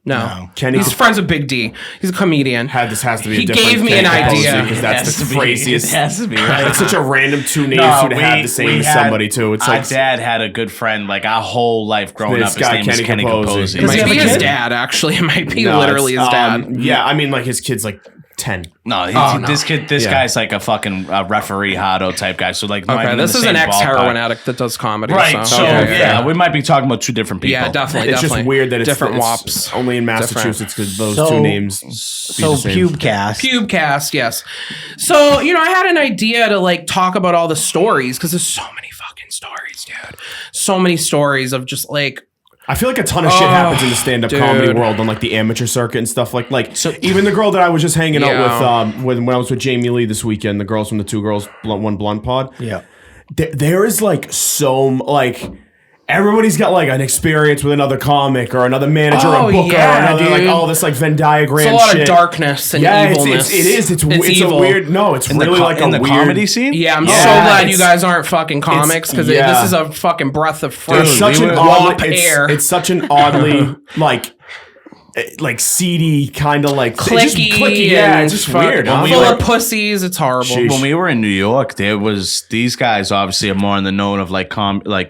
No. Kenny's He's friends with Big D. He's a comedian. this has to be. He a different gave me thing an idea. because that's the craziest. It has to be right. It's such a random two names No, to have the same we as had- somebody too. It's Our like dad had a good friend, like our whole life growing This up. His guy, name is Kenny Kenny Capozzi. Capozzi. It Does he might have be a his kid? dad, actually. It might be no, literally his it's, dad. Yeah, I mean, like his kid's like 10. No, no. this Yeah. guy's like a fucking referee Hado type guy. So like, not Okay, even in this the is an same ex-heroin ballpark. addict that does comedy. Right. So Okay, yeah, we might be talking about two different people. Yeah, definitely. It's just weird that it's different it's wops. only in Massachusetts because those So- two names. So the same. Pubecast. Pubecast, yes. So, I had an idea to like talk about all the stories because there's so many fucking stories, dude. So many stories of just like I feel like a ton of shit happens in the stand-up comedy dude. world on like the amateur circuit and stuff. Like so even the girl that I was just hanging Yeah. out with when I was with Jamie Lee this weekend, the girls from the Two Girls One Blunt Pod. Yeah. There is like everybody's got like an experience with another comic or another manager or Oh, a booker yeah, or another like dude. all this like Venn diagram it's a lot shit. of darkness and Yeah, evilness. it is. It's a evil. weird. No, it's In the really co- like in a the weird comedy scene. Yeah, I'm Yeah, so glad you it's- guys aren't fucking comics because yeah. this is a fucking breath of fresh It's such an swamp oddly, air. it's such an oddly like seedy kind of like it's just clicky, yeah, and it's just fuck- weird. When we full were- of pussies. It's horrible. Sheesh. When we were in New York, there was these guys obviously are more in the known of like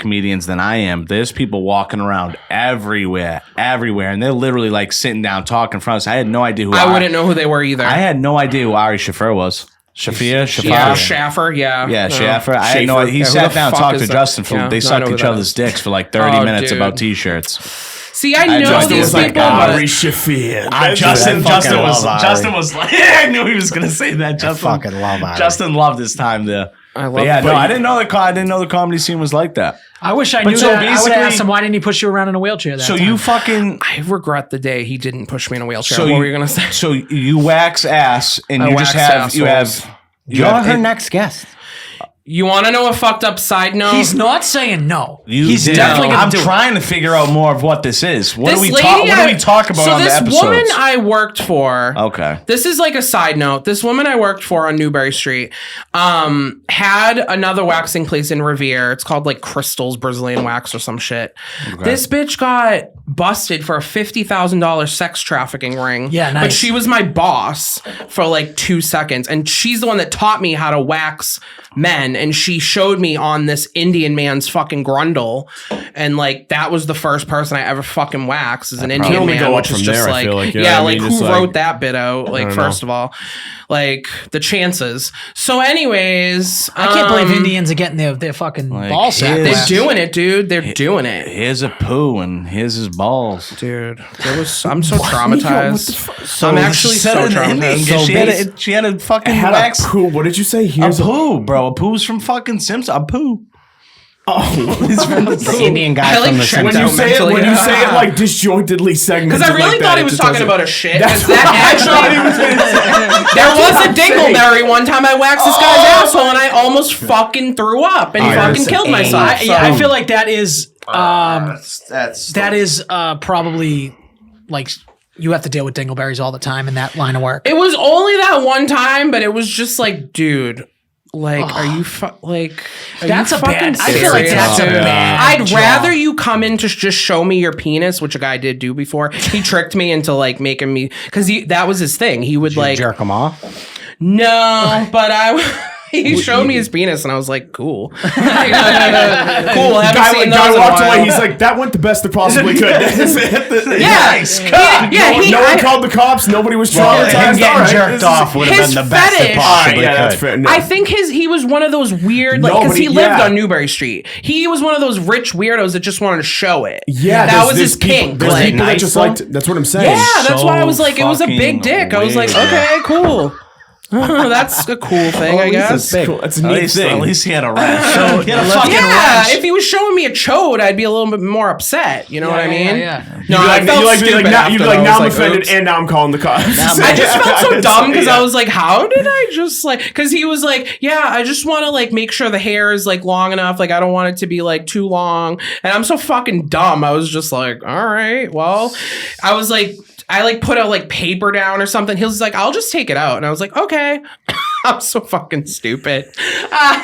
comedians than I am. There's people walking around everywhere, and they're literally like sitting down talking in front of us. I had no idea who I wouldn't know who they were either. I had no idea who Ari Shafir was. Shafir. Yeah, Schaffer. Yeah, Yeah, No. Schaffer. I had no Schaefer. idea. He Yeah, who sat the down and fuck talked is to that? Justin. Yeah, They no, I sucked know who each that other's is. dicks for like 30 Oh, minutes dude. about t-shirts. See, I know Justin these was like, people, Ari but Shafir. Justin fucking love Ari. was like, I knew he was gonna say that. Justin, fucking love Ari. Justin loved his time there. I love. But yeah, no, but I didn't know the comedy scene was like that. I wish I But knew so that. I would basically- have asked him, why didn't he push you around in a wheelchair that So time? you fucking I regret the day he didn't push me in a wheelchair. so What you, were you gonna say? So you wax ass and I you just wax have you assholes. have You're her next guest. You want to know a fucked up side note? He's not saying no. You He's did. definitely going I'm to do it. trying to figure out more of what this is. What This do we lady talk? What do I- we talk about so on the this episodes? woman I worked for. Okay. This is like a side note. This woman I worked for on Newbury Street had another waxing place in Revere. It's called like Crystal's Brazilian Wax or some shit. This bitch got busted for a $50,000 sex trafficking ring. Yeah, nice. But she was my boss for like 2 seconds. And she's the one that taught me how to wax men. And she showed me on this Indian man's fucking grundle. And like that was the first person I ever fucking waxed as an Indian only man, go which up is from just there, I like, feel like, you know yeah, what I like mean? who Just, wrote like, that bit out? Like, don't first of all, like the chances. So, anyways, I can't believe Indians are getting their fucking Like, ball sack. his- they're waxed. doing it, dude. They're doing it, Here's a poo and here's his balls. dude. I'm so traumatized. So I'm actually Said so it in English. traumatized. She had a fucking Had wax. a poo. What did you say? A Here's a poo, bro. A poo's from fucking Simpsons. A poo. The Indian guy I like from the checked when out you say it mentally. when you say it like disjointedly segmented. Because I really like thought that, he it was just talking doesn't- about a shit. That's Because that actually, there was a dingleberry one time I waxed this guy's asshole and I almost fucking threw up and fucking killed myself. I, yeah, I feel like that is That's that is probably like you have to deal with dingleberries all the time in that line of work. It was only that one time, but it was just like, dude, like, are you like? Are That's you a bad. fucking I feel like serious, that's a dude? bad. I'd job. rather you come in to just show me your penis, which a guy did do before. He tricked me into like making me because that was his thing. He would like jerk him off. no, but he showed me his penis and I was like, cool, cool. Haven't seen those Guy in a walked away. while. He's like, that went the best it possibly could. Yeah, No one called the cops. Nobody was traumatized. Him getting All right, jerked this is- off would have his been the best fetish. it possibly Yeah, that's could. fair. No. I think he was one of those weird, like, because he Nobody- lived yeah. on Newbury Street. He was one of those rich weirdos that just wanted to show it. Yeah, that there's- was his there's people- kink. There's Like, people that nice just though? liked. That's what I'm saying. yeah, that's so why I was like, it was a fucking big dick. I was like, weird. okay, cool. That's a cool thing, I guess. That's cool. That's a At neat least, thing. at least he had a wrench. He had a fucking Yeah, wrench. if he was showing me a chode, I'd be a little bit more upset. You know what I mean? Yeah. No, I felt stupid you'd be like, after. now I I'm was like, offended, oops. and now I'm calling the cops. I just felt so dumb because I was like, how did I just like, because he was like, yeah, I just want to like make sure the hair is like long enough. Like, I don't want it to be like too long. And I'm so fucking dumb. I was just like, all right, well, I was like, I like put a like paper down or something. He was like, I'll just take it out. And I was like, okay. I'm so fucking stupid.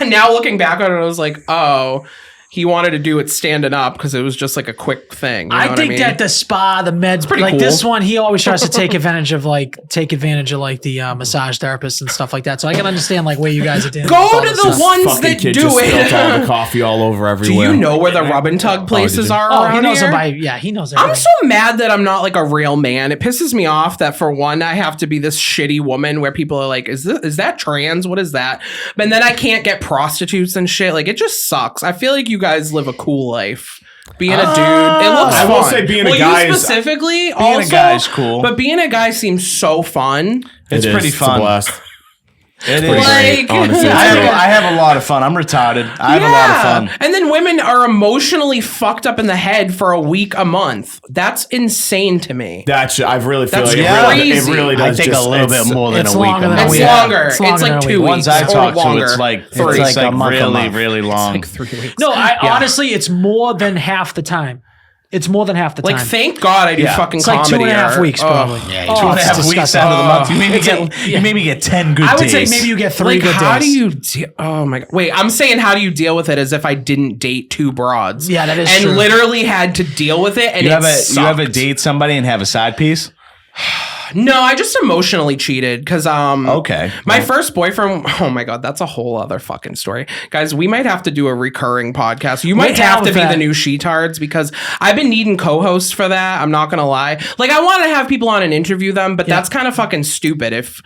Now looking back on it, I was like, oh, he wanted to do it standing up because it was just like a quick thing. You know I what think mean? that the spa, the meds, pretty like cool. this one, he always tries to take advantage of like the massage therapists and stuff like that. So I can understand like where you guys are dealing. Go with all to this the stuff. ones Fucking that kid do just spilled all the it. coffee all over Do everywhere. you know where the rub and tug places you? are Oh, around he knows here? it by he knows I'm everything. so mad that I'm not like a real man. It pisses me off that for one, I have to be this shitty woman where people are like, is that trans? What is that? And then I can't get prostitutes and shit. Like, it just sucks. I feel like you guys live a cool life. Being a dude, it looks I fun. will say being a guy you is- specifically, a also, guy is cool. But being a guy seems so fun. It's It is. pretty It's a fun. blast. It is. Like, honestly. I have a lot of fun. I'm retarded. I have a lot of fun. And then women are emotionally fucked up in the head for a week, a month. That's insane to me. I really feel That's like crazy. it really I does. think just, a little bit more than it's a week. longer than a a It's month. week. longer. It's It's, longer like than a 2 week. weeks. Ones I or talk to, longer. it's like Three. It's like a month, a really, month. really long. Like 3 weeks. No, Yeah. honestly, it's more than half the time. It's more than half the time. Like, thank God I do Yeah. fucking it's like comedy. 2.5 or- weeks oh. probably. Yeah, Oh, 2.5 it's weeks disgusting. out of the month. It's You maybe get 10 good I would days. say maybe you get 3 Like, good how days. do you oh my God. Wait, I'm saying how do you deal with it as if I didn't date 2 broads? Yeah, that is and true. literally had to deal with it and You it ever sucked. date somebody and have a side piece? No, I just emotionally cheated because Okay. my first boyfriend, oh my God, that's a whole other fucking story. Guys, we might have to do a recurring podcast. You might down have to with be that. the new sheetards because I've been needing co-hosts for that. I'm not gonna lie. Like, I want to have people on and interview them, but that's kind of fucking stupid if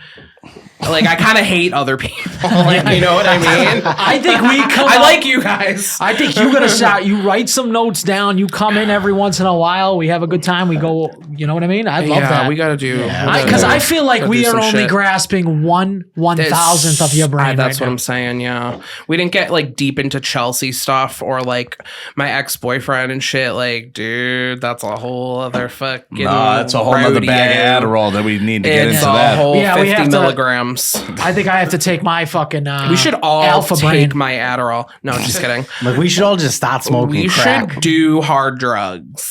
like I kind of hate other people. Like, you know what I mean? I think we come I up- like you guys. I think you gotta start. You write some notes down. You come in every once in a while. We have a good time. We go. You know what I mean? I love that. we gotta do Because I feel like gotta we do are some only shit. grasping 1/1000th of your brain. That's right what now. I'm saying. Yeah, we didn't get like deep into Chelsea stuff or like my ex-boyfriend and shit. Like, dude, that's a whole other fucking. Nah, it's a whole other bag of rodeo. Adderall that we need to get It's into a that. whole Yeah, we 50 have to- milligrams. I think I have to take my fucking. We should all alpha take brain. my Adderall. No, just kidding. Like, we should all just start smoking We crack. should do hard drugs.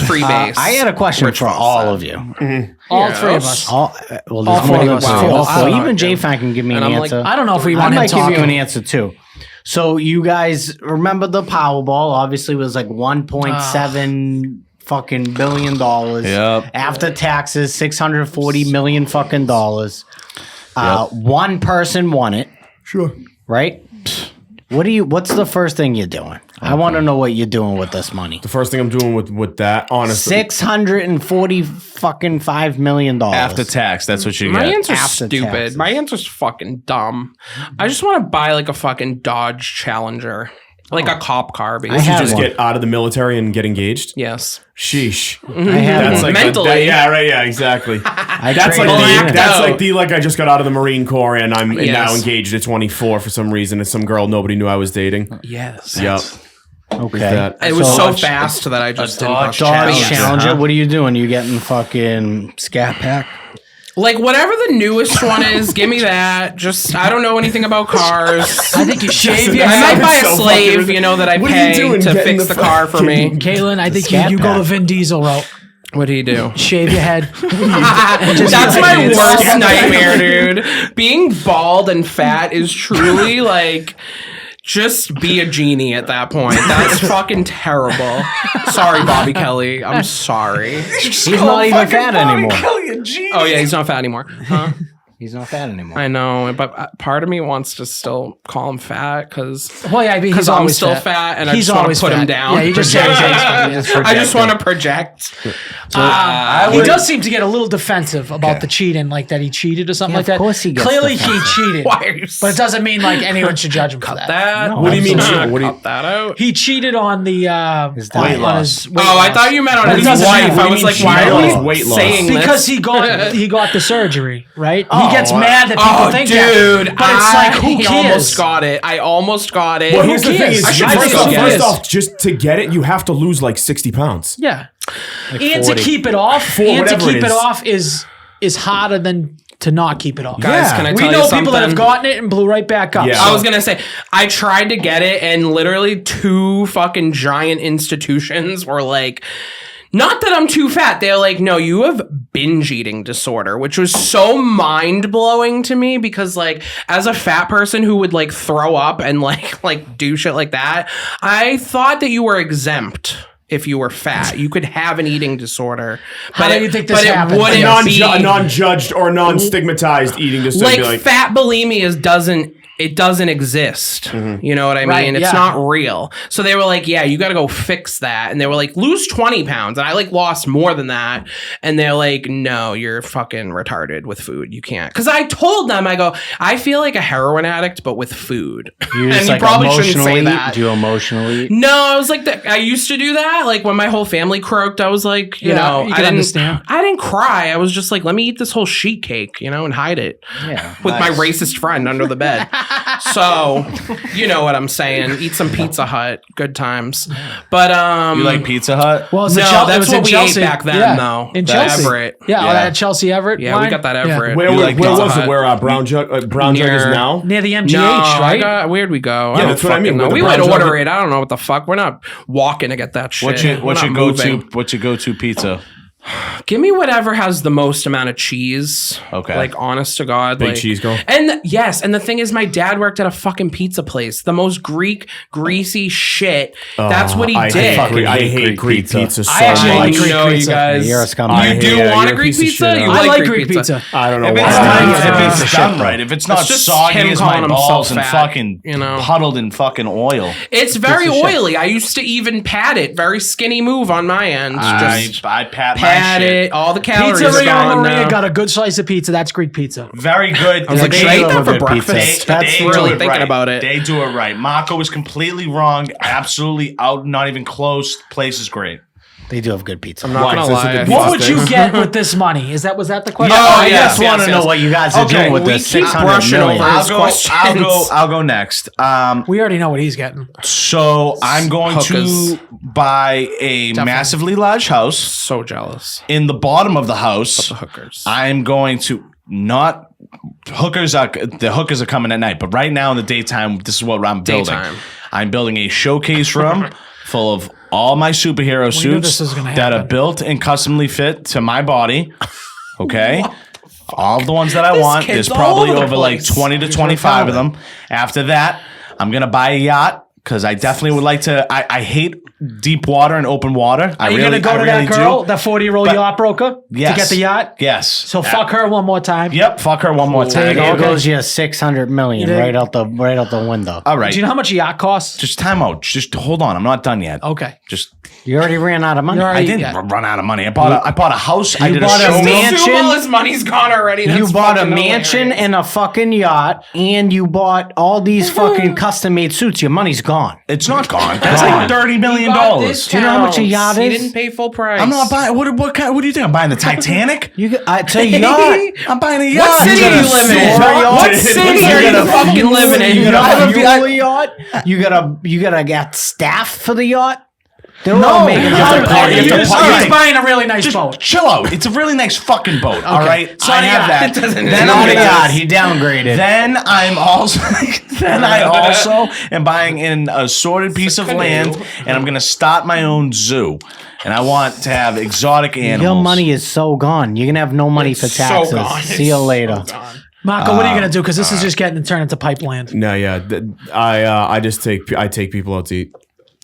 Free base. I had a question Rich for Ross all said. of you. All 3 of us. All, well, All there's four many of of us. us. Wow. All I four. don't know. Even J-Fan can give me And an I'm like, answer. I don't know if we I want him might give you talking. an answer too. So you guys remember the Powerball? Obviously, it was like 1.7 fucking billion dollars. Yep. After taxes, 640 million fucking dollars. One person won it. Sure. Right? What's the first thing you're doing? I want to know what you're doing with this money. The first thing I'm doing with that, honestly, 640 fucking $5 million After tax, that's what you My get. answer's After stupid. taxes. My answer's fucking dumb. I just want to buy like a fucking Dodge Challenger. Like a cop car, I basically. had just one. get out of the military and get engaged. Yes. Sheesh. I had That's one. like Mentally. yeah, right, yeah, exactly. I That's like traded the, it in. that's No. like the I just got out of the Marine Corps and I'm Yes. now engaged at 24 for some reason. It's some girl nobody knew I was dating. Yes. Yep. Okay. That. It was so Dodge- fast that I just didn't Dodge press Dodge challenge. Challenger. huh? What are you doing? You getting fucking Scat Pack? Like whatever the newest one is, give me that. Just I don't know anything about cars. I think you shave your I might head. buy a so slave, fucking- you know, that I What are you pay doing to getting fix the the car for me. Caitlin, I think Scat you go the pack. Vin Diesel route. What do you do? Shave your head. That's my It's worst scat nightmare, dude. Being bald and fat is truly like just be a genie at that point. That's fucking terrible. Sorry, Bobby Kelly. I'm sorry. He's not even fat anymore. Oh yeah, he's not fat anymore. Huh? He's not fat anymore. I know, but part of me wants to still call him fat because Well, yeah, he's I'm always still fat and I He's just want always to put him fat. down. Yeah, you just say I just want to project. he does seem to get a little defensive about the cheating, like that he cheated or something Yeah, like that. of course he gets Clearly, defensive. he cheated. Why are you But it doesn't mean like anyone should judge him for that. that? What do you mean, Absolutely. what do you- Cut that out? He cheated on the His on diet his weight Oh, I loss. thought you meant on But it his doesn't wife. matter. I What do was you like, mean why cheated are on we his weight loss? saying this? because he got the surgery, right? Oh, gets mad that people think that. Dude, But it's like, who I cares? almost got it. Well, here's the thing: is I should first guess. off, just to get it, you have to lose like 60 pounds. Yeah. Like And 40. to keep it off, whatever it is. is harder than to not keep it off. Guys, can I We tell know you people that have something? gotten it and blew right back up. Yeah. I was gonna say, I tried to get it, and literally 2 fucking giant institutions were like, not that I'm too fat. They're like, no, you have binge eating disorder, which was so mind blowing to me because, like, as a fat person who would like throw up and like do shit like that, I thought that you were exempt. If you were fat, you could have an eating disorder. How do you think this but happened? It wouldn't be A non-judged or non-stigmatized eating disorder. like fat bulimia doesn't exist. Mm-hmm. You know what I mean? Right, It's yeah. not real. So they were like, yeah, you got to go fix that. And they were like, lose 20 pounds. And I like lost more than that. And they're like, no, you're fucking retarded with food. You can't. Because I told them, I go, I feel like a heroin addict, but with food. You And just you like probably shouldn't emotionally say eat? that. Do you emotionally eat? No, I was like that. I used to do that. Like when my whole family croaked, I was like, you Yeah, know, you I can didn't understand. I didn't cry. I was just like, let me eat this whole sheet cake, you know, and hide it Yeah. with my racist friend under the bed. So, you know what I'm saying? Eat some Pizza Hut, good times. But You like Pizza Hut? Well, it's No, the that's it was what in we Chelsea. ate back then, though. In That Chelsea. Everett. Yeah, Yeah. that Chelsea Everett. Yeah, we line. got that Everett. where You like where Pizza was Hut? it? Where Brown Jug is Near- now? Near the MGH, No, right? where'd we go? Yeah, that's what I mean, where the We Brown went Jug- order it. I don't know what the fuck. We're not walking to get that shit. What's We're your not go-to? moving. What's your go-to pizza? Give me whatever has the most amount of cheese. Okay. Like, honest to God. Big like, cheese girl. And yes, and the thing is, my dad worked at a fucking pizza place. The most Greek, greasy shit. That's what he I did. hate Greek pizza so I actually much. like Greek know, you pizza. guys. You're a scumbag. I You hate do it. want You're a Greek piece of pizza? shit. You I like Greek pizza. I don't know If why. it's, why. if it's done right, if it's not just soggy him as my calling himself balls and fat, fucking you know. puddled in fucking oil, It's very oily. I used to even pat it. Very skinny move on my end. Just I pat my pat shit. it. All the calories Pizzeria gone Maria now. got a good slice of pizza. That's Greek pizza. Very good. I was like, They should I do eat that have for a good pizza. breakfast? That's That's They really do it thinking right. about it. They do it right. Marco was completely wrong. Absolutely out, not even close. Place is great. They do have good pizza. I'm not Why? gonna Is this lie. a good What would you Things. get with this money? Was that the question? Oh, I yes, just want to yes. know what you guys are Okay, doing with we this keep 600 brushing million. over his questions. I'll go next. We already know what he's getting. So I'm going Hookers. to buy a massively large house. So jealous. In the bottom of the house, The hookers. I'm going to not the hookers are coming at night, but right now in the daytime, this is what I'm building. Daytime. I'm building a showcase room full of all my superhero knew suits this was gonna that are happen. built and customly fit to my body. Okay. All of the ones that I want. kid's There's probably all over over the like place. 20 to 25 of them. After that, I'm going to buy a yacht because I definitely would like to. I hate deep water and open water. Are you gonna go to that girl, that 40-year-old But- yacht broker, Yes. to get the yacht? Yes. So fuck her one more time. Yep. Fuck her one more time. There Okay. goes your 600 million You did. right out the window. All right. Do you know how much a yacht costs? Just time out. Just hold on. I'm not done yet. Okay. Just You already ran out of money. You're I already- didn't yeah. run out of money. I bought a house. I did bought a showroom. mansion? All his money's gone already. You That's bought a fucking mansion hilarious. and a fucking yacht, and you bought all these fucking custom-made suits. Your money's gone. It's not gone. That's like $30 million. Got Do you know how much a yacht He is? didn't pay full price. I'm not buying. What do you think? I'm buying the Titanic? It's a yacht. I'm buying a yacht. What city do you live in? What city are you fucking living in? You got a I- fuel yacht. You gotta get staff for the yacht. They're No, all making you have to party. He's You have to party. buying a really nice Just boat. chill out. It's a really nice fucking boat. All right, It's not I a have yacht. that. It doesn't- Then Not I'm Not a gonna yacht. He downgraded. Then I'm also am buying an assorted piece of land, and I'm gonna start my own zoo. And I want to have exotic animals. Your money is so gone. You're gonna have no money for so taxes. gone. See you later. Marco, what are you gonna do? Because this is just getting to turn into pipeline. No, yeah. I take people out to eat.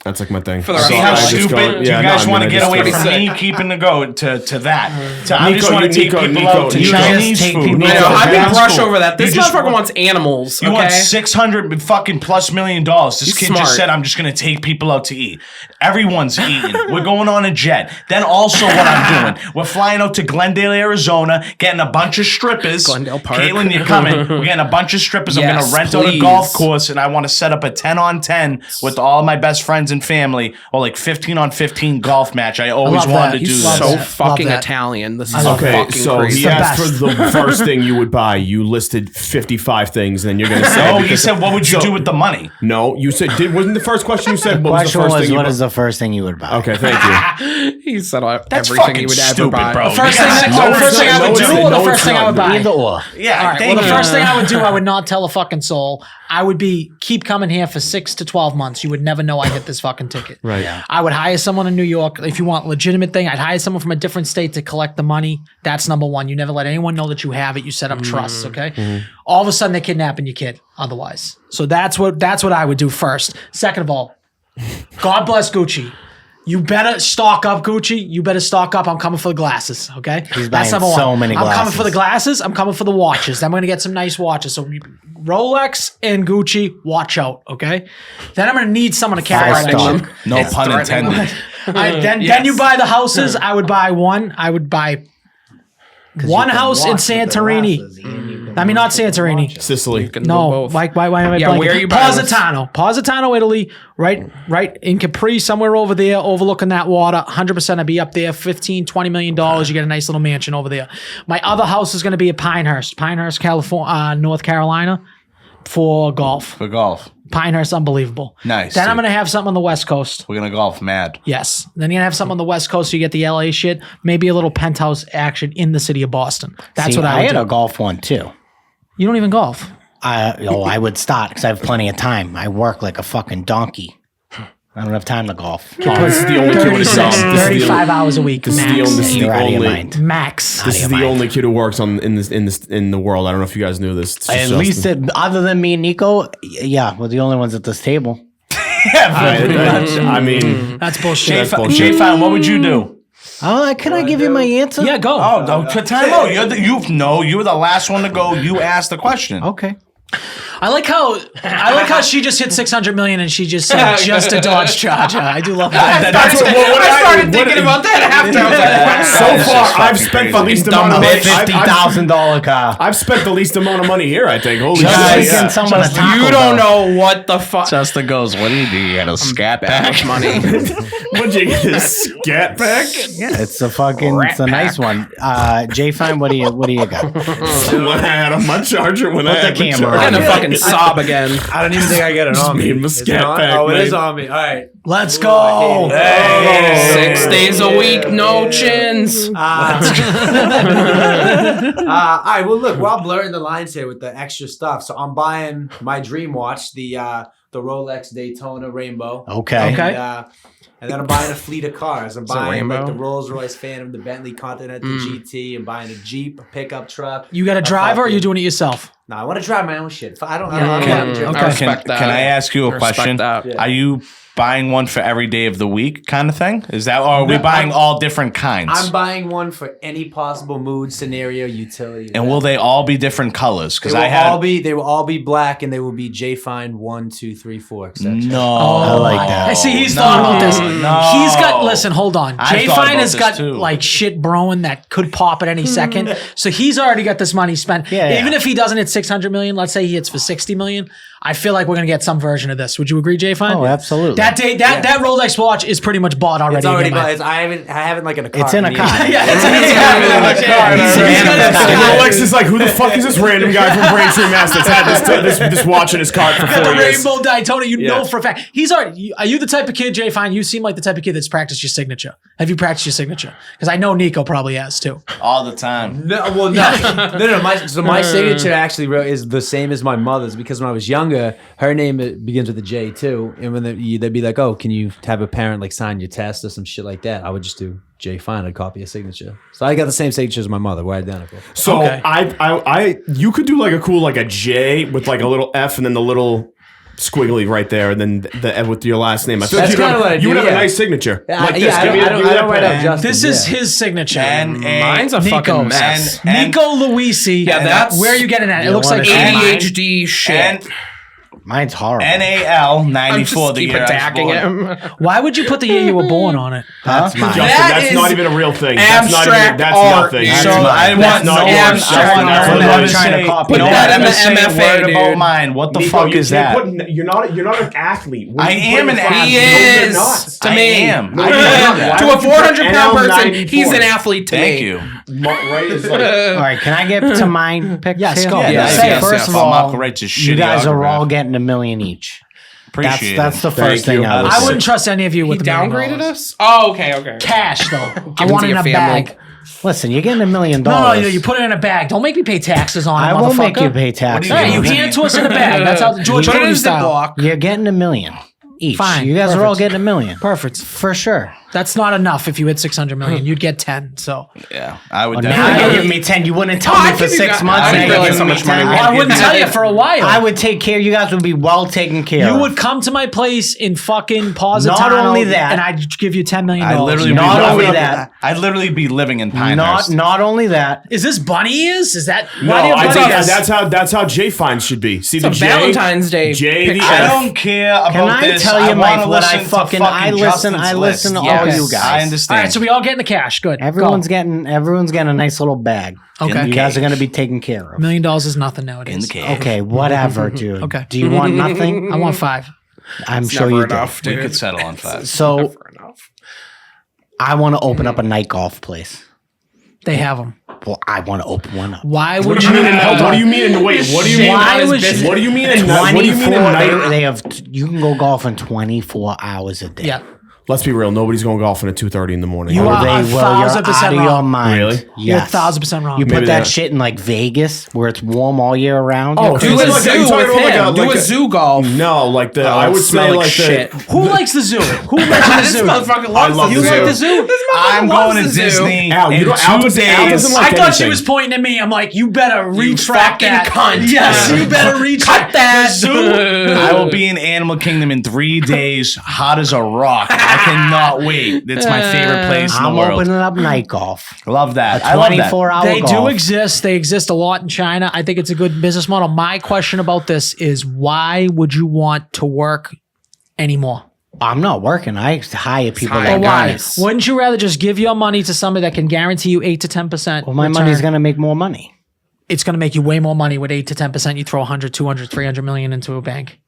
That's like my thing. For the See rest how of my life. stupid? Do you guys want to get away from me keeping the go to that? I just want to take people out to you Chinese just take food. people I know. Yeah, I've been That's brush cool. over that. This You just motherfucker wants animals. You want Okay. 600 fucking plus million dollars. This He's kid smart. just said, I'm just going to take people out to eat. Everyone's eating. We're going on a jet. Then also what I'm doing, we're flying out to Glendale, Arizona, getting a bunch of strippers. Glendale Park. Kaitlin, you're coming. We're getting a bunch of strippers. I'm going Yes, to rent out a please. golf course, and I want to set up a 10-on-10 with all my best friends and family, or like 15 on 15 golf match. I always love wanted that. to do He's this. So that. fucking Love that. Italian. This is Okay, fucking so crazy. he asked for the first thing you would buy. You listed 55 things, and then you're going to say. Oh, he said, what would you do with the money? No, you said, wasn't the first question you said, what was the Question first was, thing you what bought? is the first thing you would buy? Okay, thank you. He said That's everything fucking he would ever stupid, buy. bro. First You thing, gotta- the first thing I would no, do, it's or not. the No, first it's thing I not. would buy? Either or. Yeah, All right. thank Well, the you. first thing I would do, I would not tell a fucking soul. I would keep coming here for 6 to 12 months. You would never know I hit this fucking ticket. Right. Yeah. I would hire someone in New York. If you want legitimate thing, I'd hire someone from a different state to collect the money. That's number one. You never let anyone know that you have it. You set up trusts. Okay. All of a sudden they're kidnapping your kid. Otherwise, so that's what I would do first. Second of all, God bless Gucci. You better stock up, Gucci. You better stock up. I'm coming for the glasses, okay? He's That's buying number one. so many I'm coming glasses. for the glasses. I'm coming for the watches. I'm going to get some nice watches. So Rolex and Gucci, watch out, okay? Then I'm going to need someone to carry all that Five-star. shit. No pun intended. Then you buy the houses. I would buy one. I would buy one house in Santorini. I mean, not Santorini. Sicily. No, why am I Yeah, blanking? where are you buying this? Positano, Italy, right in Capri, somewhere over there, overlooking that water. 100% I'd be up there, $15-20 million. You get a nice little mansion over there. My other house is going to be at Pinehurst, California, North Carolina, for golf. For golf. Pinehurst, unbelievable. Nice, Then I'm dude. going to have something on the West Coast. We're going to golf mad. Yes. Then you're going to have something on the West Coast so you get the LA shit. Maybe a little penthouse action in the city of Boston. That's See, what I I would had do. a golf one too. You don't even golf. I would start because I have plenty of time. I work like a fucking donkey. I don't have time to golf. This is the only kid with 36, a golf. This is the 35 only- hours a week. This is max. the only. This is the You're out of your only. mind. Max. This is your the mind. only kid who works in the world. I don't know if you guys knew this. It's just At least Justin. other than me and Nico, yeah, we're the only ones at this table. I mean, That's bullshit. J-Fan, what would you do? Oh, can I give you my answer? Yeah, go. Oh, no, time out. You were the last one to go. You asked the question. Okay. I like how she just hit 600 million and she just said just a Dodge Charger. I do love that. that's what I started thinking about that after. I was like, So That is far, just I've fucking spent the crazy. least amount of money. $50,000 car. I've spent the least amount of money here. I think. Holy Just shit! taking someone to Taco you don't Bell. know what the fuck. Justin goes, what do you do? You got a scat back? money. What'd you get? A scat pack? Yeah, it's a nice one. Jay Fine, what do you got? When I had on my charger. When I Put the had my camera I'm on. gonna fucking sob again. I don't even think I get it on me. made my Is it scat on? back, Oh, it is mate. on me. All right. Let's go. 6 days a week, no chins. All right. Well, look, we're all blurring the lines here with the extra stuff. So I'm buying my dream watch, the Rolex Daytona Rainbow. Okay. Okay. And then I'm buying a fleet of cars. I'm buying like rainbow? the Rolls Royce Phantom, the Bentley Continental GT. I'm buying a Jeep, a pickup truck. You got a driver or are you doing it yourself? No, I want to drive my own shit. I don't. Yeah, I okay. don't Okay. I respect that. Can I ask you a I respect question? that. Are you buying one for every day of the week kind of thing? Is that, or are we buying all different kinds? I'm buying one for any possible mood, scenario, utility. And will they all be different colors? Because They will all be black, and they will be J Fine 1, 2, 3, 4, etc. No. I like that. I see he's No, thought about this. no. He's got, listen, hold on. I've Jay thought Fine about has this got too. like shit brewing that could pop at any second. So he's already got this money spent. Yeah. Even if he doesn't hit 600 million, let's say he hits for 60 million, I feel like we're going to get some version of this. Would you agree, Jay Fine? Oh, absolutely. That Rolex watch is pretty much bought already. It's already. in my- I haven't like in a car. It's in a car. Yeah, it's in Alex is like, who the fuck is this random guy from Braintree, Mass that's had this watch in his cart for 4 the years? Rainbow Daytona, you know for a fact. He's already. Are you the type of kid, Jay Fine? You seem like the type of kid that's practiced your signature. Have you practiced your signature? Because I know Nico probably has too. all the time. No, well, no. My signature actually is the same as my mother's because when I was younger, her name begins with a J too, and when they'd be like, "Oh, can you have a parent like sign your test or some shit like that?" I would just do J Fine. I'd copy a signature. So I got the same signature as my mother. We're identical. So Okay. you could do like a cool like a J with like a little F and then the little squiggly right there, and then the F with your last name. I feel That's like kinda what I you do, would have a yeah. nice signature. Yeah, Like I this. don't write up Justin. This is his signature. And Mine's a fucking mess. and- Nico Luisi. Yeah, that's- where are you getting at? It You looks don't like wanna- ADHD shit. And Mine's horrible. NAL I'm 94. just keep attacking him. Why would you put the year you were born on it? That's mine. Justin, That that's is not even a real thing. That's not even. abstract That's art, nothing. dude. So That's I mine. want That's no not one. yours. I That's want not no yours. one I'm ever trying to say. copy No that. one Put that in ever the say a MFA, word about dude. mine. What the Nico, fuck you is can't that? You're not an athlete. What I are you am putting an fucking- He No, you're is not. to I me. am. No, I you're know not. that. Why To would a you put 400-pound person, NL94? he's an athlete to Thank me. you. Right? It's like, All right, can I get to mine picks? Yes, here? go. Yeah, Yes, Say, yes, first yes. of Well, all, Marco writes a you shitty guys are autograph. all getting $1 million each. Appreciate That's the it. first Thank thing you. I would I say. wouldn't trust any of you He with $1 million. downgraded us? Oh, okay. Cash though. I it want to it in your a family. bag. Listen, you're getting $1 million. No, you put it in a bag. Don't make me pay taxes on it, I won't make motherfucker. you pay taxes. Yeah, you on it. hand it to us in a bag. That's how George Put it in Clooney a style. Ziploc. You're getting $1 million each. Fine, You guys are perfect. all getting $1 million. Perfect. For sure. That's not enough. If you hit 600 million, you'd get 10. So Yeah, I would Well, now you're definitely. giving me 10. You wouldn't tell Oh, I me for give you 6 guys- months. I Now didn't you're realize giving how me much money 10. we I had. wouldn't tell you for a while. I would take care. You guys would be well taken care You of. would come to my place in fucking Positano. Not only that- and I'd give you $10 million. I literally Not be only living- that- I'd literally be living in Pinehurst. Not only that. Is this bunny ears? Is that no, why do you I have think bunny ears? that's how J Fines should be. See It's a the J, Valentine's Day J, the picture. I F. don't care about Can I this. tell you wanna what I listen to fucking- I listen- Justin's I listen to list. all Yes, you guys. I understand. All right, so we all get in the cash. Good. Everyone's Go. getting a nice little bag. Okay. You guys are going to be taken care of. $1 million is nothing nowadays. in the cave. Okay, whatever, dude. Okay. Do you want nothing? I want 5. I'm sure Never you enough, do. We dude. could settle on 5. So Never enough. I want to open up a night golf place. They have them. Well, I want to open one up. Why What would do you? you mean? Hold What on. do you mean? Wait, what do you mean? Why would you? What do you mean? What do you mean? 24. Night? They have. You can go golfing 24 hours a day. Yeah. Let's be real. Nobody's going golfing at 2:30 in the morning. You Oh, are they will. You're 1,000% out of your wrong. mind. Really? You're Yes. 1,000% wrong. You put Maybe that that- shit in like Vegas where it's warm all year round. Oh, You're Do Is a it like- zoo are you talking with about like him. a- Do like a a- zoo golf. No, like the Oh, I would it smell say like like shit. the. Who likes the zoo? Who likes the This zoo? motherfucker I loves love the the zoo. zoo. You like the zoo? This I'm motherfucker going loves to the zoo. Disney Al, you in don't- Al 2 doesn't- Al days. doesn't like I thought she anything. was pointing at me. I'm like, you better retract fucking that. cunt. Yes, you better retract that. The zoo. I will be in Animal Kingdom in 3 days, hot as a rock. I cannot wait. It's my favorite place in the I'm world. opening up night golf. Love that. I love that. 24-hour They golf. do exist. They exist a lot in China. I think it's a good business model. My question about this is why would you want to work anymore? I'm not working. I hire people Time. that But why? Nice. Wouldn't you rather just give your money to somebody that can guarantee you 8 to 10%? Well, my money's going to make more money. It's going to make you way more money with 8 to 10%. You throw 100, 200, 300 million into a bank.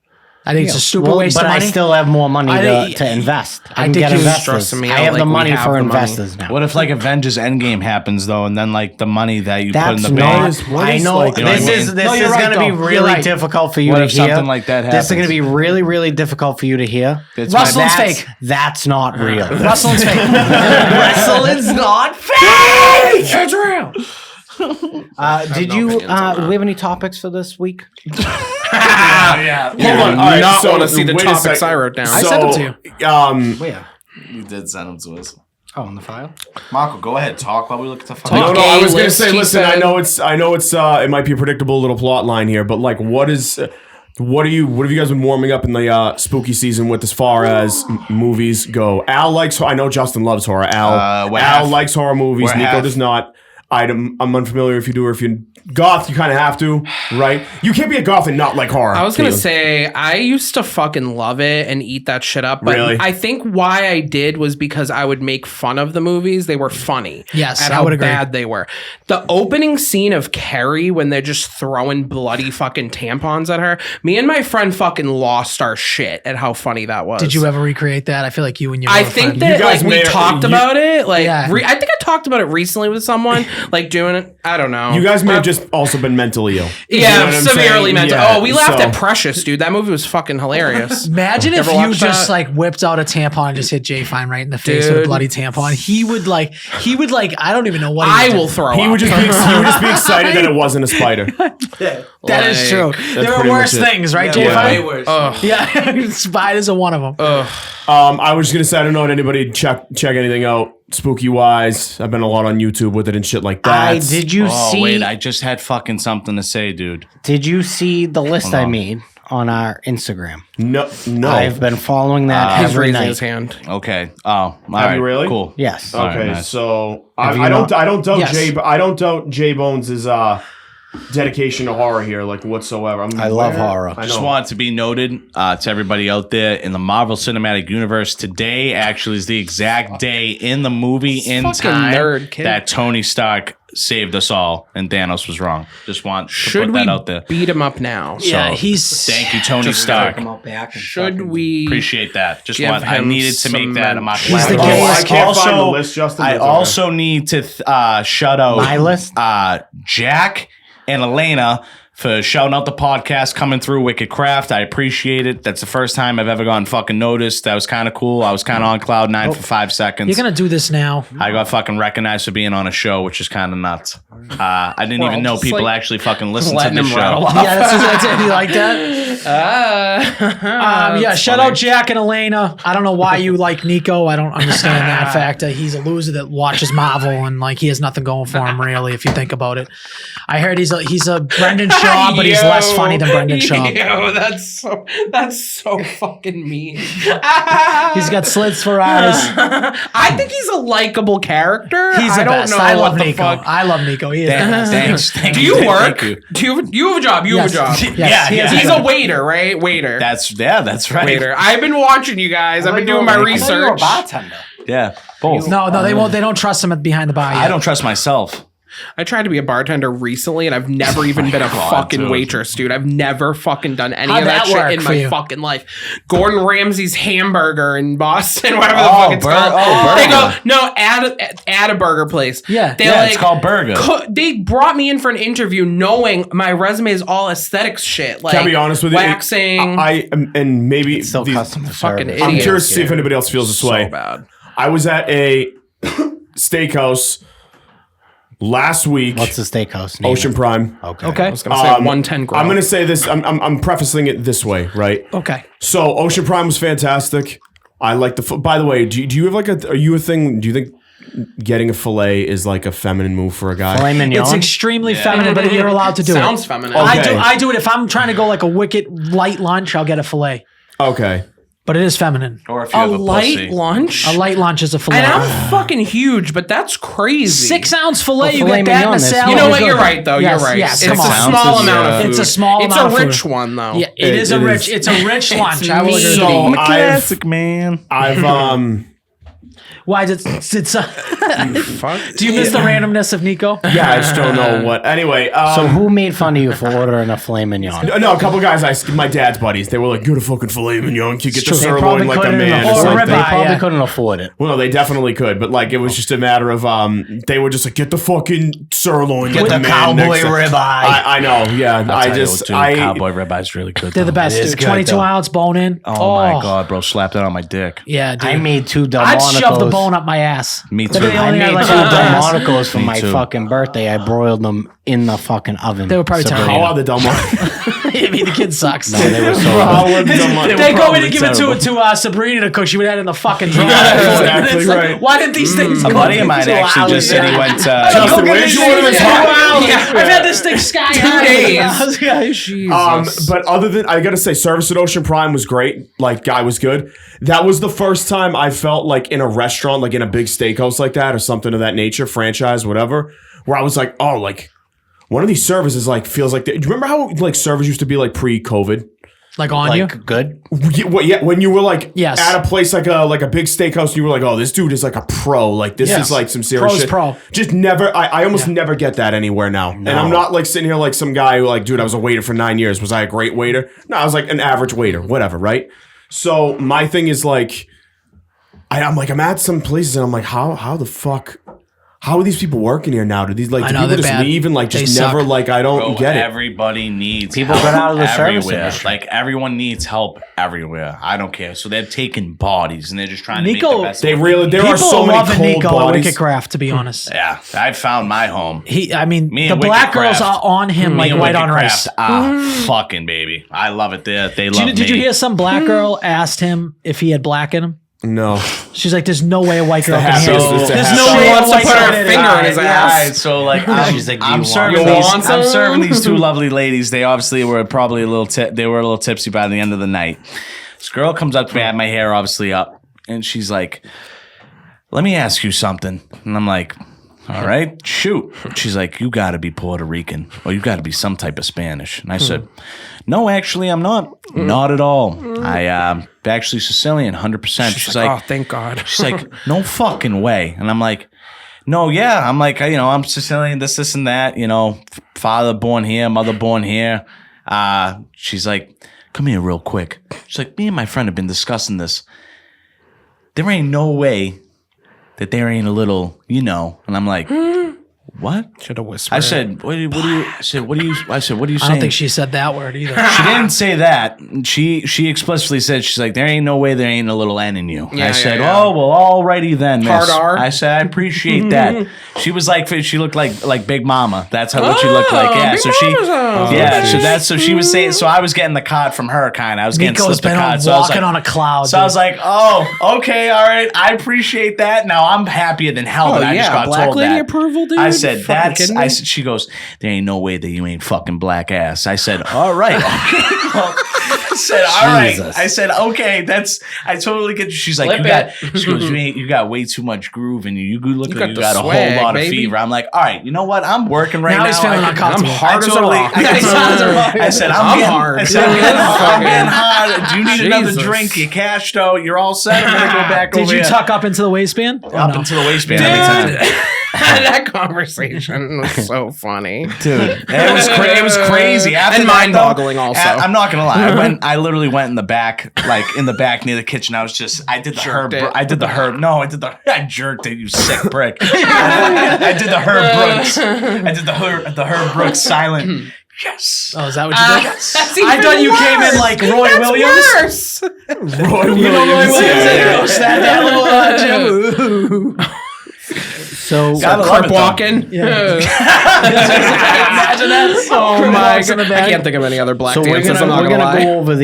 I think it's a stupid waste but of money. I still have more money I think- to invest. I I can think get you're investors. stressing me I out have like the we money have for the money. investors now. What if like Avengers Endgame happens though, and then like the money that you put in That's the not. bank? What I is, know like- You know what this I is mean? this No, is you're right, going to be though. You're really right. difficult for you What to if hear. something like that This is going to happens? be really, really difficult for you to hear. It's my- Rustling's That's- fake. That's not real. Rustling's fake. Wrestling's not fake. It's real. Did you? Do we have any topics for this week? yeah. Hold on. All right, not so want to see the wait a topics second. I wrote down. I sent them to you. Where? You did send them to us. Oh, in the file. Marco, go ahead. Talk while we look at the No, phone. no. I was gonna list, say. he Listen, said. I know it's. It might be a predictable little plot line here, but like, what is? What have you guys been warming up in the spooky season with as far as movies go? Al likes. I know Justin loves horror. Al likes horror movies. We're Nico half. does not. I'm unfamiliar if you do or if you goth. You kind of have to, right? You can't be a goth and not like horror. I was gonna Caitlin. say I used to fucking love it and eat that shit up, but Really? I think why I did was because I would make fun of the movies. They were funny. Yes, at I how would agree. bad they were. The opening scene of Carrie when they're just throwing bloody fucking tampons at her. Me and my friend fucking lost our shit at how funny that was. Did you ever recreate that? I feel like you and your I other think friend- that You guys like we may- talked you- about it. Like Yeah. I think I talked about it recently with someone. Like doing it. I don't know. You guys may have just also been mentally ill. You know yeah, what I'm severely saying? mental. Yeah, Oh, we laughed so- at Precious, dude. That movie was fucking hilarious. Imagine if Ever you watch just that? like whipped out a tampon and just hit Jay Fine right in the face with a Dude. bloody tampon. He would like I don't even know what he I would do. will throw He up. would just be excited that it wasn't a spider. That is true. There are pretty worse much it. things, right, Jay Yeah. Fine? worse. Yeah, spiders are one of them. I was just gonna say I don't know if anybody check anything out spooky wise. I've been a lot on YouTube with it and shit like that. Did you Oh see? wait, I just had fucking something to say, dude. Did you see the list I on. made on our Instagram? No. I've been following that He's every raising night. his hand. Okay. Oh, all Have right. you really? Cool. Yes. All right, Okay, nice. so Have you I don't doubt Yes. Jay Bones is dedication to horror here, like whatsoever. I love horror. I Just know. want to be noted to everybody out there in the Marvel Cinematic Universe. Today actually is the exact day in the movie in Fucking time nerd, kid. that Tony Stark saved us all and Thanos was wrong. Just want to Should put we that out there. beat him up now? Yeah, So, he's thank you, Tony Stark. Should we? Appreciate that. Just Give I him needed to make some that a much. He's the Oh, gayest. I can't find the list, Justin. I That's okay. also need to shout out My list? Jack and Elena for shouting out the podcast coming through Wicked Craft. I appreciate it. That's the first time I've ever gotten fucking noticed. That was kind of cool. I was kind of on cloud nine for 5 seconds. you're gonna do this now. I got fucking recognized for being on a show, which is kind of nuts. I didn't even know just, people like, actually fucking listen to letting the him rattle show. off. Yeah, that's it. You like that? Yeah, shout out Jack and Elena. I don't know why you like Nico. I don't understand that fact. He's a loser that watches Marvel and like he has nothing going for him really. If you think about it, I heard he's a Brendan Shaw, but he's less funny than Brendan Shaw. Yo, that's so fucking mean. He's got slits for eyes. I think he's a likable character. He's the I don't best. know I what love the Nico. fuck. I love Nico. He is the best. Thanks. Thank Do you. you work? Thank you. Do you have a job? You have a job. Yes, he has a He's job. a waiter, right? Waiter. That's right. Waiter. I've been watching you guys. I've been doing my research. Yeah, both. No, they won't. They don't trust him behind the bar yet. I don't trust myself. I tried to be a bartender recently, and I've never even been a God, fucking dude. waitress, dude. I've never fucking done any How'd of that that shit work in for my you? fucking life. Gordon Ramsay's hamburger in Boston, whatever the Oh, fuck it's called. burger. They go, no, add a burger place. Yeah. They Yeah, it's called Burger. They brought me in for an interview knowing my resume is all aesthetics shit. Like, Can I be honest with you? waxing. I and maybe Still these- customer fucking service. I'm idiots. curious to see if anybody else feels this so way. bad. I was at a steakhouse last week. What's the steakhouse name? Ocean Prime. Okay. Okay. I was gonna say 110 grill. I'm gonna say this. I'm prefacing it this way, right? Okay. So Ocean Prime was fantastic. I like the. By the way, do you have like a? Are you a thing? Do you think getting a fillet is like a feminine move for a guy? Filet mignon. It's extremely feminine, but you're allowed to do Sounds it. feminine. Okay. I do it if I'm trying to go like a wicked light lunch. I'll get a fillet, Okay. but it is feminine. Or if you A have a light pussy. lunch. A light lunch is a fillet. And I'm fucking huge, but that's crazy. 6-ounce fillet. You filet get that in a mignon is- salad. You know what? good. You're right, though. Yes, You're right. Yes, It's come a on. small Ounces, amount of food. It's a small It's amount a of rich food. one, though. Yeah, it is a it rich. is. It's a rich lunch. I will agree. So with you. I've man. Why did it's? Fuck. Do you miss the randomness of Nico? yeah, I just don't know what. Anyway, So who made fun of you for ordering a filet mignon? no, a couple guys. My dad's buddies. They were like, "Get a fucking filet mignon. You get the They sirloin probably like a couldn't man." afford Or Or it. a They ribeye, probably yeah. couldn't afford it. Well, no, they definitely could, but like it was just a matter of they were just like, "Get the fucking sirloin. Get like the a man cowboy next to-" ribeye. I know. Yeah, Cowboy ribeye is really good. They're the best. It is Dude. good, 22 though. ounce bone in. Oh my god, bro! Slap that on my dick. Yeah, dude. I made 2 I'd Delmonico's. shove the bone up my ass. Me They're too. the I only made guy 2 like that. Delmonicos for Me my too. fucking birthday. I broiled them in the fucking oven. They were probably Sabrina. terrible. How are the Delmonico? I mean, the kid sucks. No, they were so How good. are the Delmonico? They go in probably and give it terrible. to Sabrina to cook. She would have it in the fucking drawer. exactly It's like, right. why didn't these things? A buddy of mine actually just said he went. Justin, where did you order this hot? I've had this thing sky high. Jesus. But other than I gotta say, service at Ocean Prime was great. Like, guy was good. That was the first time I felt like in a restaurant, like in a big steakhouse like that or something of that nature, franchise, whatever, where I was like, oh, like one of these services like feels like. Do you remember how like service used to be like pre-COVID? Like on you? Like, good? Yeah, when you were like Yes. at a place like a big steakhouse, and you were like, oh, this dude is like a pro. Like this Yes. is like some serious Pro's shit. pro. Just never. I almost never get that anywhere now. And I'm not like sitting here like some guy who like, dude, I was a waiter for 9 years. Was I a great waiter? No, I was like an average waiter, whatever, right? So my thing is like, I'm at some places and I'm like, how the fuck? How are these people working here now? Do these like I do know, people they're just bad. leave and like They just never suck. like I don't Bro, get it. everybody needs People help got out of the service everywhere. industry. Like everyone needs help everywhere. I don't care. So they're taking bodies and they're just trying to make Nico- the best. They of it. really there People are so many loving cold Nico at bodies. Wicked Craft, to be honest. Yeah, I found my home. I mean, Me the and black Wicked girls Craft. are on him Me like and white Wicked on rice. Craft, fucking baby. I love it. They love me. Did you hear some black girl asked him if he had black in him? No. She's like, "There's no way a white girl can half- handle it's it. the There's half- no She way a wants to white put girl her can finger handle in it." his Yeah. ass. Alright, so like She's like, "Do you I'm want serving some? these. Want I'm some? serving these 2 lovely ladies. They obviously were probably a little. They were a little tipsy by the end of the night. This girl comes up to me. I had my hair obviously up, and she's like, "Let me ask you something." And I'm like, All right, shoot. She's like, you got to be Puerto Rican or you got to be some type of Spanish. And I said, no, actually, I'm not. Not at all. I actually Sicilian, 100%. She's like, oh, thank God. She's like, no fucking way. And I'm like, no, yeah. I'm like, I'm Sicilian, this and that. Father born here, mother born here. She's like, come here real quick. She's like, me and my friend have been discussing this. There ain't no way that there ain't a little, And I'm like, what? Should have whispered. I said, what do you saying? I don't think she said that word either. She didn't say that. She explicitly said, she's like, there ain't no way there ain't a little N in you. Yeah, I said, yeah. oh, well, alrighty then, miss. Hard R? I said, I appreciate that. She was like, she looked like Big Mama. That's what she looked like. Yeah, Big so Mama's house. so she was saying, so I was getting the card from her kind of. I was getting Nico's slipped the been card. So I was walking like, on a cloud. so I was like, oh, okay, all right. I appreciate that. Now I'm happier than hell that I just got Black told lady that. approval, dude. I said, Fucking kidding me? she goes, there ain't no way that you ain't fucking black ass. I said, all right. Okay. Well, I said, all right. Jesus. I said, okay, I totally get you. She's like, she goes, you got way too much groove in you. You look like you the got a swag, whole lot of baby. fever. I'm like, all right, you know what? I'm working right now. Now he's feeling I'm uncomfortable. hard as a rock. I said, I'm hard. I said, I'm getting hard. Do you need another Jesus. drink? You cashed out. You're all set. I'm going to go back over Did you here. tuck up into the waistband? Up into the waistband every time. That conversation was so funny. Dude, it was crazy. After And that, mind-boggling though, also. I'm not gonna lie. I literally went in the back, near the kitchen. I did the herb. I jerked it. You sick prick. I did the Herb Brooks. I did the Herb Brooks silent. Yes. Oh, is that what you did? That's I thought you came in worse. like Roy That's Williams. worse. Roy Williams. So Gotta love Carp it, though. walking. Yeah. Imagine that. Oh my walks in God. the I back. can't think of any other black So we're dances. I'm not gonna gonna lie. go over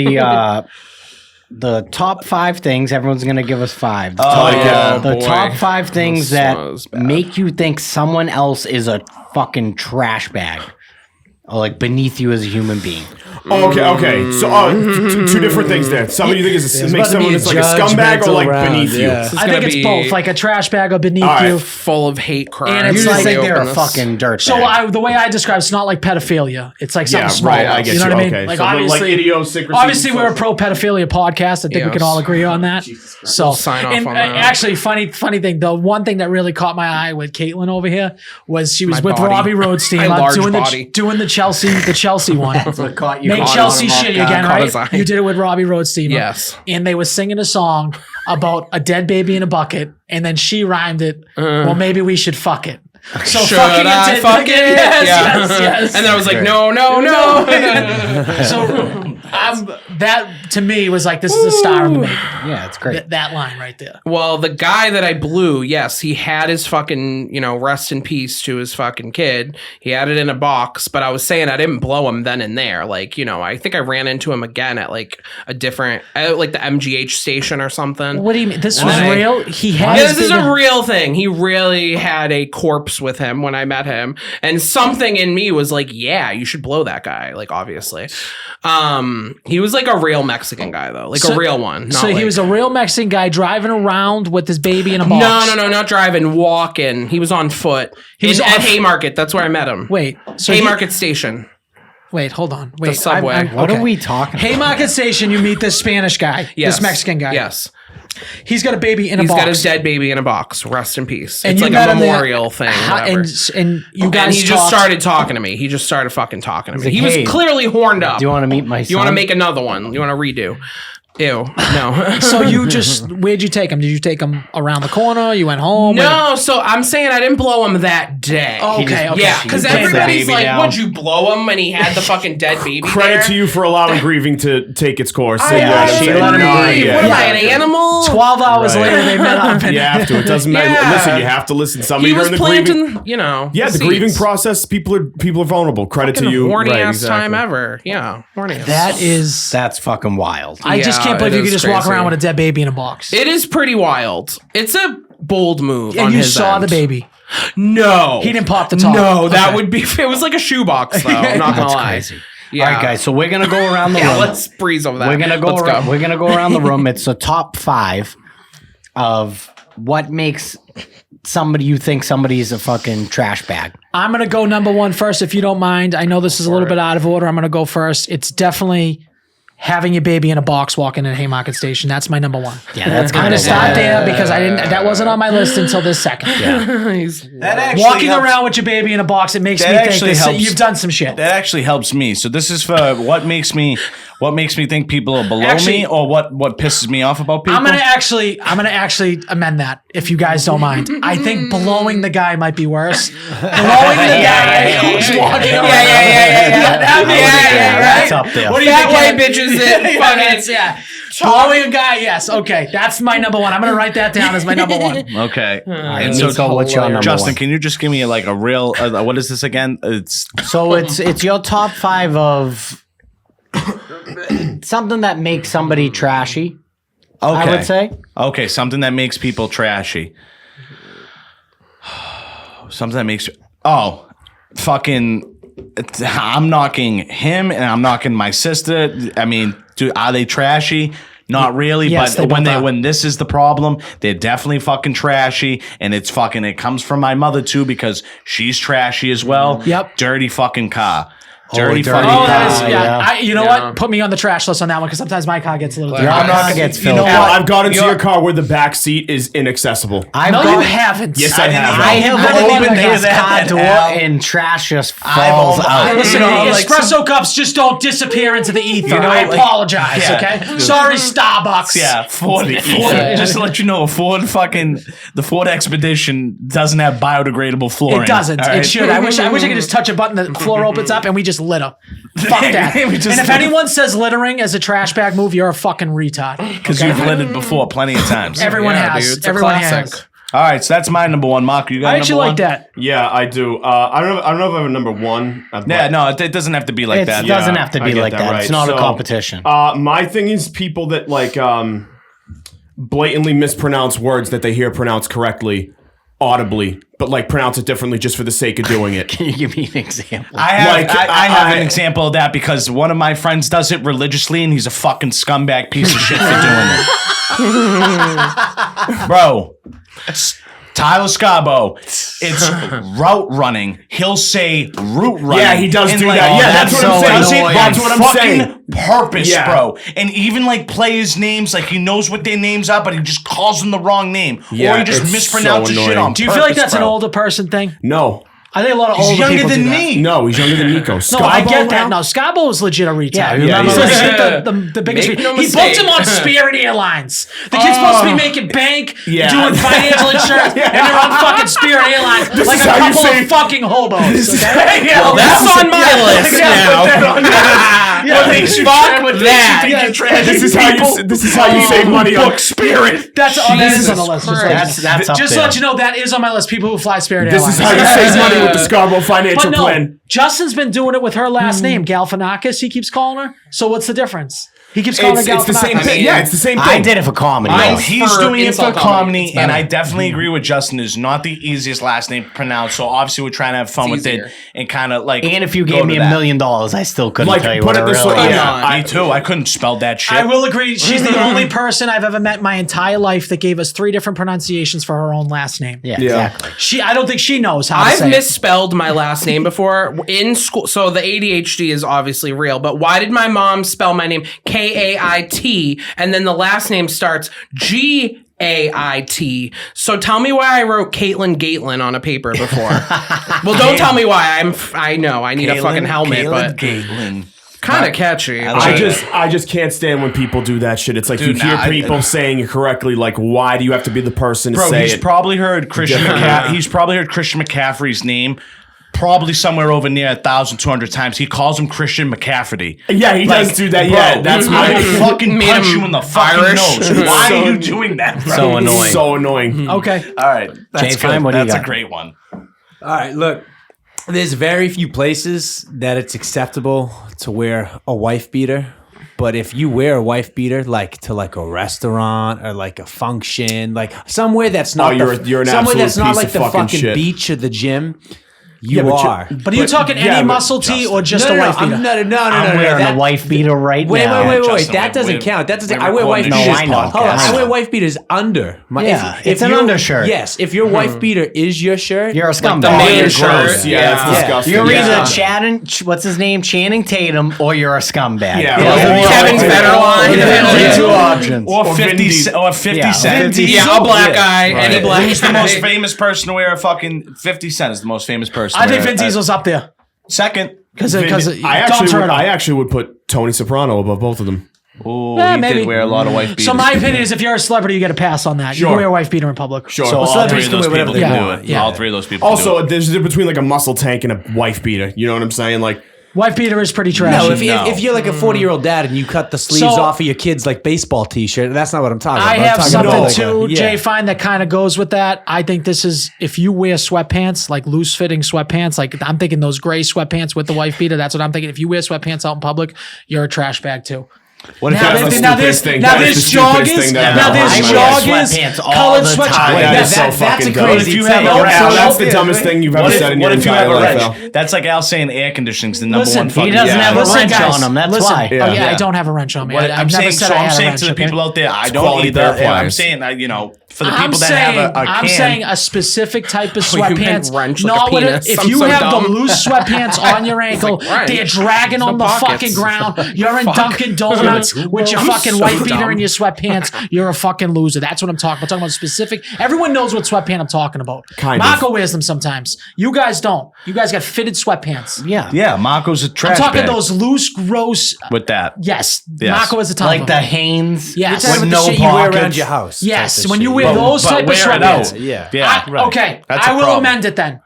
the top 5 things. Everyone's gonna give us 5. The Oh, top, yeah. the boy. top 5 things that was bad. make you think someone else is a fucking trash bag, or like beneath you as a human being. Okay. So two different things there. Some of you think makes about to someone be that's like a scumbag or judgmental like round, beneath you. yeah. I think it's both, like a trash bag or beneath All right. you. Full of hate crimes. And You it's just like think They they're a open this. fucking dirt So bag. the way I describe it's not like pedophilia. It's like something Yeah, small. right. I get you know what I mean? Okay. Like So obviously, idiosyncrasy. obviously we're a pro pedophilia podcast. I think we can Yes. all agree on that. So sign off and, on that. Actually, funny thing. The one thing that really caught my eye with Kaitlin over here was she was My with body. Robbie Roadstein My large doing body. the Chelsea one. Make caught Chelsea on him. shit Yeah, again, caught his right? eye. You did it with Robbie Roadstein. Yes. And they were singing a song about a dead baby in a bucket, and then she rhymed it. Well, maybe we should fuck it. So Should fucking I it. fuck it? Yes, Yeah. yes. And then I was like, no. So that to me was like, this is a star in the making. Yeah, it's great. That line right there. Well, the guy that I blew, yes, he had his fucking, rest in peace to his fucking kid. He had it in a box, but I was saying I didn't blow him then and there. Like, I think I ran into him again at like a different, like the MGH station or something. What do you mean? This And was then I- real? He had Yeah, his this is baby- a real thing. He really had a corpse with him when I met him. And something in me was like, yeah, you should blow that guy. Like, obviously. He was like a real Mexican guy, though. Like a real one. So he was a real Mexican guy driving around with his baby in a box. No, not driving, walking. He was on foot. He was at Haymarket. That's where I met him. Wait. So Haymarket Station. Wait, hold on. Wait. The subway. What are we talking about? Haymarket Station, you meet this Spanish guy, Yes. this Mexican guy. Yes. He's got a baby in a He's box. got his dead baby in a box. Rest in peace. And It's you like met a him there. memorial thing. Whatever. And you guys And he just talked. started talking to me. He just started fucking talking to me. like, He "Hey, was clearly horned up. Do you want to meet my son? You want to make another one? You want to redo? Ew. No. So where'd you take him? Did you take him around the corner? You went home? No, so I'm saying I didn't blow him that day. Oh, okay, okay. Yeah, because You put the everybody's baby like, down. would you blow him when he had the fucking dead baby Credit there? to you for allowing grieving to take its course. I So you had to she say, let him "No, grieve. yeah, What am I, yeah." an animal? 12 hours Right. later, they met up. And You have to. It doesn't matter. Yeah. Listen, you have to listen. Somebody He was during the grieving. planting, Yeah, the seeds. grieving process. People are vulnerable. Credit to you. Horny Right, ass exactly. time ever. Yeah, horniest. That's fucking wild. I just Yeah, can't believe it you could is just walk crazy. around with a dead baby in a box. It is pretty wild. It's a bold move. And on you his saw end. the baby. No, He didn't pop the top. No, that Okay. would be. It was like a shoebox, though. I'm not gonna That's lie. crazy. Yeah. All right, guys. So we're gonna go around the Yeah, room. let's breeze over that. We're gonna go. Let's Around, we're gonna go around the room. It's the top 5 of what makes somebody you think somebody's a fucking trash bag? I'm going to go number one first, if you don't mind. I know this is a little bit out of order. I'm going to go first. It's definitely having your baby in a box walking in a Haymarket Station. That's my number one. Yeah, that's I'm kind going to of start there because that wasn't on my list until this second. That actually Walking helps. around with your baby in a box, it makes That me think actually this, helps. you've done some shit. That actually helps me. So this is for what makes me think people are below Actually- me, or what pisses me off about people. I'm gonna actually amend that if you guys don't mind. I think blowing the guy might be worse. Blowing the guy who's walking around. That's up there. What do you That think? way, bitches. Blowing a guy, yes. Okay, that's my number one. I'm gonna write that down as my number one. Okay. And And so, so, what's your number Justin, one? can you just give me like a real? What is this again? It's So it's your top 5 of something that makes somebody trashy. okay. I would say. Okay, something that makes people trashy. Something that makes fucking. I'm knocking him and I'm knocking my sister. I mean, are they trashy? Not really, Yes, they but both are. when this is the problem, they're definitely fucking trashy, and it comes from my mother too because she's trashy as well. Yep. Dirty fucking car. dirty fucking Oh, car. that is, yeah. you know what? Put me on the trash list on that one because sometimes my car gets a little dirty. Your I'm not car gonna- gets you know filled. Al, what? I've got into your car where the back seat is inaccessible. I've No, you gone- haven't. Yes, I have. I have I didn't opened even hear his that, car door Al. and trash just falls out. Listen, You know, like espresso cups just don't disappear into the ether. You know, I like- apologize. Yeah. Okay, sorry, Starbucks. Yeah, Ford. Just to let you know, the Ford Expedition doesn't have biodegradable flooring. It doesn't. all It right? should. I wish I could just touch a button, the floor opens up, and we just litter. Fuck that. We just And if litter. anyone says littering as a trash bag move, you're a fucking retard. Because you've littered before plenty of times. Everyone Yeah, has. dude, it's a Everyone classic. has. All right, so that's my number one. Mark, you got I actually number like one? that. Yeah, I do. I don't know if I have a number one. Yeah, no, it doesn't have to be like It that. doesn't have to I be get like that. right. It's not a So, competition. My thing is people that like blatantly mispronounce words that they hear pronounced correctly, audibly, but like pronounce it differently just for the sake of doing it. Can you give me an example? I have, Like, I have I- an example of that because one of my friends does it religiously, and he's a fucking scumbag piece of shit for doing it. Bro, Tyler Scabo, it's route running. He'll say route running. Yeah, he does and do like, that. Yeah, that's what I'm saying. does it That's on what I'm fucking saying. purpose, Yeah. bro. And even like players' names, like he knows what their names are, but he just calls them the wrong name. Yeah, or he just it's mispronounces so shit annoying. on Do you feel like purpose, that's an bro. older person thing? No. I think a lot of He's older younger people than do that. me. No, he's younger than Nico. No, I get that. No, Scabo is legit a retard. Yeah, yeah, He's yeah. legit the biggest. Make no he booked mistake. him on Spirit Airlines. The kid's supposed to be making bank, Yeah. doing financial insurance, and they're on fucking Spirit Airlines like is a how you couple say- of fucking hobos. Okay? Well, that's on my list now. Fuck with that. This is how you save money on Spirit. That's that is on the list. Just, That's up just to there. let you know, that is on my list. People who fly Spirit This Airlines. is how you save money with the Scarborough financial But no, plan. Justin's been doing it with her last name, Galifianakis. He keeps calling her. So what's the difference? He keeps calling her It's the same Galifianakis. thing. Yeah, it's the same thing. I did it for comedy. I- though. He's For doing it for insult comedy, comedy, it's and better. I definitely agree with Justin. Is not the easiest last name to pronounce. So obviously, we're trying to have fun with easier. it and kind of like. And if you go gave to me that. $1 million, I still couldn't Like, tell you put what it it this really way, is. yeah. me too. I couldn't spell that shit. I will agree. She's the only person I've ever met in my entire life that gave us 3 different pronunciations for her own last name. Yeah, Yeah. exactly. I don't think she knows how to I've say it. misspelled my last name before in school. So the ADHD is obviously real, but why did my mom spell my name Kait and then the last name starts Gait? So tell me why I wrote Kaitlin on a paper before. Well, don't tell me why. I know I need a fucking helmet, but Caitlin. kind of catchy. I just can't stand when people do that shit. It's like Dude, you hear nah, people saying it correctly. Like, why do you have to be the person to Bro, say he's it? probably heard Christian McCaffrey's name. Probably somewhere over near 1,200 times. He calls him Christian McCafferty. Yeah, he does do that. Yeah, that's I would fucking Made punch him you in the fucking Irish. nose. Why So- are you doing that, bro? So annoying. So annoying. Okay. All right, that's Jay, good. fine, what do you That's a got? great one. All right, look. There's very few places that it's acceptable to wear a wife beater. But if you wear a wife beater, like to like a restaurant or like a function, like somewhere that's not you're an somewhere absolute that's not piece like of the fucking fucking shit. beach or the gym, You are. But are you talking any muscle tee or just a wife beater? No. I'm wearing a wife beater right Wait, now. wait. Justin, That doesn't count. That doesn't. I wear wife recording beaters. this shit. No, I know. Hold on. I I know. wear wife beaters under. It's an your- undershirt. Yes. If your wife beater is your shirt, You're a scumbag. the main Gross. shirt. Yeah, that's disgusting. You're Yeah. either what's his name, Channing Tatum, or you're a scumbag. Yeah. Those are Kevin the Federline. only two options. Or Or 50 Vin Cent. Or 50 Yeah. Cent. Yeah, a black guy. Any black Who's the guy. most famous person to wear a fucking 50 Cent is the most famous person. I to think wear Vin a- Diesel's up there Second. because I actually would put Tony Soprano above both of them. Oh, Yeah, he maybe. did wear a lot of wife beaters. So my opinion is, if you're a celebrity, you get a pass on that. You Sure. can wear a wife beater in public. Sure. So all celebrities three of can those wear people whatever can they do want. it. Yeah. All three of those people can Also, do it. there's a difference between like a muscle tank and a wife beater. You know what I'm saying? Like, Wife beater is pretty trashy. No, No. if you're like a 40-year-old dad and you cut the sleeves So- off of your kid's like baseball T-shirt, that's not what I'm talking about. I I'm have talking something about, like, too, yeah. Jay Fine, that kind of goes with that. I think this is, if you wear sweatpants, like loose fitting sweatpants, like I'm thinking those gray sweatpants with the wife beater. That's what I'm thinking. If you wear sweatpants out in public, you're a trash bag too. What if Now you there's have a the stupidest thing. now That is there's the stupidest joggers. thing that Now ever there's happened. I wear joggers. sweatpants all Colored the sweatshirts. time. that Yeah, is so that's fucking a dumb. crazy If you thing. have a No, wrench- Al, so that's the yeah, dumbest right? thing you've ever said in your What if you have entire a life, Al. wrench? That's like Al saying air conditioning's the number Listen, one he fucking. He doesn't have a Listen, wrench guys, on him. That's listen. why. Oh yeah, Yeah. I don't have a wrench on me. What I've I'm never saying, said so I I'm had a saying wrench. to the okay? people out there, I don't quality either. And I'm verifiers. saying, for the people that have a I'm can. saying a specific type of you meant sweatpants. wrench like a Not with penis. if I'm you so have dumb. the loose sweatpants on your ankle, wrench. they're dragging The on the pockets. fucking ground. You're in Fuck. Dunkin' Donuts with your I'm fucking so wife beater dumb. and your sweatpants. You're a fucking loser. That's what I'm talking about. I'm talking about specific. Everyone knows what sweatpants I'm talking about. Kind of. Marco wears them sometimes. You guys don't. You guys got fitted sweatpants. Yeah. Yeah, Marco's a I'm trash talking bag those loose, gross. with that. Yes, Yes. Marco is a ton Like of the them. Hanes. Yes. With With the no shit you wear around pockets. your house. Yes, type of when you shit. wear those type of wear it sweatpants. out. Yeah. Yeah, right. Okay, That's a I will problem. amend it then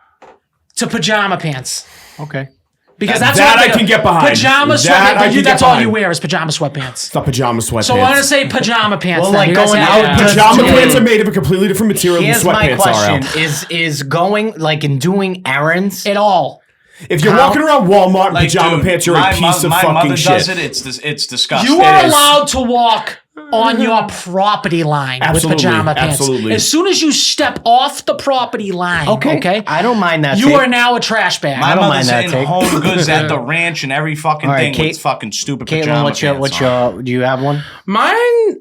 to pajama pants. Okay. Because That that's I what can get behind. Pajama That sweatpants. I But can you, get that's all you behind. wear is pajama sweatpants. It's not pajama sweatpants. So I want to say pajama pants. Well, then. like You guys going have- out yeah. to- Pajama Yeah. pants are made of a completely different material Here's than my sweatpants are. question: Al. is going like in doing errands? It all. If you're How- walking around Walmart in Like, pajama dude, pants, you're a piece of my fucking mother shit. does it. It's disgusting. You are is. allowed to walk on your property line Absolutely, with pajama pants. absolutely. As soon as you step off the property line, okay, I don't mind that. you take. are now a trash bag. My I don't mind mother's that in take. home goods at the ranch and every fucking All right, thing Kate- with fucking stupid Caitlin, pajama what's your pants on. do you have one? Mine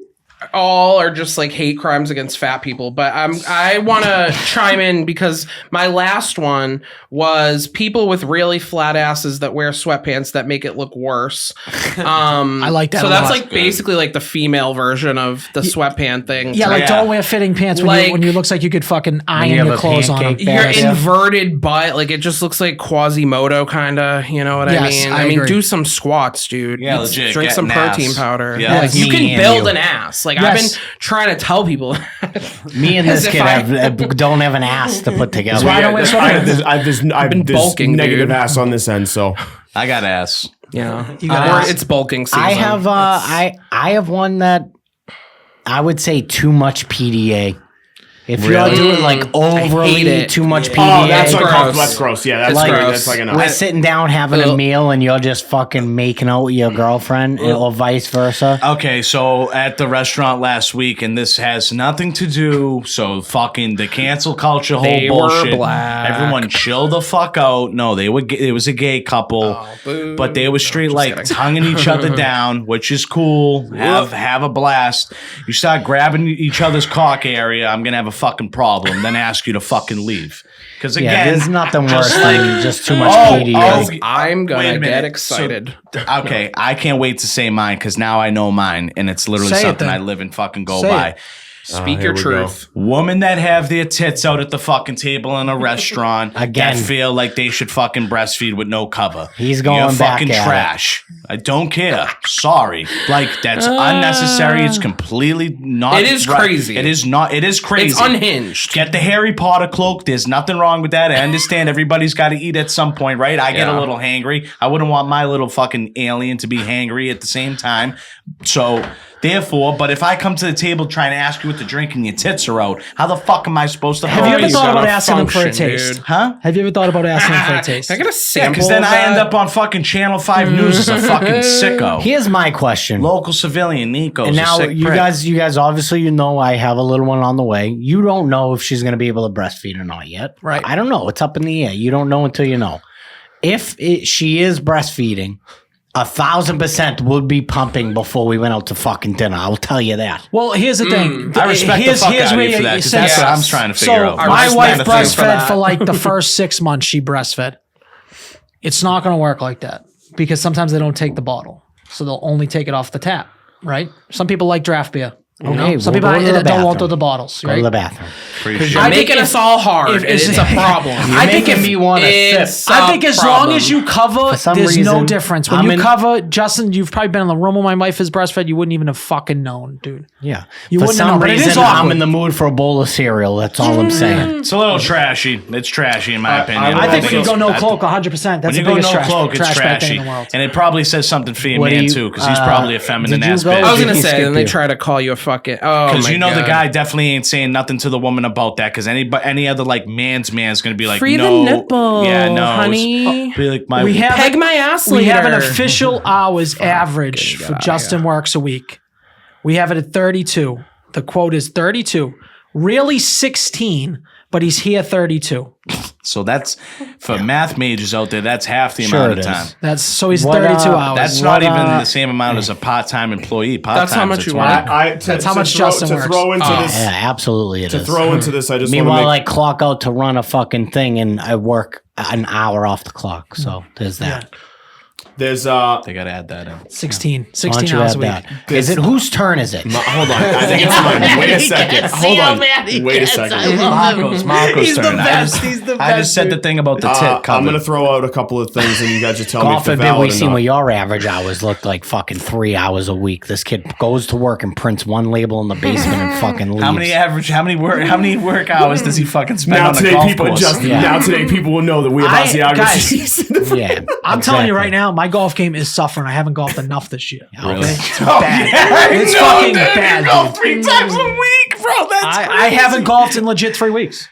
all are just like hate crimes against fat people, but I want to chime in because my last one was people with really flat asses that wear sweatpants that make it look worse. I like that So a that's lot. like basically like the female version of the sweatpant thing. Yeah, like Yeah. don't wear fitting pants when, Like- you, when you looks like you could fucking iron you have your a clothes on them. pancake your bag. Yeah. inverted butt, like it just looks like Quasimodo kind of, you know what I Yes, mean? I I mean, agree. do some squats, dude. Yeah, legit, Drink get some an protein ass. powder. Yeah. Like, That's you me can and build you. an ass. Like Yes. I've been trying to tell people. Me and As this if kid I- don't have an ass to put together. why I don't wear sweatpants. I've been bulking, negative dude. ass on this end, so I got ass. Yeah, You got ass. it's bulking season. I have I have one that I would say too much PDA. If you're doing like hate overly it. too much PDA, oh, that's gross. uncomfortable. That's gross. Yeah, that's It's like gross. that's like we're enough. sitting down having a meal and you're just fucking making out with your girlfriend or vice versa. Okay, so at the restaurant last week, and this has nothing to do. So fucking the cancel culture whole They were bullshit. black. Everyone chill the fuck out. No, they were. It was a gay couple, boo. but they were straight Just like kidding. tonguing each other down, which is cool. Have a blast. You start grabbing each other's cock area, I'm gonna have a fucking problem. Then ask you to fucking leave. Because Yeah, again, there's nothing just worse like- than just too much Oh, PDA. I'm Wait a gonna minute. get excited. Okay, I can't wait to say mine because now I know mine, and it's literally Say it something then. I live and fucking go Say by. it. Speak here your we truth. Women that have their tits out at the fucking table in a restaurant Again. that feel like they should fucking breastfeed with no cover. He's going You're back fucking at it. trash. I don't care. Sorry. Like that's unnecessary. It's completely not. It is right. crazy. It is not. It is crazy. It's unhinged. Get the Harry Potter cloak. There's nothing wrong with that. I understand everybody's got to eat at some point, right? I get a Yeah. little hangry. I wouldn't want my little fucking alien to be hangry at the same time. So Therefore, but if I come to the table trying to ask you what to drink and your tits are out, how the fuck am I supposed to? Have you ever you thought about gotta asking them for a function, taste? dude. Huh? Have you ever thought about asking them for a taste? I got a Yeah, sample. because then of I end that. up on fucking Channel 5 News as a fucking sicko. Here's my question. Local civilian Nico's And now a sick you prick. guys obviously I have a little one on the way. You don't know if she's going to be able to breastfeed or not yet. Right. I don't know. It's up in the air. You don't know until you know. If she is breastfeeding, 1,000% would be pumping before we went out to fucking dinner. I'll tell you that. Well, here's the thing. I respect the fuck out of you for that, because that's what I'm trying to figure so out. my respect wife the thing for breastfed that. for like the first 6 months. She breastfed. It's not going to work like that because sometimes they don't take the bottle, so they'll only take it off the tap. Right? Some people like draft beer. You know? Okay, Some we'll people go to the don't want bathroom. the bottles. Go Right? to the bathroom. Appreciate You're I it. think making if- us all hard. if- and it's a problem. I think if me want to It's I think as long as you cover, some there's no reason, difference. When I'm you in- cover, Justin, you've probably been in the room when my wife is breastfed. You wouldn't even have fucking known, dude. Yeah. You For wouldn't some know, but it is reason, I'm awkward. in the mood for a bowl of cereal. That's all I'm saying. It's a little trashy. It's trashy in my opinion. I think when you go no I- cloak, 100%. That's When the you go biggest no trash, cloak, it's trash bag thing trashy, in the world. and it probably says something for your What do man you- too, because he's probably a feminine did you ass go- I was bitch. gonna He say, skipped then they you. try to call you a fucking. Oh, Because my you know the God. guy definitely ain't saying nothing to the woman about that. Because any other like man's gonna be like, Free the no, nipple, yeah, no, honey. Be like my. We have Peg my ass We have an later. official hours average get for outta Justin here. works a week. We have it at 32. The quote is 32. Really 16, but he's here 32. So that's for math majors out there. That's half the Sure amount it of is. time. That's so he's What, 32 uh, hours. That's What, not even uh, the same amount as a part-time employee. That's how much you Part-time's want. a 20. That's how much Justin to works. throw into this. Yeah, absolutely it To is. throw into this, I just want to Meanwhile, make. I clock out to run a fucking thing and I work an hour off the clock. So there's that. There's They gotta add that in. 16. Why 16 don't you hours add a week. that? Is it whose turn is it? Hold on, I think it's mine. Wait a second. Hold on. Wait a second. Marco's turn. I just said the thing about the tit I'm cover. gonna throw out a couple of things, and you guys just tell me God if they're forbid we valid or see not. what your average hours look like fucking 3 hours a week. This kid goes to work and prints one label in the basement and fucking leaves. How many work hours does he fucking spend Now on the today, golf people course? just Yeah. now today people will know that we have Guys, Asiago. Yeah. I'm telling you right now, my golf game is suffering. I haven't golfed enough this year. Really? It's bad. It's fucking bad. Dude. 3 times a week, bro. That's I haven't golfed in legit 3 weeks.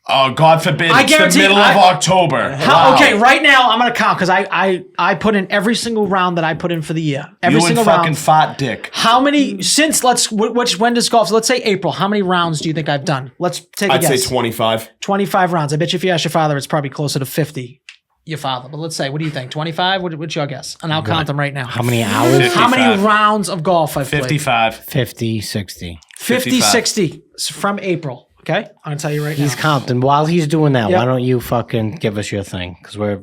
Oh, God forbid. I It's the guarantee- middle of October. Okay, right now I'm gonna count because I put in every single round that I put in for the year. Every You and single fucking round. fat dick. How many since when does golf? Let's say April. How many rounds do you think I've done? Let's take a I'd say guess. 25. 25 rounds. I bet you if you ask your father, it's probably closer to 50. Your father, but let's say, what do you think? 25? What's your guess? And I'll count them right now. How many hours? How many 55. rounds of golf I've played? 55. 50, 60. 50, 55. 60 It's from April. Okay, I'm gonna tell you right He's now. counting. While he's doing that, Yep. why don't you fucking give us your thing? Because we're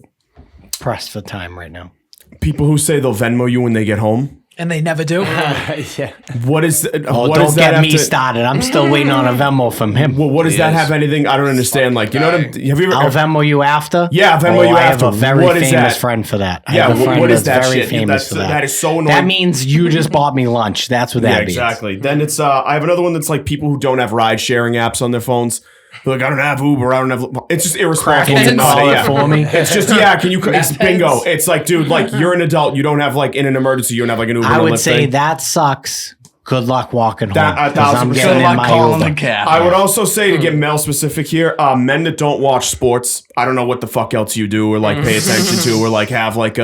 pressed for time right now. People who say they'll Venmo you when they get home. And they never do. Yeah. What is? Oh, what don't does that get have me to, started. I'm still waiting on a Venmo from him. Well, what does that Yes. have anything? I don't understand. Like, you know what? Have you ever? I'll Venmo you after? Yeah, I'll Venmo Oh, you I after. have a very What is famous that? friend for that. I Yeah, have a friend what is that's that very shit? famous for that. That is so annoying. That means you just bought me lunch. That's what that Yeah, means. exactly. Then it's I have another one that's like people who don't have ride sharing apps on their phones. They're like, I don't have Uber. I don't have. It's just irresponsible Can to you not. call it Yeah. for me? It's just Can you? It's bingo. It's like, dude, like you're an adult. You don't have like in an emergency. You don't have like an Uber. I or a would Lyft say thing. that sucks. Good luck walking home. That- 'cause I'm 1000%. getting in Like my calling Uber. the cab. I would also say to get male specific here, men that don't watch sports, I don't know what the fuck else you do or like pay attention to or like have like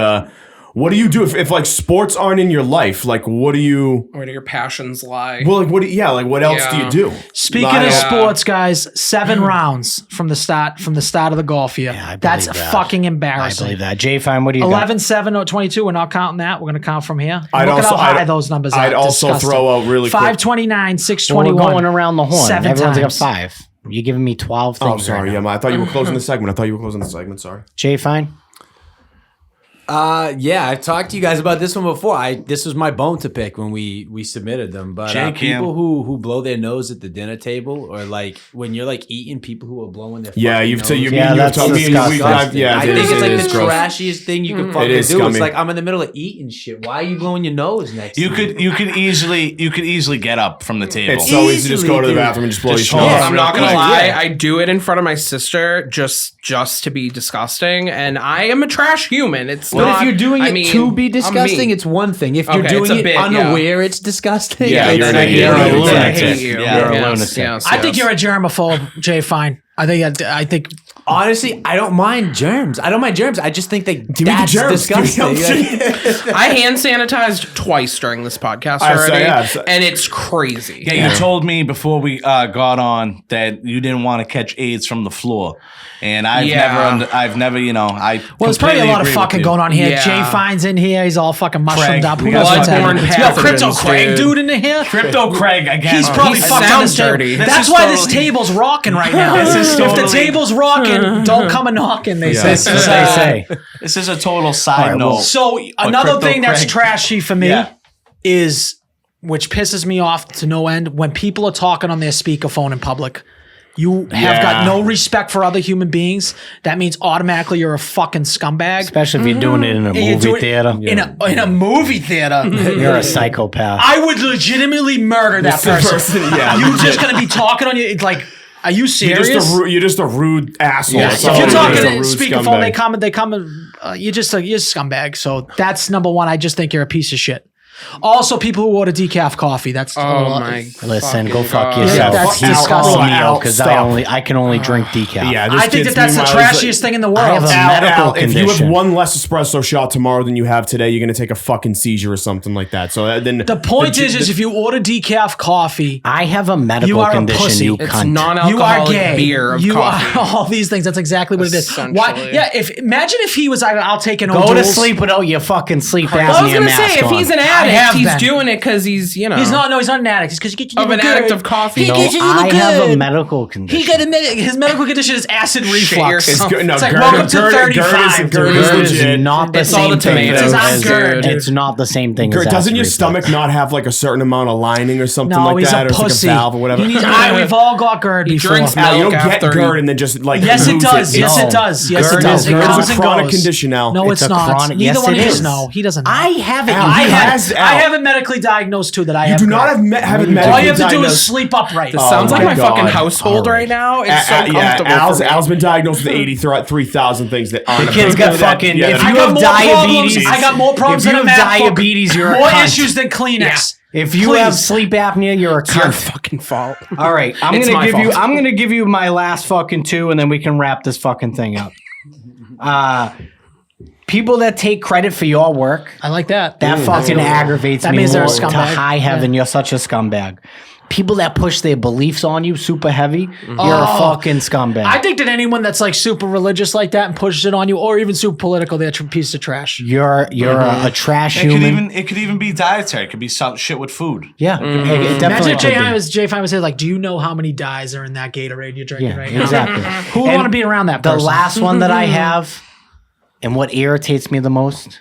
what do you do if like sports aren't in your life? Like what do you? Where do your passions lie? Well, like what? Like what else do you Yeah. do? Speaking Like, of sports, guys, 7 rounds from the start of the golf year. Yeah, I believe That's that. fucking I embarrassing. believe that. Jay, fine. What do you got? 11, 7, or 22. We're not counting that. We're going to count from here. I'd Look also- at how high I'd- those numbers are. I'd also Disgusting. throw out really quick- 529, Well, we're 621. going around the horn. 7 Everyone's times. got 5. You're giving me 12 things. Oh, sorry. right now. Yeah, I thought you were closing the segment. Sorry. Jay, fine. Yeah, I've talked to you guys about this one before. This was my bone to pick when we submitted them. But Jay Cam. people who blow their nose at the dinner table, or like when you're like eating, people who are blowing their Yeah, fucking you've nose. said you. Yeah, you've that's told me. disgusting. Yeah, I it think is- it's it like is the gross. trashiest thing you can fucking is do. scummy. It's like I'm in the middle of eating shit. Why are you blowing your nose next? You to me? could easily get up from the table. It's so easy to just go to the Easily, bathroom and just blow Just your hold nose. on. I'm not gonna quick, lie. yeah. I do it in front of my sister just to be disgusting, and I am a trash human. It's But if you're doing I it mean, to be I'm disgusting, me. it's one thing. If you're Okay, doing it's a it bit, yeah. unaware, it's disgusting. Yeah, It's you're an like, idiot. You're a I lunatic. hate you. Yeah, you're a Yes, lunatic. I think you're a germaphobe, Jay. Fine. I think honestly, I don't mind germs. I just think me that's the germs. disgusting. I hand sanitized twice during this podcast I already, say, yeah. and it's crazy. Yeah, you told me before we got on that you didn't want to catch AIDS from the floor, and I've never, you know, I. well, there's probably a completely lot of agree with fucking you. going on here. Yeah. Jay Fine's in here. He's all fucking mushroomed Craig. up. Who We knows got what's bloodborne happening? Yo, Crypto pathogens, Craig, dude. dude, in here. Crypto Craig again. He's probably He fucked on sounds this table. dirty. That's is why this totally- table's rocking right now. This is If the totally- table's rocking, don't come a knocking. They say. That's what they say. This is a total side right, note. well, So another Crypto thing that's Craig. trashy for me Yeah. is, which pisses me off to no end, when people are talking on their speakerphone in public. You have got no respect for other human beings. That means automatically you're a fucking scumbag. Especially if you're doing it in a And you do movie it theater. In a movie theater. You're a psychopath. I would legitimately murder that person. Yeah, You just gonna be talking on you? It's like, are you serious? You're just a rude asshole. Yeah, That's so all If you're it is, talking just a in rude speakerphone, scumbag. they come, you're just you're a scumbag. So that's number one. I just think you're a piece of shit. Also, people who order decaf coffee. That's Oh my! Listen, go fucking fuck God. yourself. that's He's disgusting. calling me out Al, because stop. I can only drink decaf. Yeah, this I think kid's that's the meanwhile is trashiest thing in the I have world. a Al, medical if you have condition. one less espresso shot tomorrow than you have today, you're gonna take a fucking seizure or something like that. So then The point is if you order decaf coffee, I have a medical You are a condition. pussy. You It's cunt. you are non-alcoholic gay. beer of you coffee. are all these things. That's exactly what it is. Why? Essentially. Yeah. Imagine if he was like, I'll take an Go to O'Doul's. sleep without your fucking sleep Well, I was apnea gonna mask say if on. he's an have addict, he's been. doing it because he's He's not. No, he's not an addict. It's because he gets you of an addict of coffee. No, I have a medical condition. He got his medical condition is acid reflux. yourself. It's like, welcome to 35, GERD dude. is It is legit. not the It's all same the thing. tomatoes. as- It's GERD, dude. It's not the same thing. as Doesn't acid your reflux. stomach not have like a certain amount of lining or something No, like he's that, a or it's pussy. like a valve or whatever? We've all got GERD before. drinks Al, you don't milk get after GERD he- and then just like Yes, it lose does. Yes, No. it does. Yes, GERD it does. is It GERD comes is a and chronic goes. condition, Al. No, It's it's a not. chronic- Neither yes, one it of us is. know. He doesn't. I have it. Al, I he have, has I Al. have it medically diagnosed too that I You have. do not GERD. have it medically All you have to do is diagnosed. sleep upright. This sounds Oh like my my fucking God. household All right. right now. It's so comfortable. Al's, for me. Al's been diagnosed with 83,000 things that aren't. The kid's got fucking. Yeah, If that- you got have more diabetes, problems- I got more problems If you than have a MacBook. diabetes, you're a More cunt. issues than Kleenex. If you Please. have sleep apnea, you're a It's your cunt. fucking fault. All right, I'm It's gonna my give you. fault. I'm gonna give you my last fucking two, and then we can wrap this fucking thing up. People that take credit for your work, I like that. that fucking aggravates That me means they're a more to scumbag. high heaven. You're such a scumbag. People that push their beliefs on you super heavy, you're a fucking scumbag. I think that anyone that's like super religious like that and pushes it on you, or even super political, they're a piece of trash. you're a trash It could human. even be dietary. It could be some shit with food. Yeah, it definitely Imagine if could be. Jay Fine would say, like, do you know how many dyes are in that Gatorade you're drinking Yeah, right now? exactly. Who would And want to be around that The person? last one that I have, and what irritates me the most,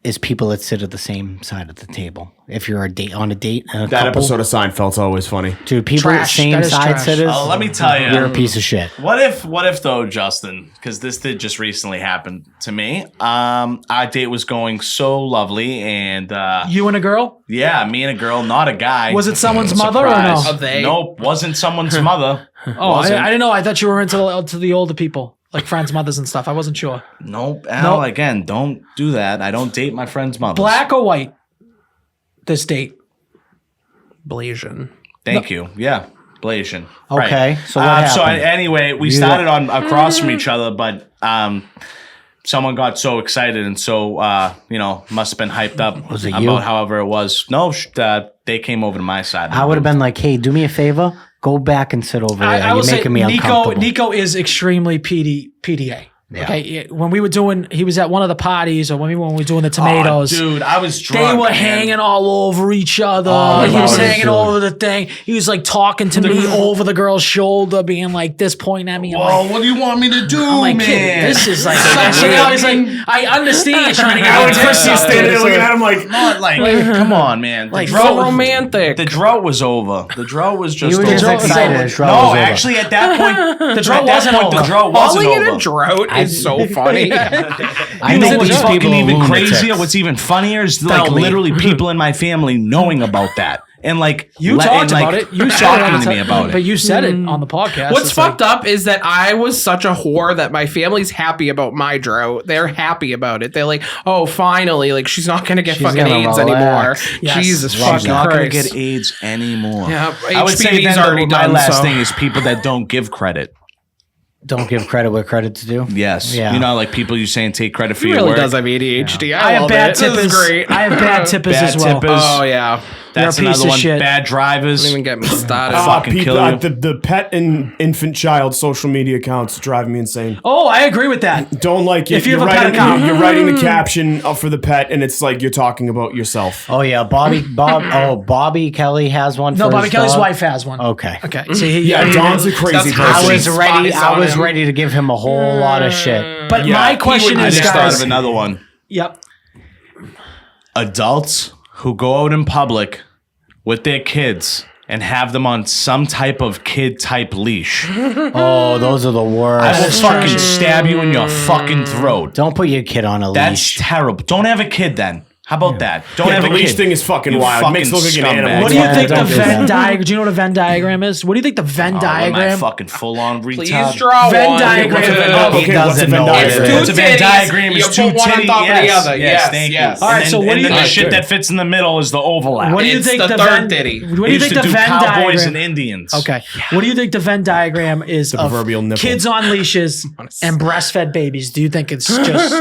is people that sit at the same side of the table. If you're on a date, and a That couple, episode of Seinfeld's always funny. dude, people Trash. at same That is side trash. sitters. Let me tell you. You're a piece of shit. What if though, Justin? Because this did just recently happen to me. Our date was going so lovely, and You and a girl? yeah, me and a girl, not a guy. Was it someone's mother or no? Surprise. A they? Nope, wasn't someone's mother. Oh, I Wasn't. didn't know. I thought you were into the older people, like friends' mothers and stuff. I wasn't sure. Nope. Al, Nope. again, don't do that. I don't date my friends' mothers. Black or white? This date. Blasian. Thank you. Yeah. Blasian. Okay, Right. so what So happened? anyway, we started on across from each other, but someone got so excited and so must have been hyped up Was it about you? however it was. No, they came over to my side. I would have been like, hey, do me a favor, go back and sit over there. I will You're say making me uncomfortable. Nico is extremely PDA. Yeah. Okay, when we were doing, he was at one of the parties, or when we were doing the tomatoes. Oh, dude, I was They drunk. were man. hanging all over each other. Oh, he was that was hanging good. over the thing. He was like talking to me over the girl's shoulder, being like this, pointing at me. I'm Whoa, like, what do you want me to do, I'm like, man? kid, this is like, so now he's like, I understand you're trying to get Alex out of Christie's standing there looking at him like, Not like, come on, man. Like, So romantic. The drought was over. The drought was just You were over. just excited. over. as drought No, was over. actually, at that point, The drought at that wasn't point, over. the drought wasn't Falling in over. a drought is so funny. I You know think what's these fucking people are even lunatics. crazier? What's even funnier is like Tell me. literally people in my family knowing about that and like You talked about it. You said talking to me about it. But you said it on the podcast. What's It's like- fucked up is that I was such a whore that my family's happy about my drought. They're happy about it. They're like, oh, finally, like she's not gonna get She's fucking gonna AIDS relax. anymore. Yes. Jesus She's fucking not going to Christ. get AIDS anymore. Yeah, I would say HPV's then already my done, last so- thing is people that don't give credit. Don't give credit where credit's due. Yes. Yeah. You know, like people you saying take credit for He your really work. does have ADHD. I have love bad it. This is tippers. great. I have bad tippers Bad as well. tippers. Oh yeah. That's You're a piece another of one. shit. Bad drivers. Don't even get me started. Fucking kill you. The pet and infant child social media accounts drive me insane. Oh, I agree with that. Don't like it. If you have you're a pet writing, account. you're writing the caption for the pet, and it's like you're talking about yourself. Oh yeah, Bobby Kelly has one. No, for Bobby his Kelly's dog. wife has one. Okay. Okay. See, Yeah, Don's a crazy That's person. I was She's ready. spies I on was him. ready to give him a whole lot of shit. but Yeah, my he question I is, just thought guys. of another one. Yep. Adults who go out in public with their kids and have them on some type of kid type leash. Oh, those are the I will worst. fucking stab you in your fucking throat. Don't put your kid on a That's leash. terrible. Don't have a kid then. How about that? Don't Yeah, have the a leash kid. thing is fucking You wild. It makes it look like an fucking animal. scumbag. What do you Yeah, think the don't do Venn that. diagram? Do you know what a Venn diagram is? What do you think the Venn Oh, what am I, diagram? fucking full on retard? Please draw Venn one. diagram. What's a Venn Okay, diagram? what's a doesn't Venn know diagram? It's it. two What's a Venn titties, diagram? you Is put two one on titty. top of the Yes, other. yes, Yes, thank yes. you. All right, so what do you and then the think- shit that fits in the middle is the overlap. What do you It's think the the third Venn? titty. What do They you used think to the do Venn cowboys diagram? and Indians. Okay. What do you think the Venn diagram is of proverbial nipple. kids on leashes and breastfed babies? Do you think it's just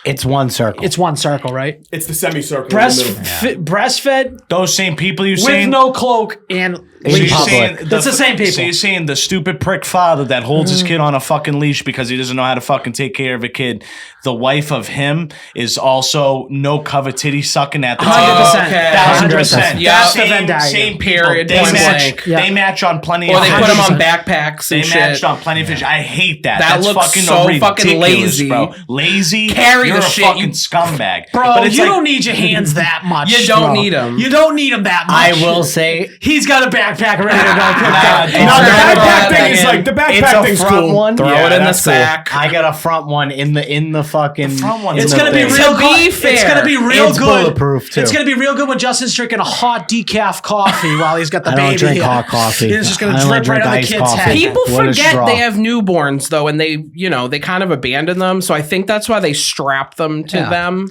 It's one circle. it's one circle, right? It's the semicircle in the middle. Breastfed Those same people you with saying. no cloak and In So you're public. saying That's the same people. So you're saying the stupid prick father that holds his kid on a fucking leash because he doesn't know how to fucking take care of a kid. The wife of him is also no cover titty sucking at the 100%. Okay. 100%. Yeah. That's the Venn diagram. Same period. They They match. blank. Yeah. They match on plenty Or of they fish. put them on 100%. backpacks They and matched shit. on plenty of fish. I hate that. That That's looks fucking so ridiculous, fucking lazy. bro. Lazy. Carry You're the a shit, fucking you- scumbag, Bro, But it's you like- don't need your hands that much. You don't bro. need 'em. You don't need them that much. I will say He's got a backpack ready to go. picked up. dude. No, the Throw backpack that thing is in. like the it's backpack a thing's front cool. one. Throw it in the that's cool. sack. I got a front one in the fucking. front one It's in the gonna be thing. real To good. be It's fair, gonna be real it's good. bulletproof, too. It's gonna be real good when Justin's drinking a hot decaf coffee while he's got the I baby. don't drink here. hot coffee. It's just I gonna only drip drink right on the iced kid's coffee. head. People What a forget straw. they have newborns though, and they kind of abandon them. So I think that's why they strap them to Yeah. them.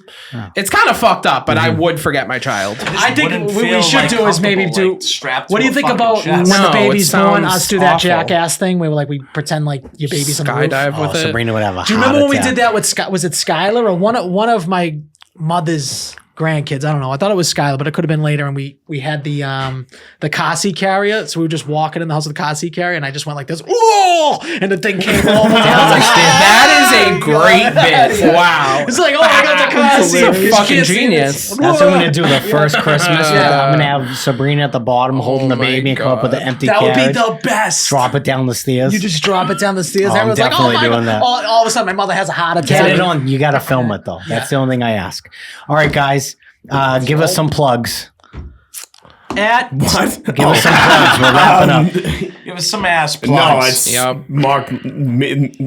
It's kind of fucked up, but I would forget my child. I think wouldn't what we feel, should like, do is maybe comfortable, do. like, strapped What to do you a think fucking about chest. when No, the baby's it born? sounds Us do that awful. jackass thing where like we pretend like your baby's on the roof. Skydive with Oh, it. Sabrina would have a Do you heart remember when we attack. did that with was it Skylar or one of my mother's grandkids? I don't know. I thought it was Skylar, but it could have been later. And we had the car seat carrier, so we were just walking in the house with the car seat carrier, and I just went like this, whoa, and the thing came over. I was like, That is a great bit. Wow. It's like, oh, I got the car seat. It's You fucking can't see genius. this. That's what I'm gonna do the first Christmas. Yeah. I'm gonna have Sabrina at the bottom holding the my baby and come up with an God. empty That would carriage. be the best. Drop it down the stairs. You just drop it down the stairs. Oh, I'm Everyone's like, oh definitely my doing God. that. All of a sudden, my mother has a heart attack. Get it on. You got to film it though. That's the only thing I ask. All right, guys, give us some plugs. At What? Give us some plugs. We're wrapping up. Give us some ass No, plugs. it's Yep. Mark. They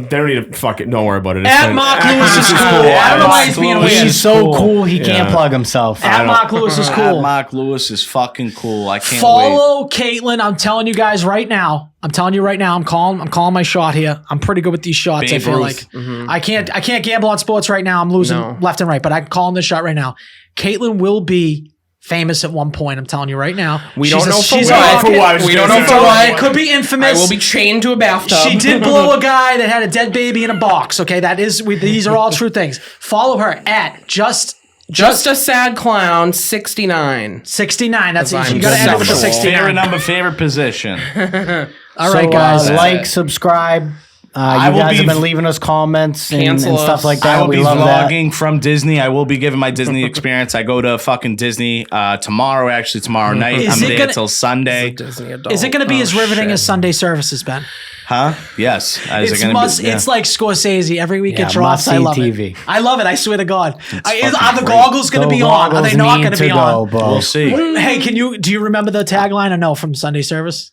don't need to fuck it. Don't worry about it. It's At fine. Marc Lewis is cool. I don't know why he's being Marc weird. He's so cool. He can't Yeah. plug himself. At Marc Lewis is cool. Marc Lewis is fucking cool. I can't wait. Follow Kaitlin. I'm telling you guys right now. I'm calling my shot here. I'm pretty good with these shots. Babe I feel Ruth. like I can't gamble on sports right now. I'm losing No. left and right, but I'm calling this shot right now. Kaitlin will be famous at one point. I'm telling you right now. We don't know for she's what. For what? We don't know for It what. could be infamous. I will be chained to a bathtub. She did blow a guy that had a dead baby in a box. Okay, these are all true things. Follow her at Just a sad clown, 69. 69. That's Because you I'm got to end it with the sexual. 69. Favorite number, favorite position. All right, guys. like, subscribe. You will guys be- have been leaving us comments and Cancel stuff us. like I that. will We be love that. vlogging from Disney. I will be giving my Disney experience. I go to fucking Disney tomorrow, actually, tomorrow night. Is I'm it there gonna- till Sunday. Disney adult. Is it going to be as riveting as Sunday services, Ben? Huh? Yes. Is it It's gonna must. be, yeah. It's like Scorsese. Every week Yeah, it drops. I love must-see TV. it. I love it. I swear to God. Are fucking the great. goggles going to be on? Are they not going to be on? Bro. We'll see. Hey, do you remember the tagline or no from Sunday service?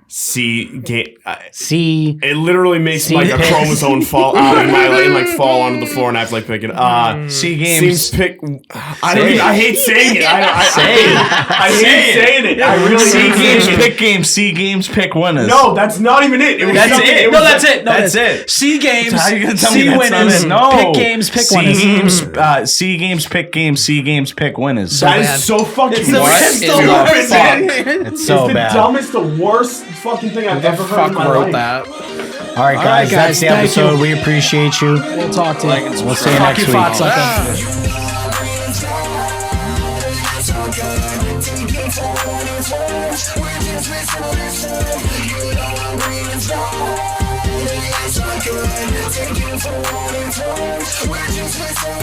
C game. C. It literally makes like a picks. chromosome fall out of my and like fall onto the floor, and I have to like pick it. C games. Seems pick. I hate saying it. I hate saying it. I really C hate games saying it. pick games. C games pick winners. No, that's not even it. It was That's something- it. was No, that's it. No, That's it. C games. How you gonna tell me C that's not winners. it? No. Pick games. Pick C winners. games. C games pick games. C games pick winners. That bad. is so fucking It's the what? best. in the the worst. fuck? It's so the bad. dumbest, the worst fucking thing I've ever heard in Fuck my wrote life. that. All right, guys, that's the thank episode. you. We appreciate you. We'll talk to you. We'll see you Fuck next you, week. fat sucker. We're just